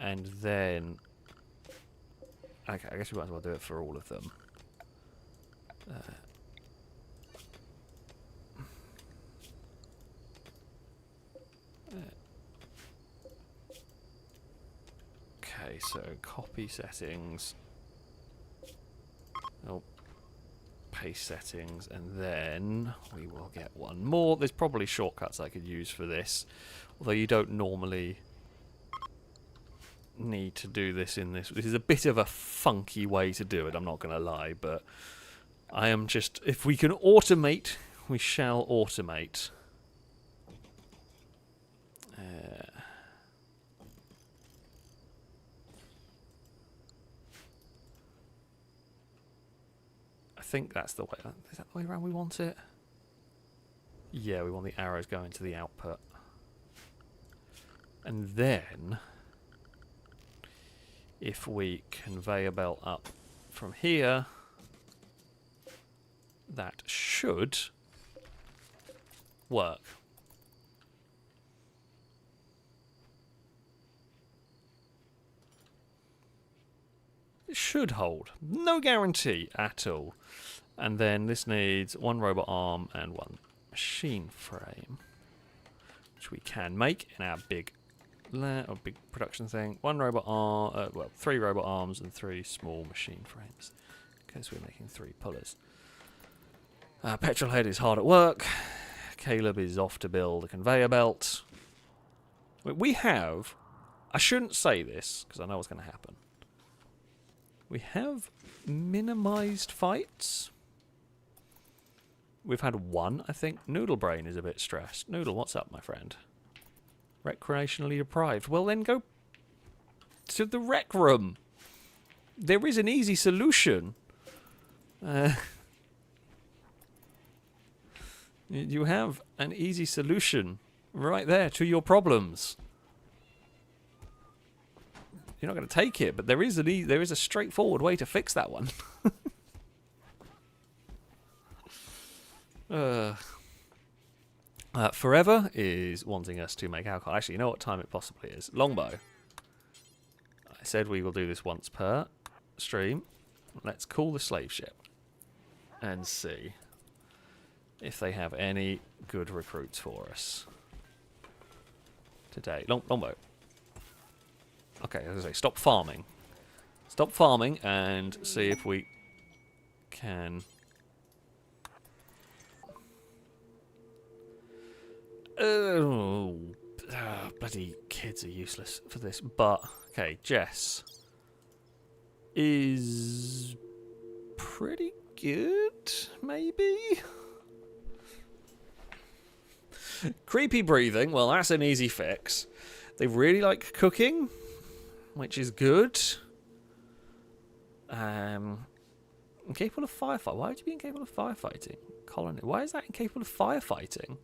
and then, okay, I guess we might as well do it for all of them. Okay, so copy settings. paste settings, and then we will get one more. There's probably shortcuts I could use for this, although you don't normally need to do this in this. This is a bit of a funky way to do it, I'm not going to lie, but I am just... If we can automate, we shall automate. I think that's the way... Is that the way around we want it? Yeah, we want the arrows going to the output. And then... if we conveyor belt up from here, that should work. It should hold. No guarantee at all. And then this needs one robot arm and one machine frame, which we can make in our big production thing. One robot arm, well, 3 robot arms and 3 small machine frames, because we're making 3 pullers. Petrolhead is hard at work. Caleb is off to build a conveyor belt. We have... I shouldn't say this, because I know what's going to happen. We have minimised fights. We've had 1, I think. Noodle Brain is a bit stressed. Noodle, what's up, my friend? Recreationally deprived. Well, then go to the rec room. There is an easy solution. You have an easy solution right there to your problems. You're not going to take it, but there is a straightforward way to fix that one. Forever is wanting us to make alcohol. Actually, you know what time it possibly is? Longbow. I said we will do this once per stream. Let's call the slave ship and see if they have any good recruits for us today. Longbow. Okay, as I say, stop farming. Stop farming and see if we can... bloody kids are useless for this. But, okay, Jess is pretty good, maybe? Creepy breathing, well, that's an easy fix. They really like cooking, which is good. Incapable of firefighting. Why would you be incapable of firefighting? Colony. Why is that incapable of firefighting?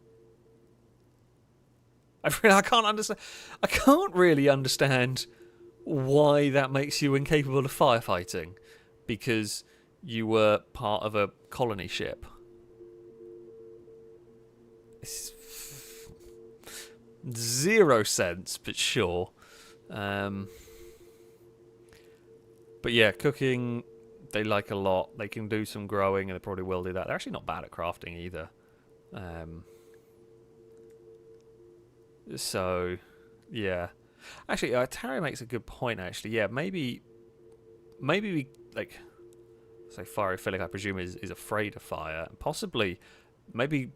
I can't understand. I can't really understand why that makes you incapable of firefighting, because you were part of a colony ship. It's 0 sense, but sure. But yeah, cooking they like a lot. They can do some growing, and they probably will do that. They're actually not bad at crafting either. So, yeah. Actually, Terry makes a good point, actually. Yeah, maybe we, like, say Phyrophilic, I presume, is afraid of fire. And possibly, maybe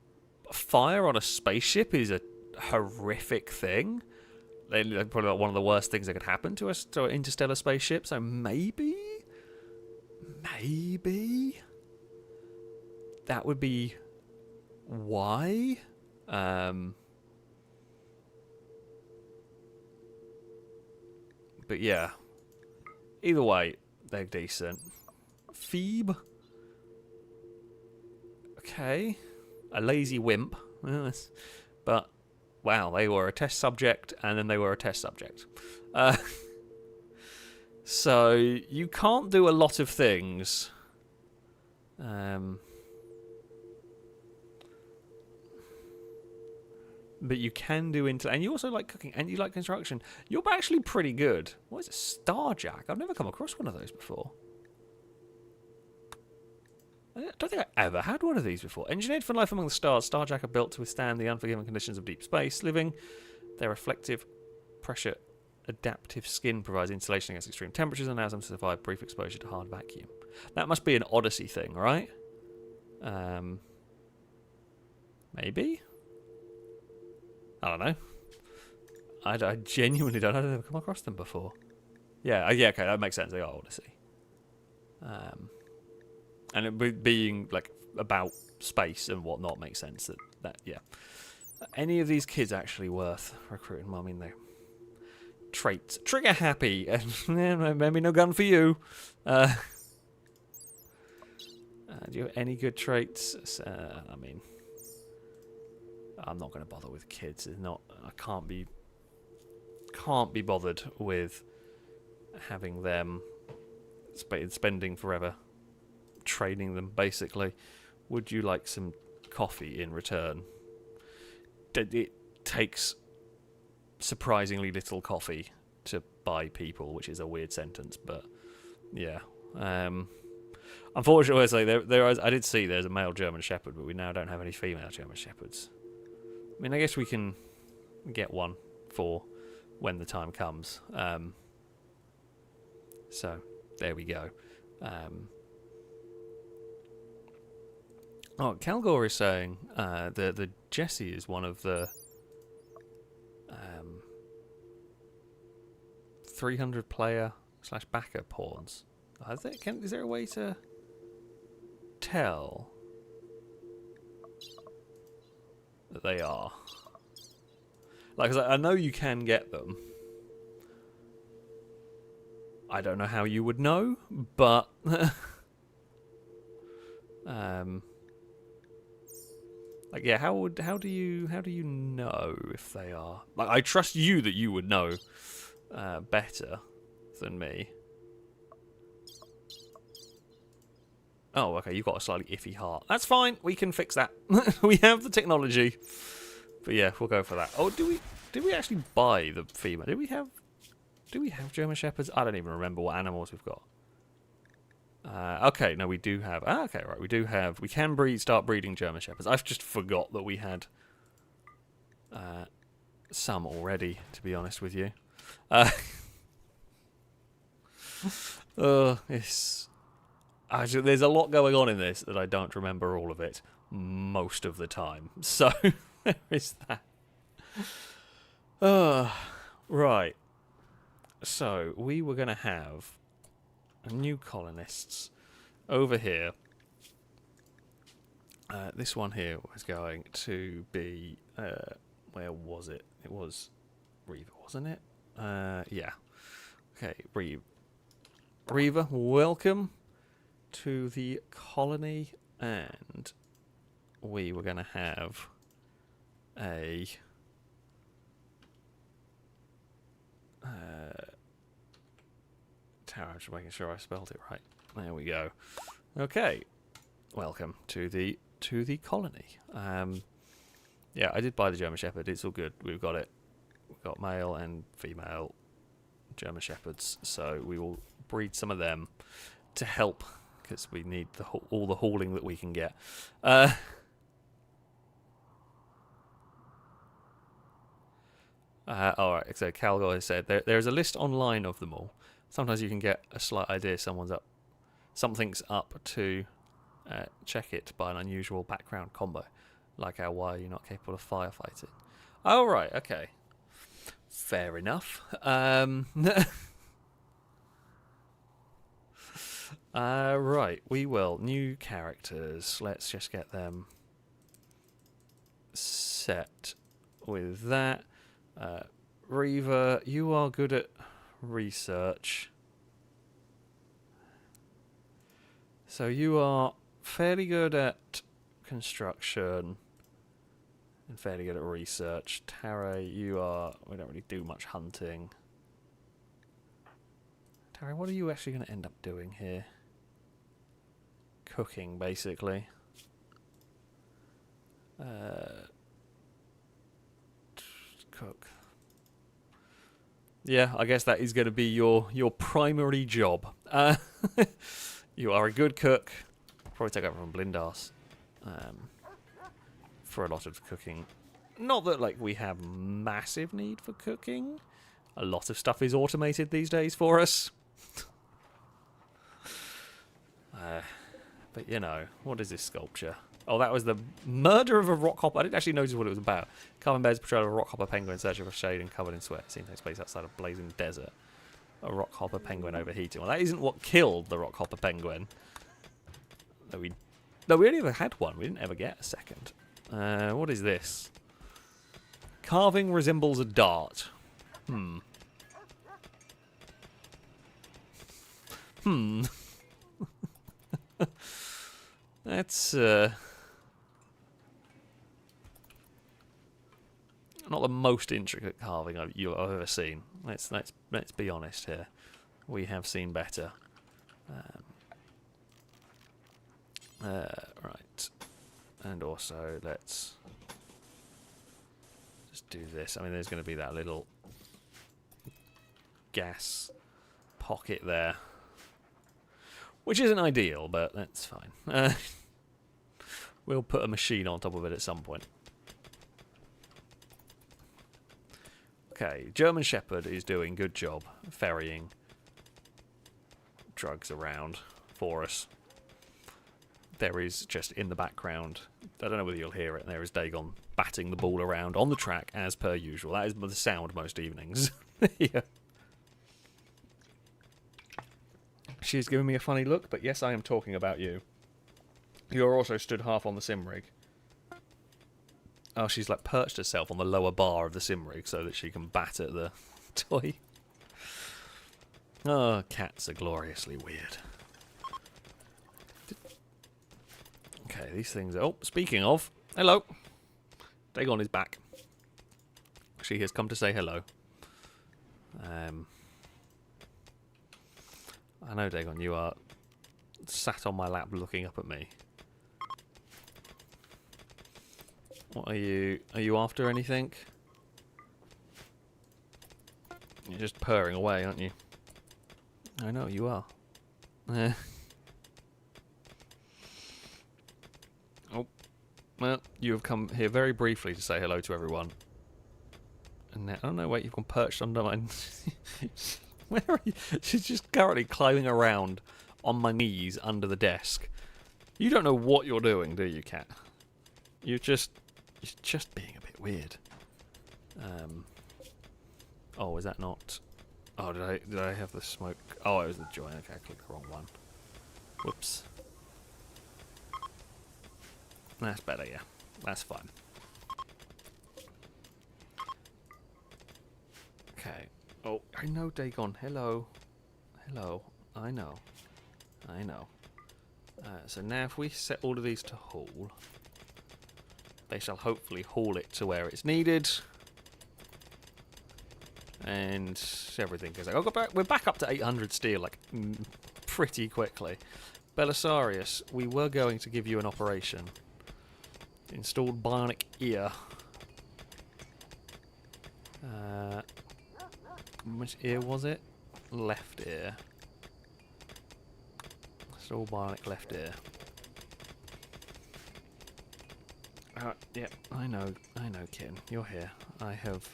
fire on a spaceship is a horrific thing. They're probably like one of the worst things that could happen to an interstellar spaceship. So maybe that would be why. But yeah, either way, they're decent. Phoebe, okay, a lazy wimp, but wow, they were a test subject, and then they were a test subject. So you can't do a lot of things. But you can do and you also like cooking, and you like construction. You're actually pretty good. What is a Starjack? I've never come across one of those before. I don't think I ever had one of these before. Engineered for life among the stars, Starjack are built to withstand the unforgiving conditions of deep space living. Their reflective pressure adaptive skin provides insulation against extreme temperatures and allows them to survive brief exposure to hard vacuum. That must be an Odyssey thing, right? Maybe? I don't know. I genuinely don't know. I've never come across them before. Yeah, okay, that makes sense. They are Odyssey. And it being like about space and whatnot makes sense. That yeah. Any of these kids actually worth recruiting? Well, I mean, they're traits. Trigger happy. Maybe no gun for you. Do you have any good traits? I mean, I'm not going to bother with kids. It's not. I can't be bothered with having them spending forever training them. Basically, would you like some coffee in return? It takes surprisingly little coffee to buy people, which is a weird sentence, but yeah. Unfortunately, I did see there's a male German Shepherd, but we now don't have any female German Shepherds. I mean, I guess we can get one for when the time comes. So there we go. Calgore is saying the Jessie is one of the 300 player / backer pawns. Is there a way to tell that they are? Like, 'cause I know you can get them. I don't know how you would know, but like, yeah, how do you know if they are? Like, I trust you that you would know better than me. Oh, okay, you've got a slightly iffy heart. That's fine. We can fix that. We have the technology. But yeah, we'll go for that. Oh, did we actually buy the female? Do we have German Shepherds? I don't even remember what animals we've got. Okay, no, we do have. Okay, right, we do have. We can start breeding German Shepherds. I've just forgot that we had some already. To be honest with you, there's a lot going on in this that I don't remember all of it most of the time. So there is that. Right. So we were going to have new colonists over here. This one here was going to be where was it? It was Reaver, wasn't it? Yeah. Okay, Reaver, welcome to the colony, and we were going to have a tower. I'm just making sure I spelled it right. There we go. Okay, welcome to the colony. Yeah, I did buy the German Shepherd. It's all good. We've got it. We've got male and female German Shepherds, so we will breed some of them to help, because we need all the hauling that we can get. All right, so Calgoy said there's a list online of them all. Sometimes you can get a slight idea something's up to check it by an unusual background combo, like why you're not capable of firefighting. Oh, right, okay. Fair enough. Right, we will. New characters. Let's just get them set with that. Reaver, you are good at research. So you are fairly good at construction and fairly good at research. Tara, we don't really do much hunting. Tara, what are you actually going to end up doing here? Cooking, basically. Cook. Yeah, I guess that is going to be your primary job. You are a good cook. Probably take over from Blindas for a lot of cooking. Not that like we have massive need for cooking. A lot of stuff is automated these days for us. But, you know, what is this sculpture? Oh, that was the murder of a rock hopper. I didn't actually notice what it was about. Carving bears portrayal of a rock hopper penguin searching for shade and covered in sweat. Scene takes place outside a blazing desert. A rock hopper penguin overheating. Well, that isn't what killed the rock hopper penguin. No, we only ever had one. We didn't ever get a second. What is this? Carving resembles a dart. That's not the most intricate carving I've ever seen. Let's be honest here. We have seen better. Right, and also let's just do this. I mean, there's going to be that little gas pocket there, which isn't ideal, but that's fine. We'll put a machine on top of it at some point. Okay, German Shepherd is doing good job ferrying drugs around for us. There is just in the background, I don't know whether you'll hear it, there is Dagon batting the ball around on the track as per usual. That is the sound most evenings. Yeah. She's giving me a funny look, but yes, I am talking about you. You're also stood half on the sim rig. Oh, she's like perched herself on the lower bar of the sim rig so that she can bat at the toy. Oh, cats are gloriously weird. Okay, these things are... Oh, speaking of... Hello. Dagon is back. She has come to say hello. I know, Dagon, you are sat on my lap looking up at me. What are you... Are you after anything? You're just purring away, aren't you? I know, you are. Oh. Well, you have come here very briefly to say hello to everyone. And now... Oh, no, wait, you've gone perched under mine. Where are you? She's just currently climbing around on my knees under the desk. You don't know what you're doing, do you, cat? You're just being a bit weird. Oh, is that not... Oh, did I have the smoke? Oh, it was the joint. Okay, I clicked the wrong one. Whoops. That's better, yeah. That's fine. Okay. Oh, I know, Dagon. Hello. Hello. I know. I know. So now if we set all of these to haul, they shall hopefully haul it to where it's needed. And everything goes like... Oh, we're back up to 800 steel, like, pretty quickly. Belisarius, we were going to give you an operation. Installed bionic ear. Which ear was it? Left ear. Installed bionic left ear. Yeah, I know, Kin. You're here. I have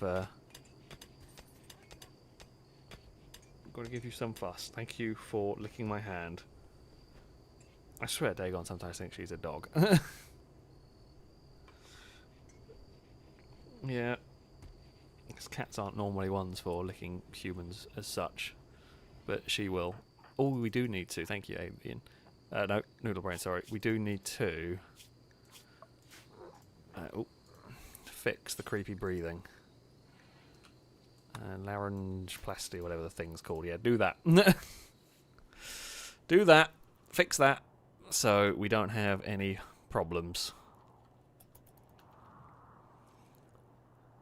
got to give you some fuss. Thank you for licking my hand. I swear Dagon sometimes thinks she's a dog. Yeah. Because cats aren't normally ones for licking humans as such. But she will. Oh, we do need to. Thank you, Avian. No, Noodle Brain, sorry. We do need to... fix the creepy breathing. Laryngoplasty, whatever the thing's called. Yeah, do that. Do that. Fix that. So we don't have any problems.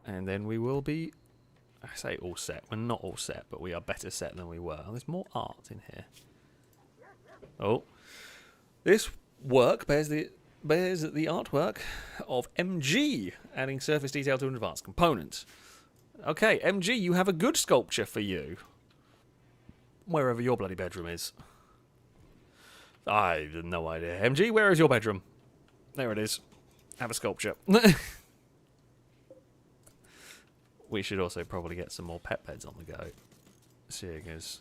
And then we will be, I say all set. We're not all set, but we are better set than we were. Oh, there's more art in here. Oh. This work bears the artwork of MG, adding surface detail to an advanced component. Okay, MG, you have a good sculpture for you. Wherever your bloody bedroom is. I have no idea. MG, where is your bedroom? There it is. Have a sculpture. We should also probably get some more pet beds on the go, seeing as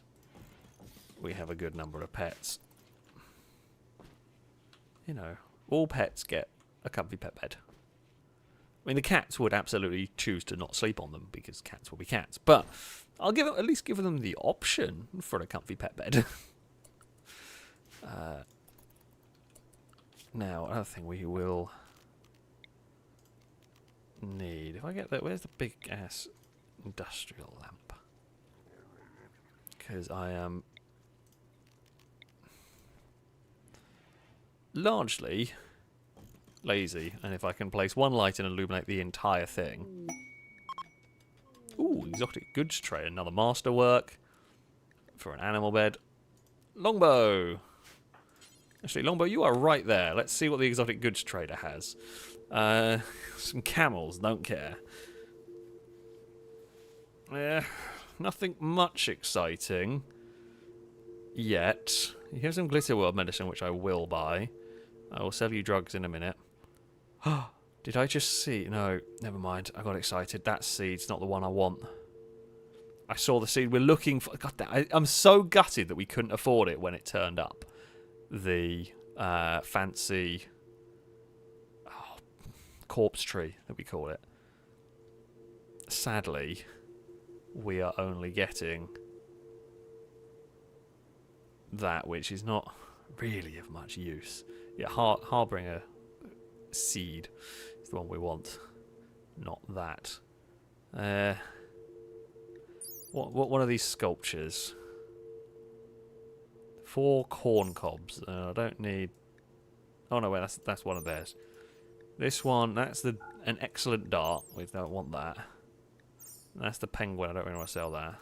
we have a good number of pets. you know, all pets get a comfy pet bed. I mean, the cats would absolutely choose to not sleep on them because cats will be cats. But I'll at least give them the option for a comfy pet bed. Now, another thing we will need. If I get that, where's the big ass industrial lamp? Because I am largely lazy, and if I can place one light and illuminate the entire thing. Ooh, exotic goods tray, another masterwork for an animal bed. Longbow. Actually, Longbow, you are right there. Let's see what the exotic goods trader has. Some camels, don't care. Nothing much exciting yet. You have some Glitter World medicine, which I will buy. I will sell you drugs in a minute. Did I just see? No, never mind. I got excited. That seed's not the one I want. I saw the seed we're looking for. God, I'm so gutted that we couldn't afford it when it turned up. The fancy corpse tree that we call it. Sadly, we are only getting that, which is not really of much use. Yeah, Harbinger seed is the one we want, not that. What are these sculptures? 4 corn cobs. I don't need. Oh no, wait, that's one of theirs. This one, that's an excellent dart. We don't want that. That's the penguin. I don't really want to sell that.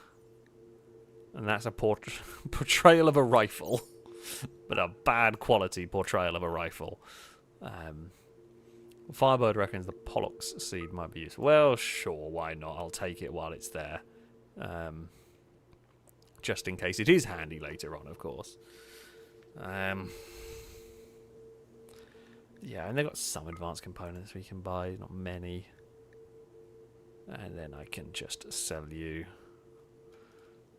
And that's a portrayal of a rifle, but a bad quality portrayal of a rifle. Firebird reckons the Pollux seed might be useful. Well, sure, why not? I'll take it while it's there. Just in case it is handy later on, of course. Yeah, and they've got some advanced components we can buy, not many. And then I can just sell you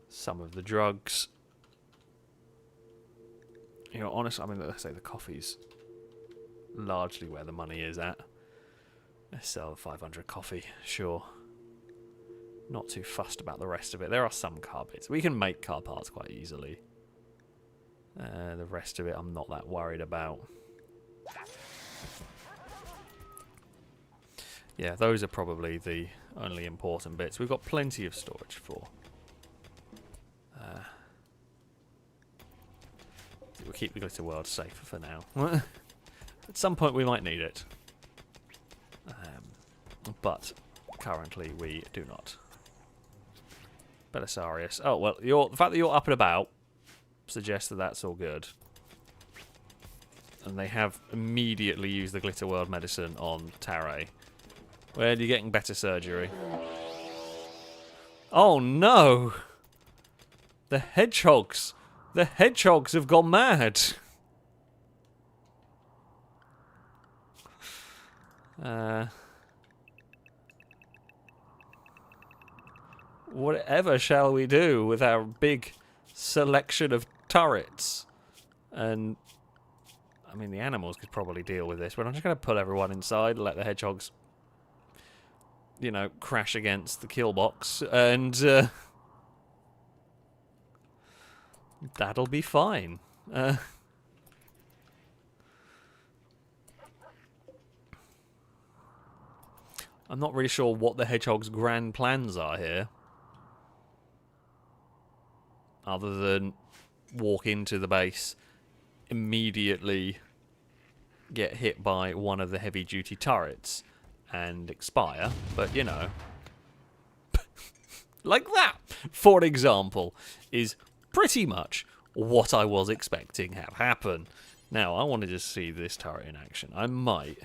some of the drugs. You know, honestly, I mean, let's say the coffee's largely where the money is at. Let's sell 500 coffee, sure. Not too fussed about the rest of it. There are some car bits. We can make car parts quite easily. The rest of it I'm not that worried about. Yeah, those are probably the only important bits. We've got plenty of storage for. We'll keep the Glitter World safe for now. At some point we might need it. But currently we do not. Belisarius. Oh, well, the fact that you're up and about suggests that that's all good. And they have immediately used the Glitter World medicine on Taray. Where are you getting better surgery? Oh no! The hedgehogs! The hedgehogs have gone mad! Whatever shall we do with our big selection of turrets? And I mean, the animals could probably deal with this, but I'm just going to pull everyone inside and let the hedgehogs, you know, crash against the kill box, and that'll be fine. I'm not really sure what the hedgehog's grand plans are here, other than walk into the base, immediately get hit by one of the heavy-duty turrets, and expire, but you know, like that, for example, is pretty much what I was expecting have happen. Now, I want to just see this turret in action. I might.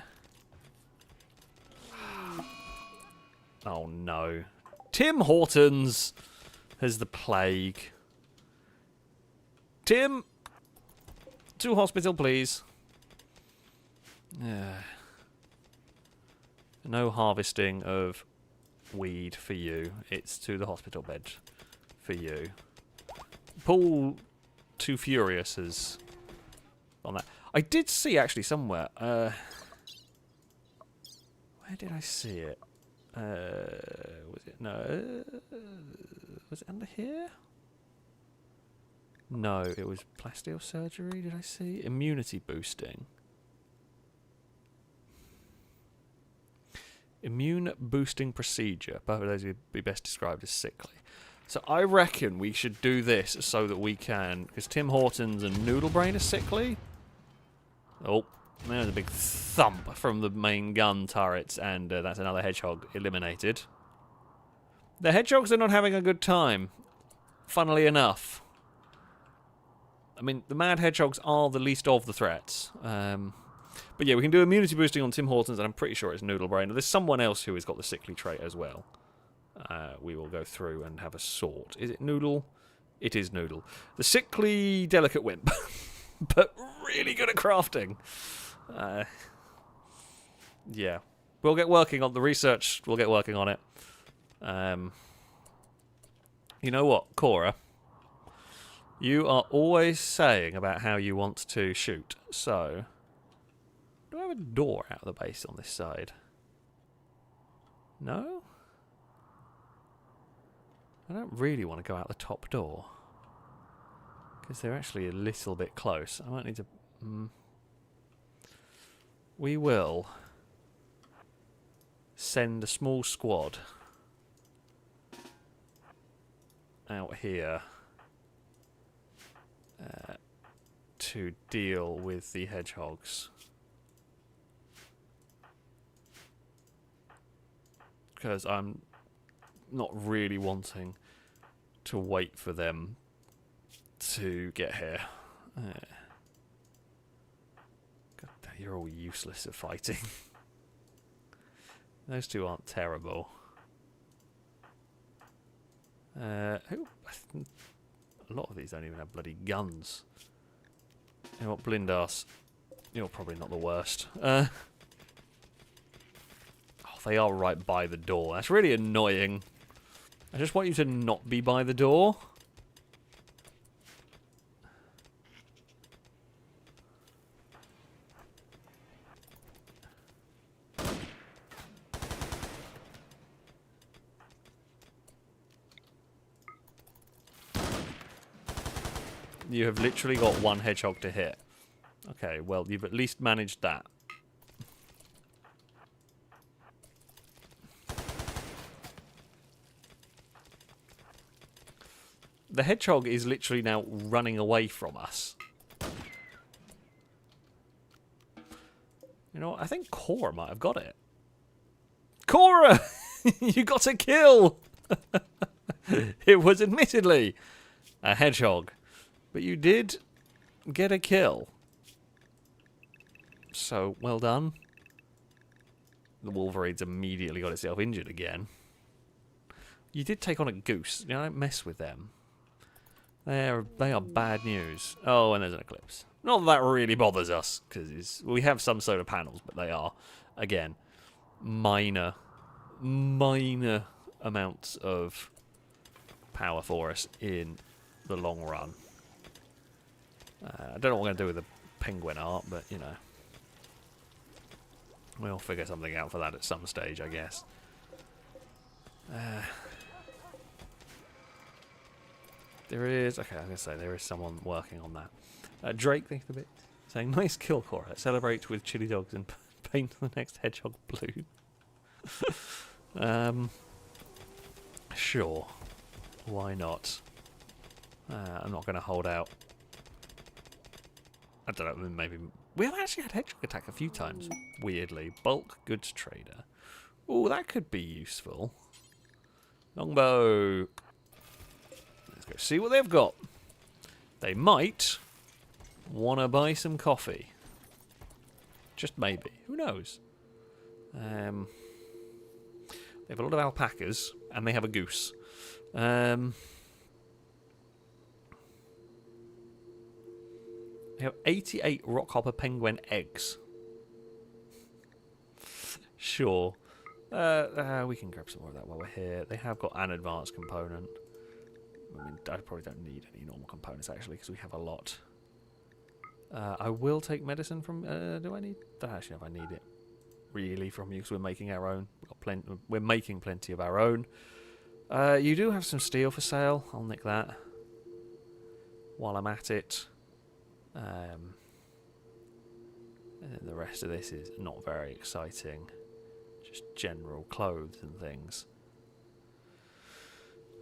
Oh no. Tim Hortons has the plague. Tim! To hospital, please. No harvesting of weed for you. It's to the hospital bed for you. Paul Too Furious has on that. I did see actually somewhere. Where did I see it? Was it no? Was it under here? No, it was plasteel surgery. Did I see immunity boosting? Immune boosting procedure. Both of those would be best described as sickly. So I reckon we should do this so that we can, because Tim Hortons and Noodlebrain are sickly. Oh, there's a big thump from the main gun turrets, and that's another hedgehog eliminated. The hedgehogs are not having a good time, funnily enough. I mean, the mad hedgehogs are the least of the threats. But yeah, we can do immunity boosting on Tim Hortons, and I'm pretty sure it's Noodlebrain. There's someone else who has got the sickly trait as well. We will go through and have a sort. Is it Noodle? It is Noodle. The sickly delicate wimp. But really good at crafting. Yeah. We'll get working on the research. We'll get working on it. You know what, Cora? You are always saying about how you want to shoot. So, do I have a door out of the base on this side? No? I don't really want to go out the top door. Because they're actually a little bit close. I might need to... We will send a small squad out here to deal with the hedgehogs. Because I'm not really wanting to wait for them to get here. God, you're all useless at fighting. Those two aren't terrible. Who? A lot of these don't even have bloody guns. You know what, Blindas? You're probably not the worst. Oh, they are right by the door. That's really annoying. I just want you to not be by the door. You have literally got one hedgehog to hit. Okay, well, you've at least managed that. The hedgehog is literally now running away from us. You know what? I think Cora might have got it. Cora! You got a kill! It was admittedly a hedgehog. But you did get a kill. So, well done. The Wolverine's immediately got itself injured again. You did take on a goose. You know, don't mess with them. They are bad news. Oh, and there's an eclipse. Not that that really bothers us, because we have some solar panels, but they are, again, minor amounts of power for us in the long run. I don't know what we're going to do with the penguin art, but, you know. We'll figure something out for that at some stage, I guess. There is... Okay, I was going to say, there is someone working on that. Drake, thanks a bit. Saying, nice kill, Cora. Celebrate with chili dogs and paint the next hedgehog blue. Sure. Why not? I'm not going to hold out. I don't know, maybe... We have actually had hedgehog attack a few times, weirdly. Bulk goods trader. Oh, that could be useful. Longbow. Let's go see what they've got. They might want to buy some coffee. Just maybe. Who knows? They have a lot of alpacas, and they have a goose. They have 88 rockhopper penguin eggs. Sure. We can grab some more of that while we're here. They have got an advanced component. I mean, I probably don't need any normal components, actually, because we have a lot. I will take medicine from... do I need... I don't actually know if I need it really from you, because we're making our own. We're making plenty of our own. You do have some steel for sale. I'll nick that while I'm at it. And then the rest of this is not very exciting. Just general clothes and things.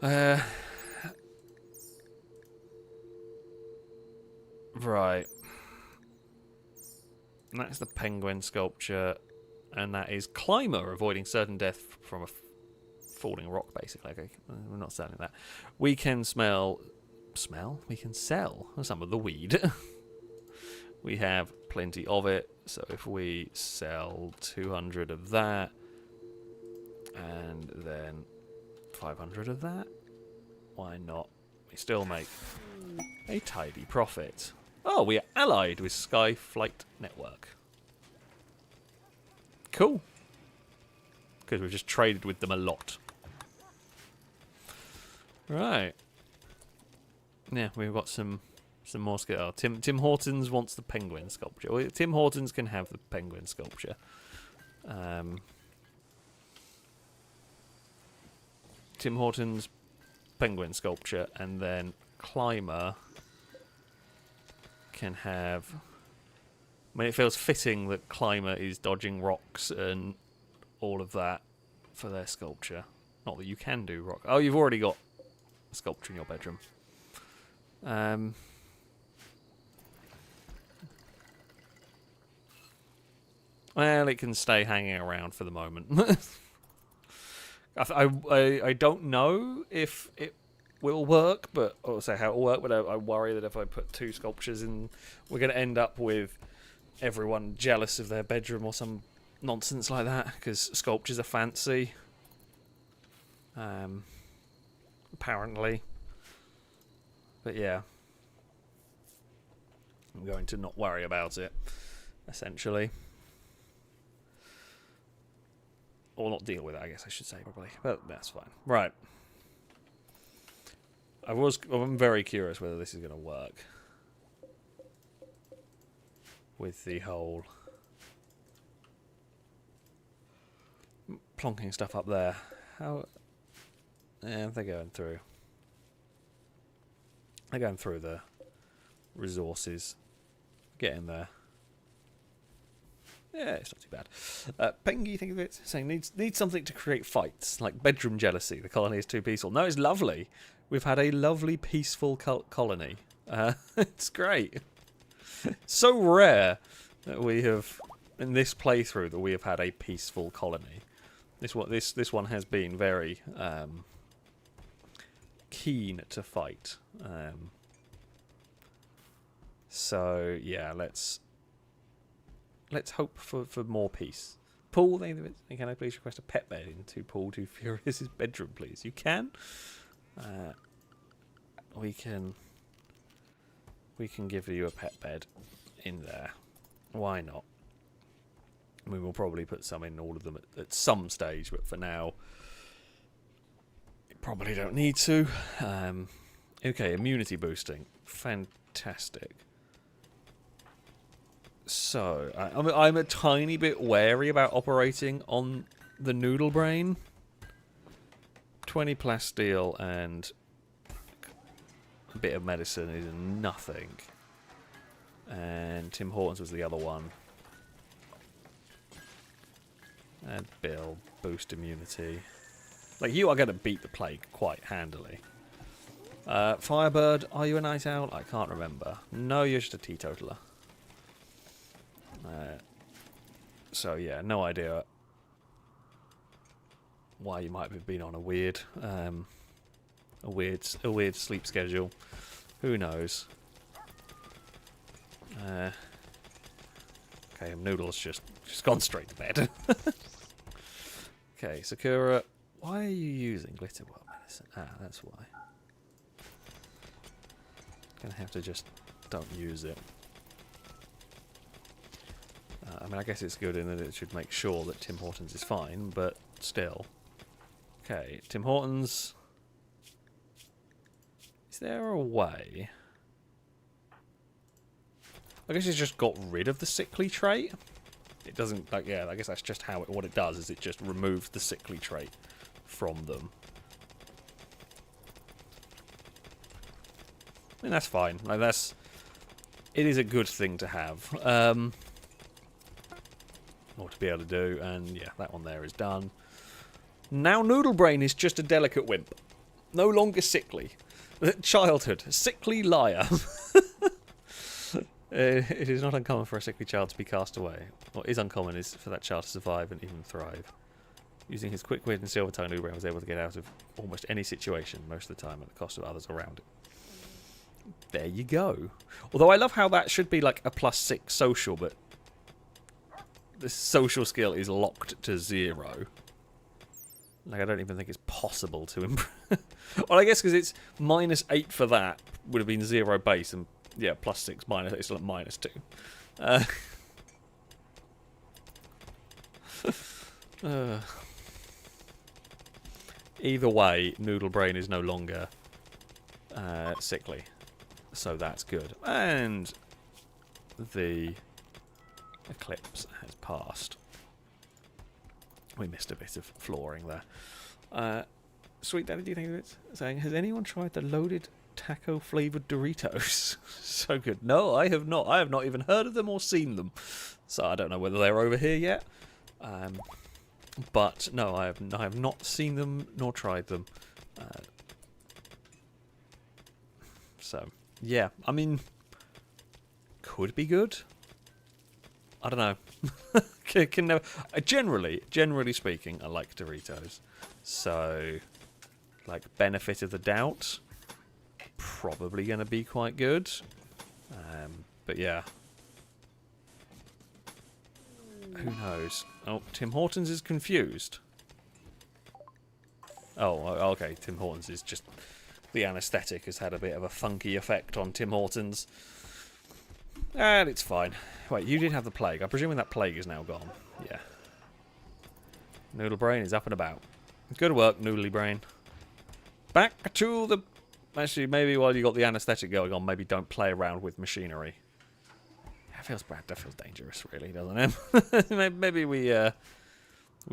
Right. And that's the penguin sculpture. And that is climber, avoiding certain death from a falling rock, basically. Okay, we're not selling that. We can we can sell some of the weed. We have plenty of it, so if we sell 200 of that, and then 500 of that, why not? We still make a tidy profit. Oh, we are allied with Sky Flight Network. Cool. Because we've just traded with them a lot. Right. Yeah, we've got some more skill. Oh, Tim Hortons wants the penguin sculpture. Well, Tim Hortons can have the penguin sculpture. Tim Hortons penguin sculpture, and then Climber can have... I mean, it feels fitting that Climber is dodging rocks and all of that for their sculpture. Not that you can do rock. Oh, you've already got a sculpture in your bedroom. Well, it can stay hanging around for the moment. I don't know if it will work, but also how it will work. But I worry that if I put two sculptures in, we're going to end up with everyone jealous of their bedroom or some nonsense like that, because sculptures are fancy. Apparently. But yeah. I'm going to not worry about it, essentially. Or not deal with it, I guess I should say, probably. But that's fine. Right. I'm very curious whether this is going to work. With the whole plonking stuff up there. How... Yeah, they're going through. They're going through the resources. Getting there. Yeah, it's not too bad. Pengy, think of it, saying needs something to create fights, like bedroom jealousy. The colony is too peaceful. No, it's lovely. We've had a lovely, peaceful colony. It's great. So rare that we have, in this playthrough, that we have had a peaceful colony. This one has been very keen to fight. So yeah, let's hope for more peace. Paul, can I please request a pet bed into Paul Too Furious's bedroom, please? You can. We can give you a pet bed in there. Why not? We will probably put some in all of them at some stage, but for now, you probably don't need to. Okay, immunity boosting. Fantastic. So, I'm a tiny bit wary about operating on the noodle brain. 20 plasteel and a bit of medicine is nothing. And Tim Hortons was the other one. And Bill, boost immunity. Like, you are going to beat the plague quite handily. Firebird, are you a night owl? I can't remember. No, you're just a teetotaler. So yeah, no idea why you might have been on a weird sleep schedule. Who knows? Okay, Noodle's just gone straight to bed. Okay, Sakura, why are you using glitter world medicine? Ah, that's why. Gonna have to just don't use it. I mean, I guess it's good in that it should make sure that Tim Hortons is fine, but still. Okay, Tim Hortons. Is there a way I guess it's just got rid of the sickly trait. It doesn't, like, yeah, I guess that's just how what it does, is it just removes the sickly trait from them. I mean, that's fine. Like, it is a good thing to have. Or to be able to do, and yeah, that one there is done. Now Noodle Brain is just a delicate wimp. No longer sickly. Childhood. Sickly liar. It is not uncommon for a sickly child to be cast away. What is uncommon is for that child to survive and even thrive. Using his quick wit and silver tongue, Noodle Brain was able to get out of almost any situation, most of the time at the cost of others around it. There you go. Although I love how that should be like a +6 social, but the social skill is locked to 0. Like, I don't even think it's possible to improve. Well, I guess because it's -8 for that would have been 0 base, and yeah, +6 minus, it's like -2. Either way, Noodle Brain is no longer sickly, so that's good. And the eclipse has passed. We missed a bit of flooring there. Sweet Daddy, do you think of it? Saying, has anyone tried the loaded taco flavoured Doritos? So good. No, I have not. I have not even heard of them or seen them. So I don't know whether they're over here yet. But no, I have not seen them nor tried them. So yeah, I mean, could be good. I don't know. Can never. Generally speaking, I like Doritos. So, like, benefit of the doubt, probably going to be quite good. But yeah, who knows? Oh, Tim Hortons is confused. Oh, okay. Tim Hortons is just, the anaesthetic has had a bit of a funky effect on Tim Hortons. And it's fine. Wait, you did have the plague. I'm presuming that plague is now gone. Yeah. Noodle Brain is up and about. Good work, Noodly Brain. Back to the... Actually, maybe while you got the anaesthetic going on, maybe don't play around with machinery. That feels bad. That feels dangerous, really, doesn't it? Maybe we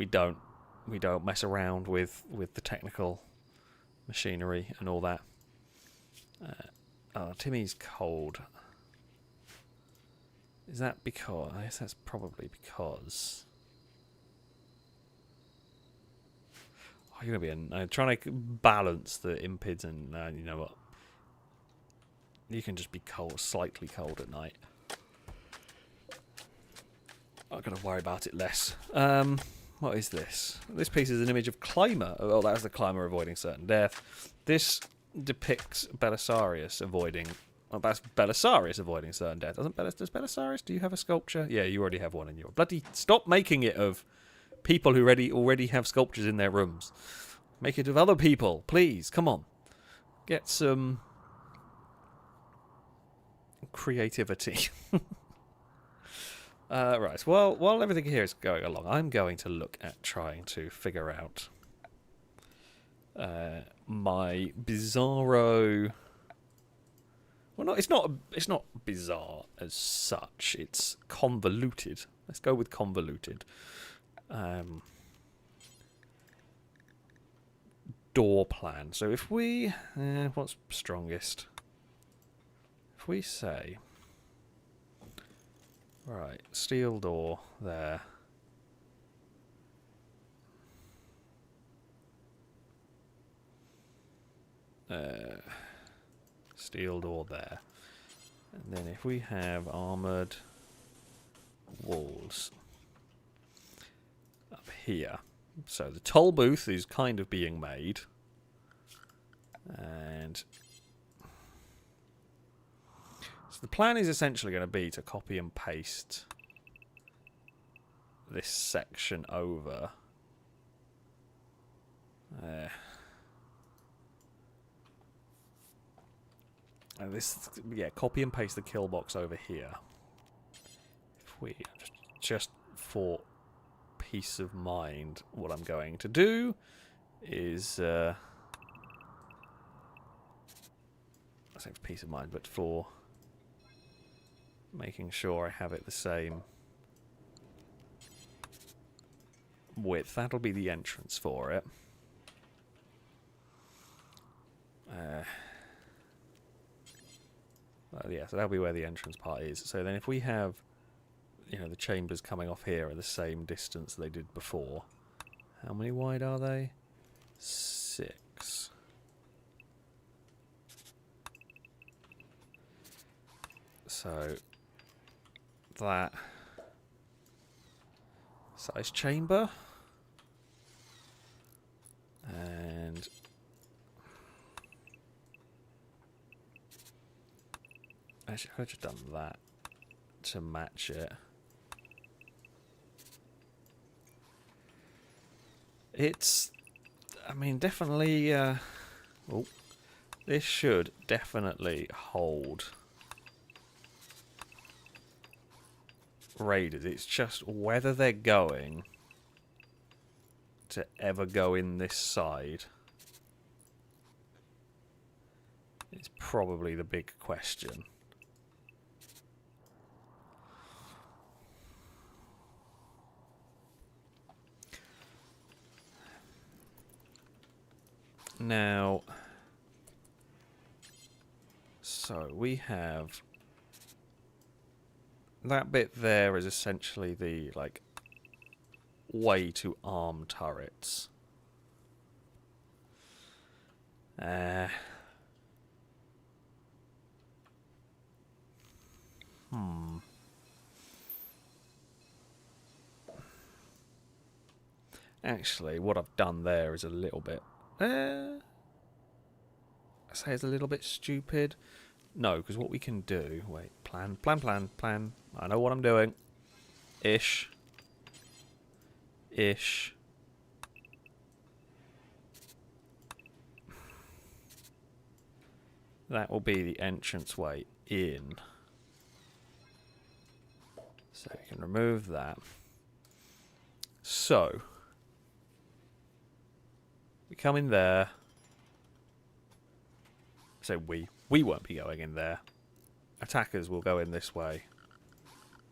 don't mess around with the technical machinery and all that. Oh, Timmy's cold. Is that because... I guess that's probably because... Oh, you're going to be trying to balance the impids, and you know what? You can just be cold, slightly cold at night. I'm going to worry about it less. What is this? This piece is an image of Climber. Oh, that's the Climber avoiding certain death. This depicts Belisarius avoiding... Oh, that's Belisarius avoiding certain death. Does Belisarius... Do you have a sculpture? Yeah, you already have one in your... Bloody... Stop making it of people who already have sculptures in their rooms. Make it of other people, please. Come on. Get some... creativity. Right, well, while everything here is going along, I'm going to look at trying to figure out my bizarro... Well, no, it's not bizarre as such. It's convoluted. Let's go with convoluted. Door plan. So if we... what's strongest? If we say... Right, steel door there. Steel door there. And then if we have armoured walls up here. So the toll booth is kind of being made. And... So the plan is essentially going to be to copy and paste this section over. And this, yeah, copy and paste the kill box over here. If we just for peace of mind, what I'm going to do is I say for peace of mind, but for Making sure I have it the same width. That'll be the entrance for it. Well, yeah, so that'll be where the entrance part is. So then if we have, you know, the chambers coming off here at the same distance they did before. How many wide are they? 6. So that size chamber, and actually I could have just done that to match it. It's, I mean, definitely, oh, this should definitely hold raiders. It's just whether they're going to ever go in this side. It's probably the big question. Now, so we have that bit there is essentially the, like, way to arm turrets. Actually, what I've done there is a little bit... I say it's a little bit stupid. No, because what we can do... Wait, plan. I know what I'm doing. Ish. That will be the entranceway in. So we can remove that. So... we come in there. So we won't be going in there. Attackers will go in this way.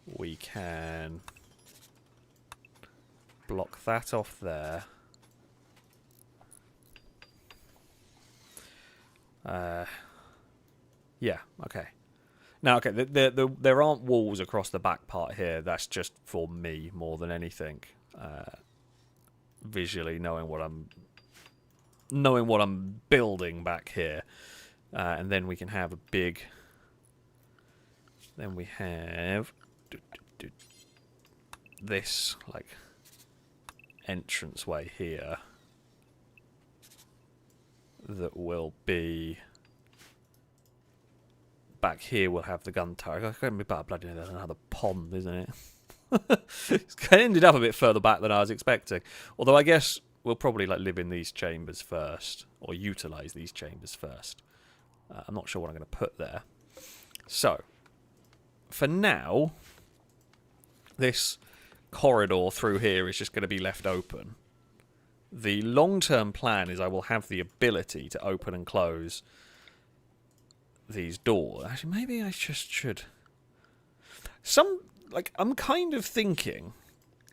We can block that off there. Yeah, okay. Now, okay, there aren't walls across the back part here. That's just for me more than anything. Visually knowing what I'm building back here. And then we can have a big... Then we have... this, like, entranceway here. That will be... back here we'll have the gun turret. I can't be bloody there's another pond, isn't it? It's ended up a bit further back than I was expecting. Although I guess we'll probably like live in these chambers first, or utilise these chambers first. I'm not sure what I'm going to put there. So, for now, this corridor through here is just going to be left open. The long-term plan is I will have the ability to open and close these doors. Actually, maybe I just should... I'm kind of thinking...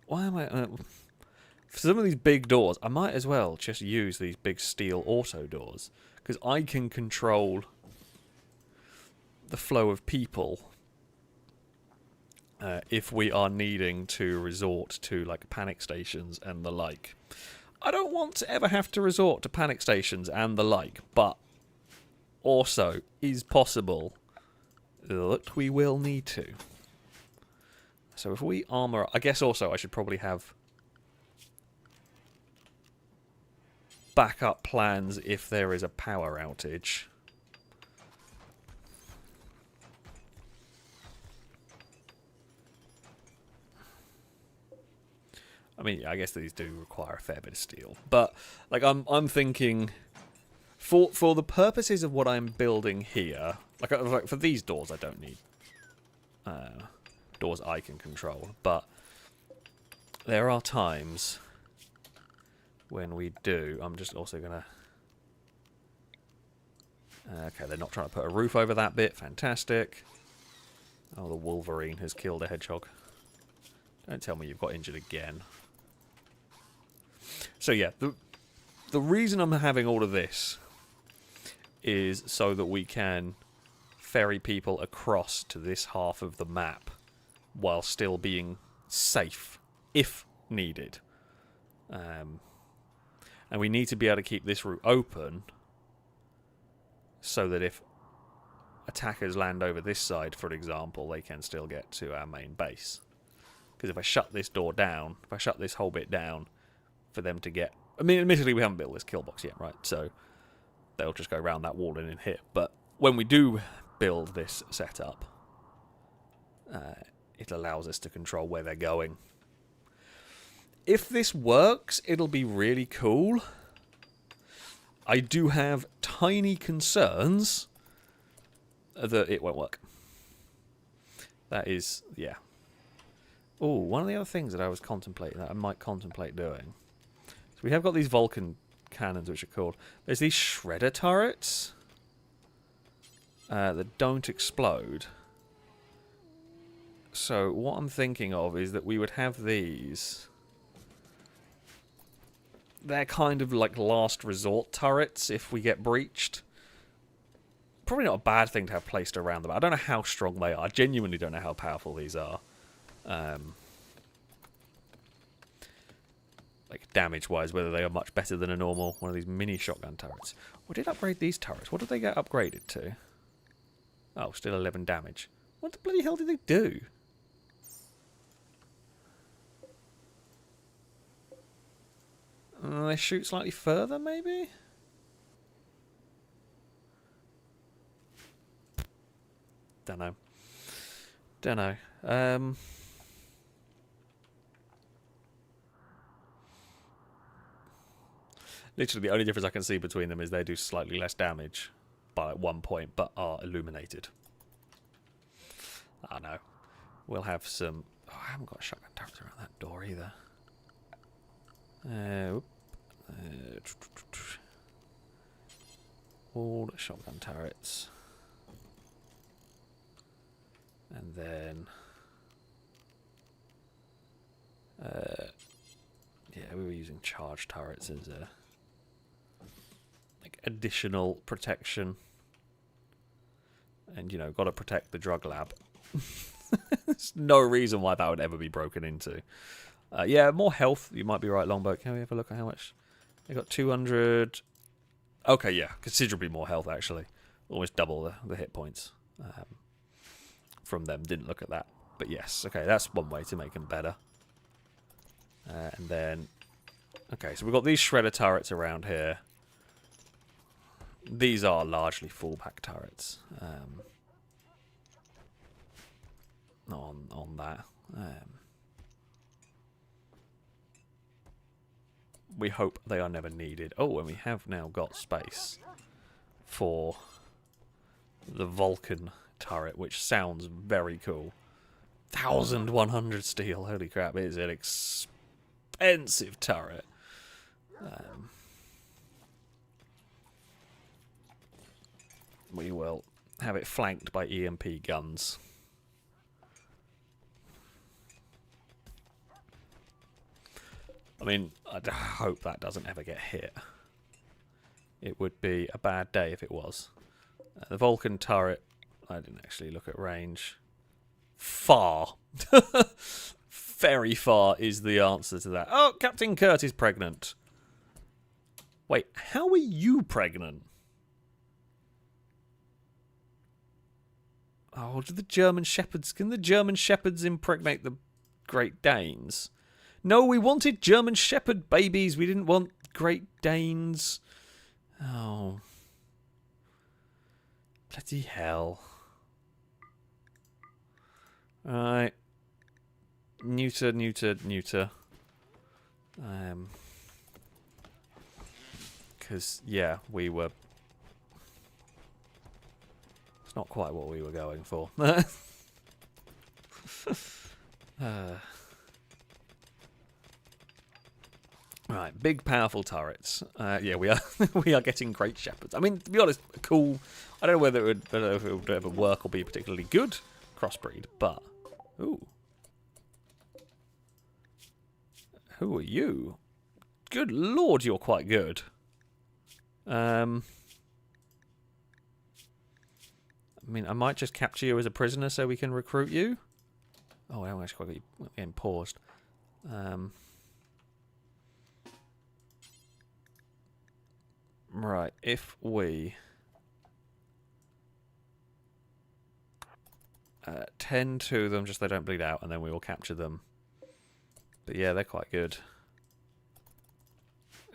Why am I... for some of these big doors, I might as well just use these big steel auto doors. Because I can control the flow of people if we are needing to resort to, like, panic stations and the like. I don't want to ever have to resort to panic stations and the like, but also is possible that we will need to. So if we armor... I guess also I should probably have backup plans if there is a power outage. I mean, I guess these do require a fair bit of steel, but like I'm thinking for the purposes of what I'm building here, like for these doors I don't need doors I can control, but there are times when we do. I'm just also gonna... okay, they're not trying to put a roof over that bit. Fantastic. Oh, the Wolverine has killed a hedgehog. Don't tell me you've got injured again. So yeah, the reason I'm having all of this is so that we can ferry people across to this half of the map while still being safe, if needed. And we need to be able to keep this route open so that if attackers land over this side, for example, they can still get to our main base. Because if I shut this door down, if I shut this whole bit down for them to get... I mean, admittedly, we haven't built this kill box yet, right? So they'll just go around that wall and in here. But when we do build this setup, it allows us to control where they're going. If this works, it'll be really cool. I do have tiny concerns that it won't work. That is, yeah. Oh, one of the other things that I was contemplating, that I might contemplate doing. So we have got these Vulcan cannons, which are called... There's these shredder turrets that don't explode. So what I'm thinking of is that we would have these... They're kind of like last resort turrets if we get breached. Probably not a bad thing to have placed around them. I don't know how strong they are. I genuinely don't know how powerful these are. Like damage-wise, whether they are much better than a normal one of these mini shotgun turrets. We did upgrade these turrets. What did they get upgraded to? Oh, still 11 damage. What the bloody hell did they do? They shoot slightly further, maybe? Don't know. Don't know. Literally, the only difference I can see between them is they do slightly less damage by 1 point, but are illuminated. I don't know. We'll have some... Oh, I haven't got a shotgun turret around that door either. All the shotgun turrets. And then... yeah, we were using charge turrets as a... like additional protection. And, you know, got to protect the drug lab. There's no reason why that would ever be broken into. Yeah, more health. You might be right, Longboat. Can we have a look at how much? They got 200. Okay, yeah, considerably more health, actually. Almost double the hit points from them. Didn't look at that. But yes, okay, that's one way to make them better. And then... Okay, so we've got these shredder turrets around here. These are largely fallback turrets. On that. We hope they are never needed. Oh, and we have now got space for the Vulcan turret, which sounds very cool. 1,100 steel. Holy crap, it is an expensive turret. We will have it flanked by EMP guns. I mean, I hope that doesn't ever get hit. It would be a bad day if it was. The Vulcan turret, I didn't actually look at range. Far. Very far is the answer to that. Oh, Captain Kurt is pregnant. Wait, how are you pregnant? Oh, do the German Shepherds... Can the German Shepherds impregnate the Great Danes? No, we wanted German Shepherd babies. We didn't want Great Danes. Oh. Bloody hell. Alright. Neuter. Because, yeah, we were... It's not quite what we were going for. Right, big powerful turrets. Yeah, we are we are getting great shepherds. I mean, to be honest, cool. I don't know whether it would ever work or be particularly good. crossbreed, but... Ooh. Who are you? Good lord, you're quite good. I mean, I might just capture you as a prisoner so we can recruit you. Oh, I haven't actually quite got you getting paused. Right, if we... tend to them just so they don't bleed out, and then we will capture them. But yeah, they're quite good.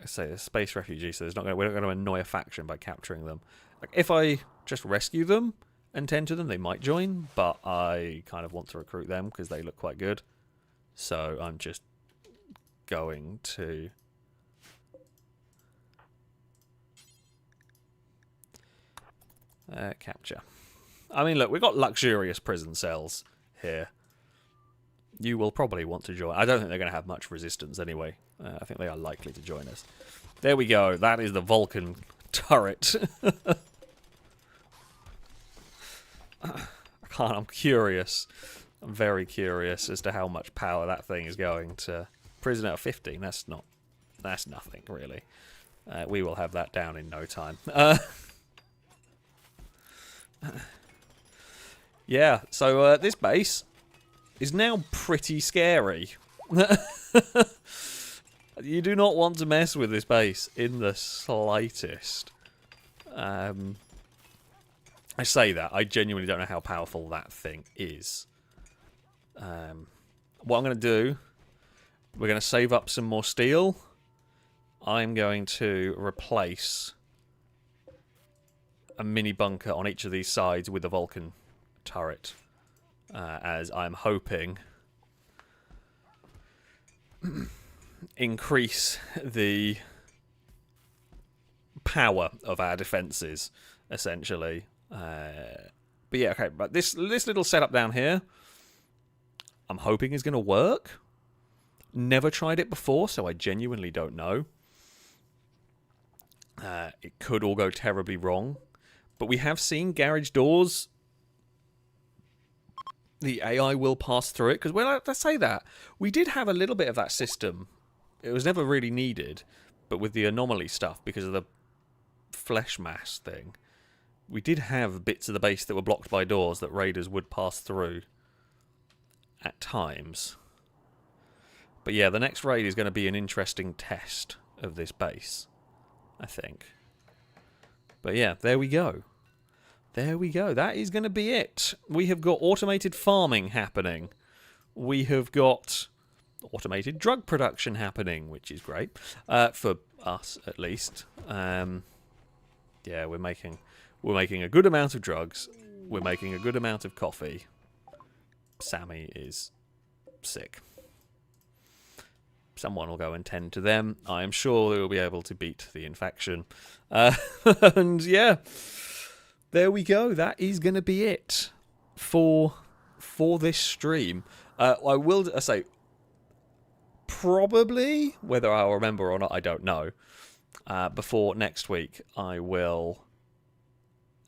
I say they're space refugees, so we're not going to annoy a faction by capturing them. Like, if I just rescue them and tend to them, they might join, but I kind of want to recruit them because they look quite good. So I'm just going to... capture. I mean, look, we've got luxurious prison cells here. You will probably want to join. I don't think they're going to have much resistance anyway. I think they are likely to join us. There we go. That is the Vulcan turret. I'm curious. I'm very curious as to how much power that thing is going to. Prisoner of 15. That's nothing, really. We will have that down in no time. Yeah, so this base is now pretty scary. You do not want to mess with this base in the slightest. I say that. I genuinely don't know how powerful that thing is. What I'm going to do, we're going to save up some more steel. I'm going to replace a mini bunker on each of these sides with a Vulcan turret, as I'm hoping increase the power of our defences, essentially. But yeah, okay, but this little setup down here, I'm hoping is going to work. Never tried it before, so I genuinely don't know. It could all go terribly wrong. But we have seen garage doors. The AI will pass through it. Because when I say that, we did have a little bit of that system. It was never really needed. But with the anomaly stuff, because of the flesh mass thing, we did have bits of the base that were blocked by doors that raiders would pass through at times. But yeah, the next raid is going to be an interesting test of this base, I think. But yeah, there we go. There we go. That is going to be it. We have got automated farming happening. We have got automated drug production happening, which is great. For us, at least. Yeah, we're making a good amount of drugs. We're making a good amount of coffee. Sammy is sick. Someone will go and tend to them. I am sure they will be able to beat the infection. And yeah, there we go. That is going to be it for this stream. I will say, probably, whether I'll remember or not, I don't know. Before next week, I will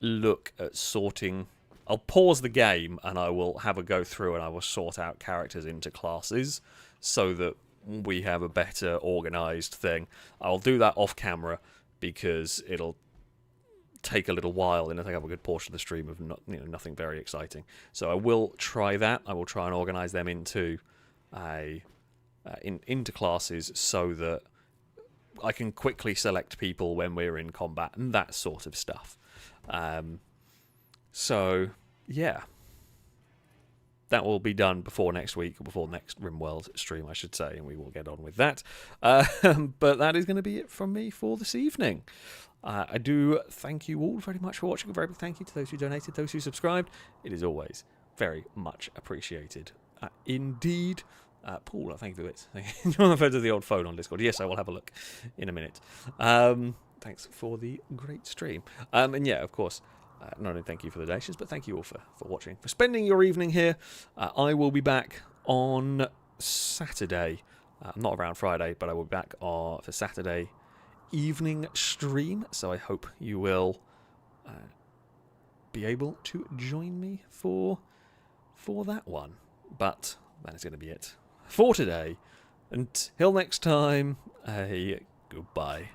look at sorting. I'll pause the game and I will have a go through and I will sort out characters into classes so that we have a better organised thing. I'll do that off camera because it'll take a little while and I think I have a good portion of the stream of nothing very exciting. So I will try that. I will try and organise them into into classes so that I can quickly select people when we're in combat and that sort of stuff. So yeah, that will be done before next week, or before next Rimworld stream, I should say, and we will get on with that. But that is going to be it from me for this evening. I do thank you all very much for watching. A very big thank you to those who donated, those who subscribed. It is always very much appreciated. Indeed. Paul, thank you for it. Do you want to go to the old phone on Discord? Yes, I will have a look in a minute. Thanks for the great stream. And yeah, of course, not only thank you for the donations, but thank you all for watching, for spending your evening here. I will be back on Saturday. I'm not around Friday, but I will be back for Saturday evening stream. So I hope you will be able to join me for for that one. But that is going to be it for today. Until next time, a goodbye.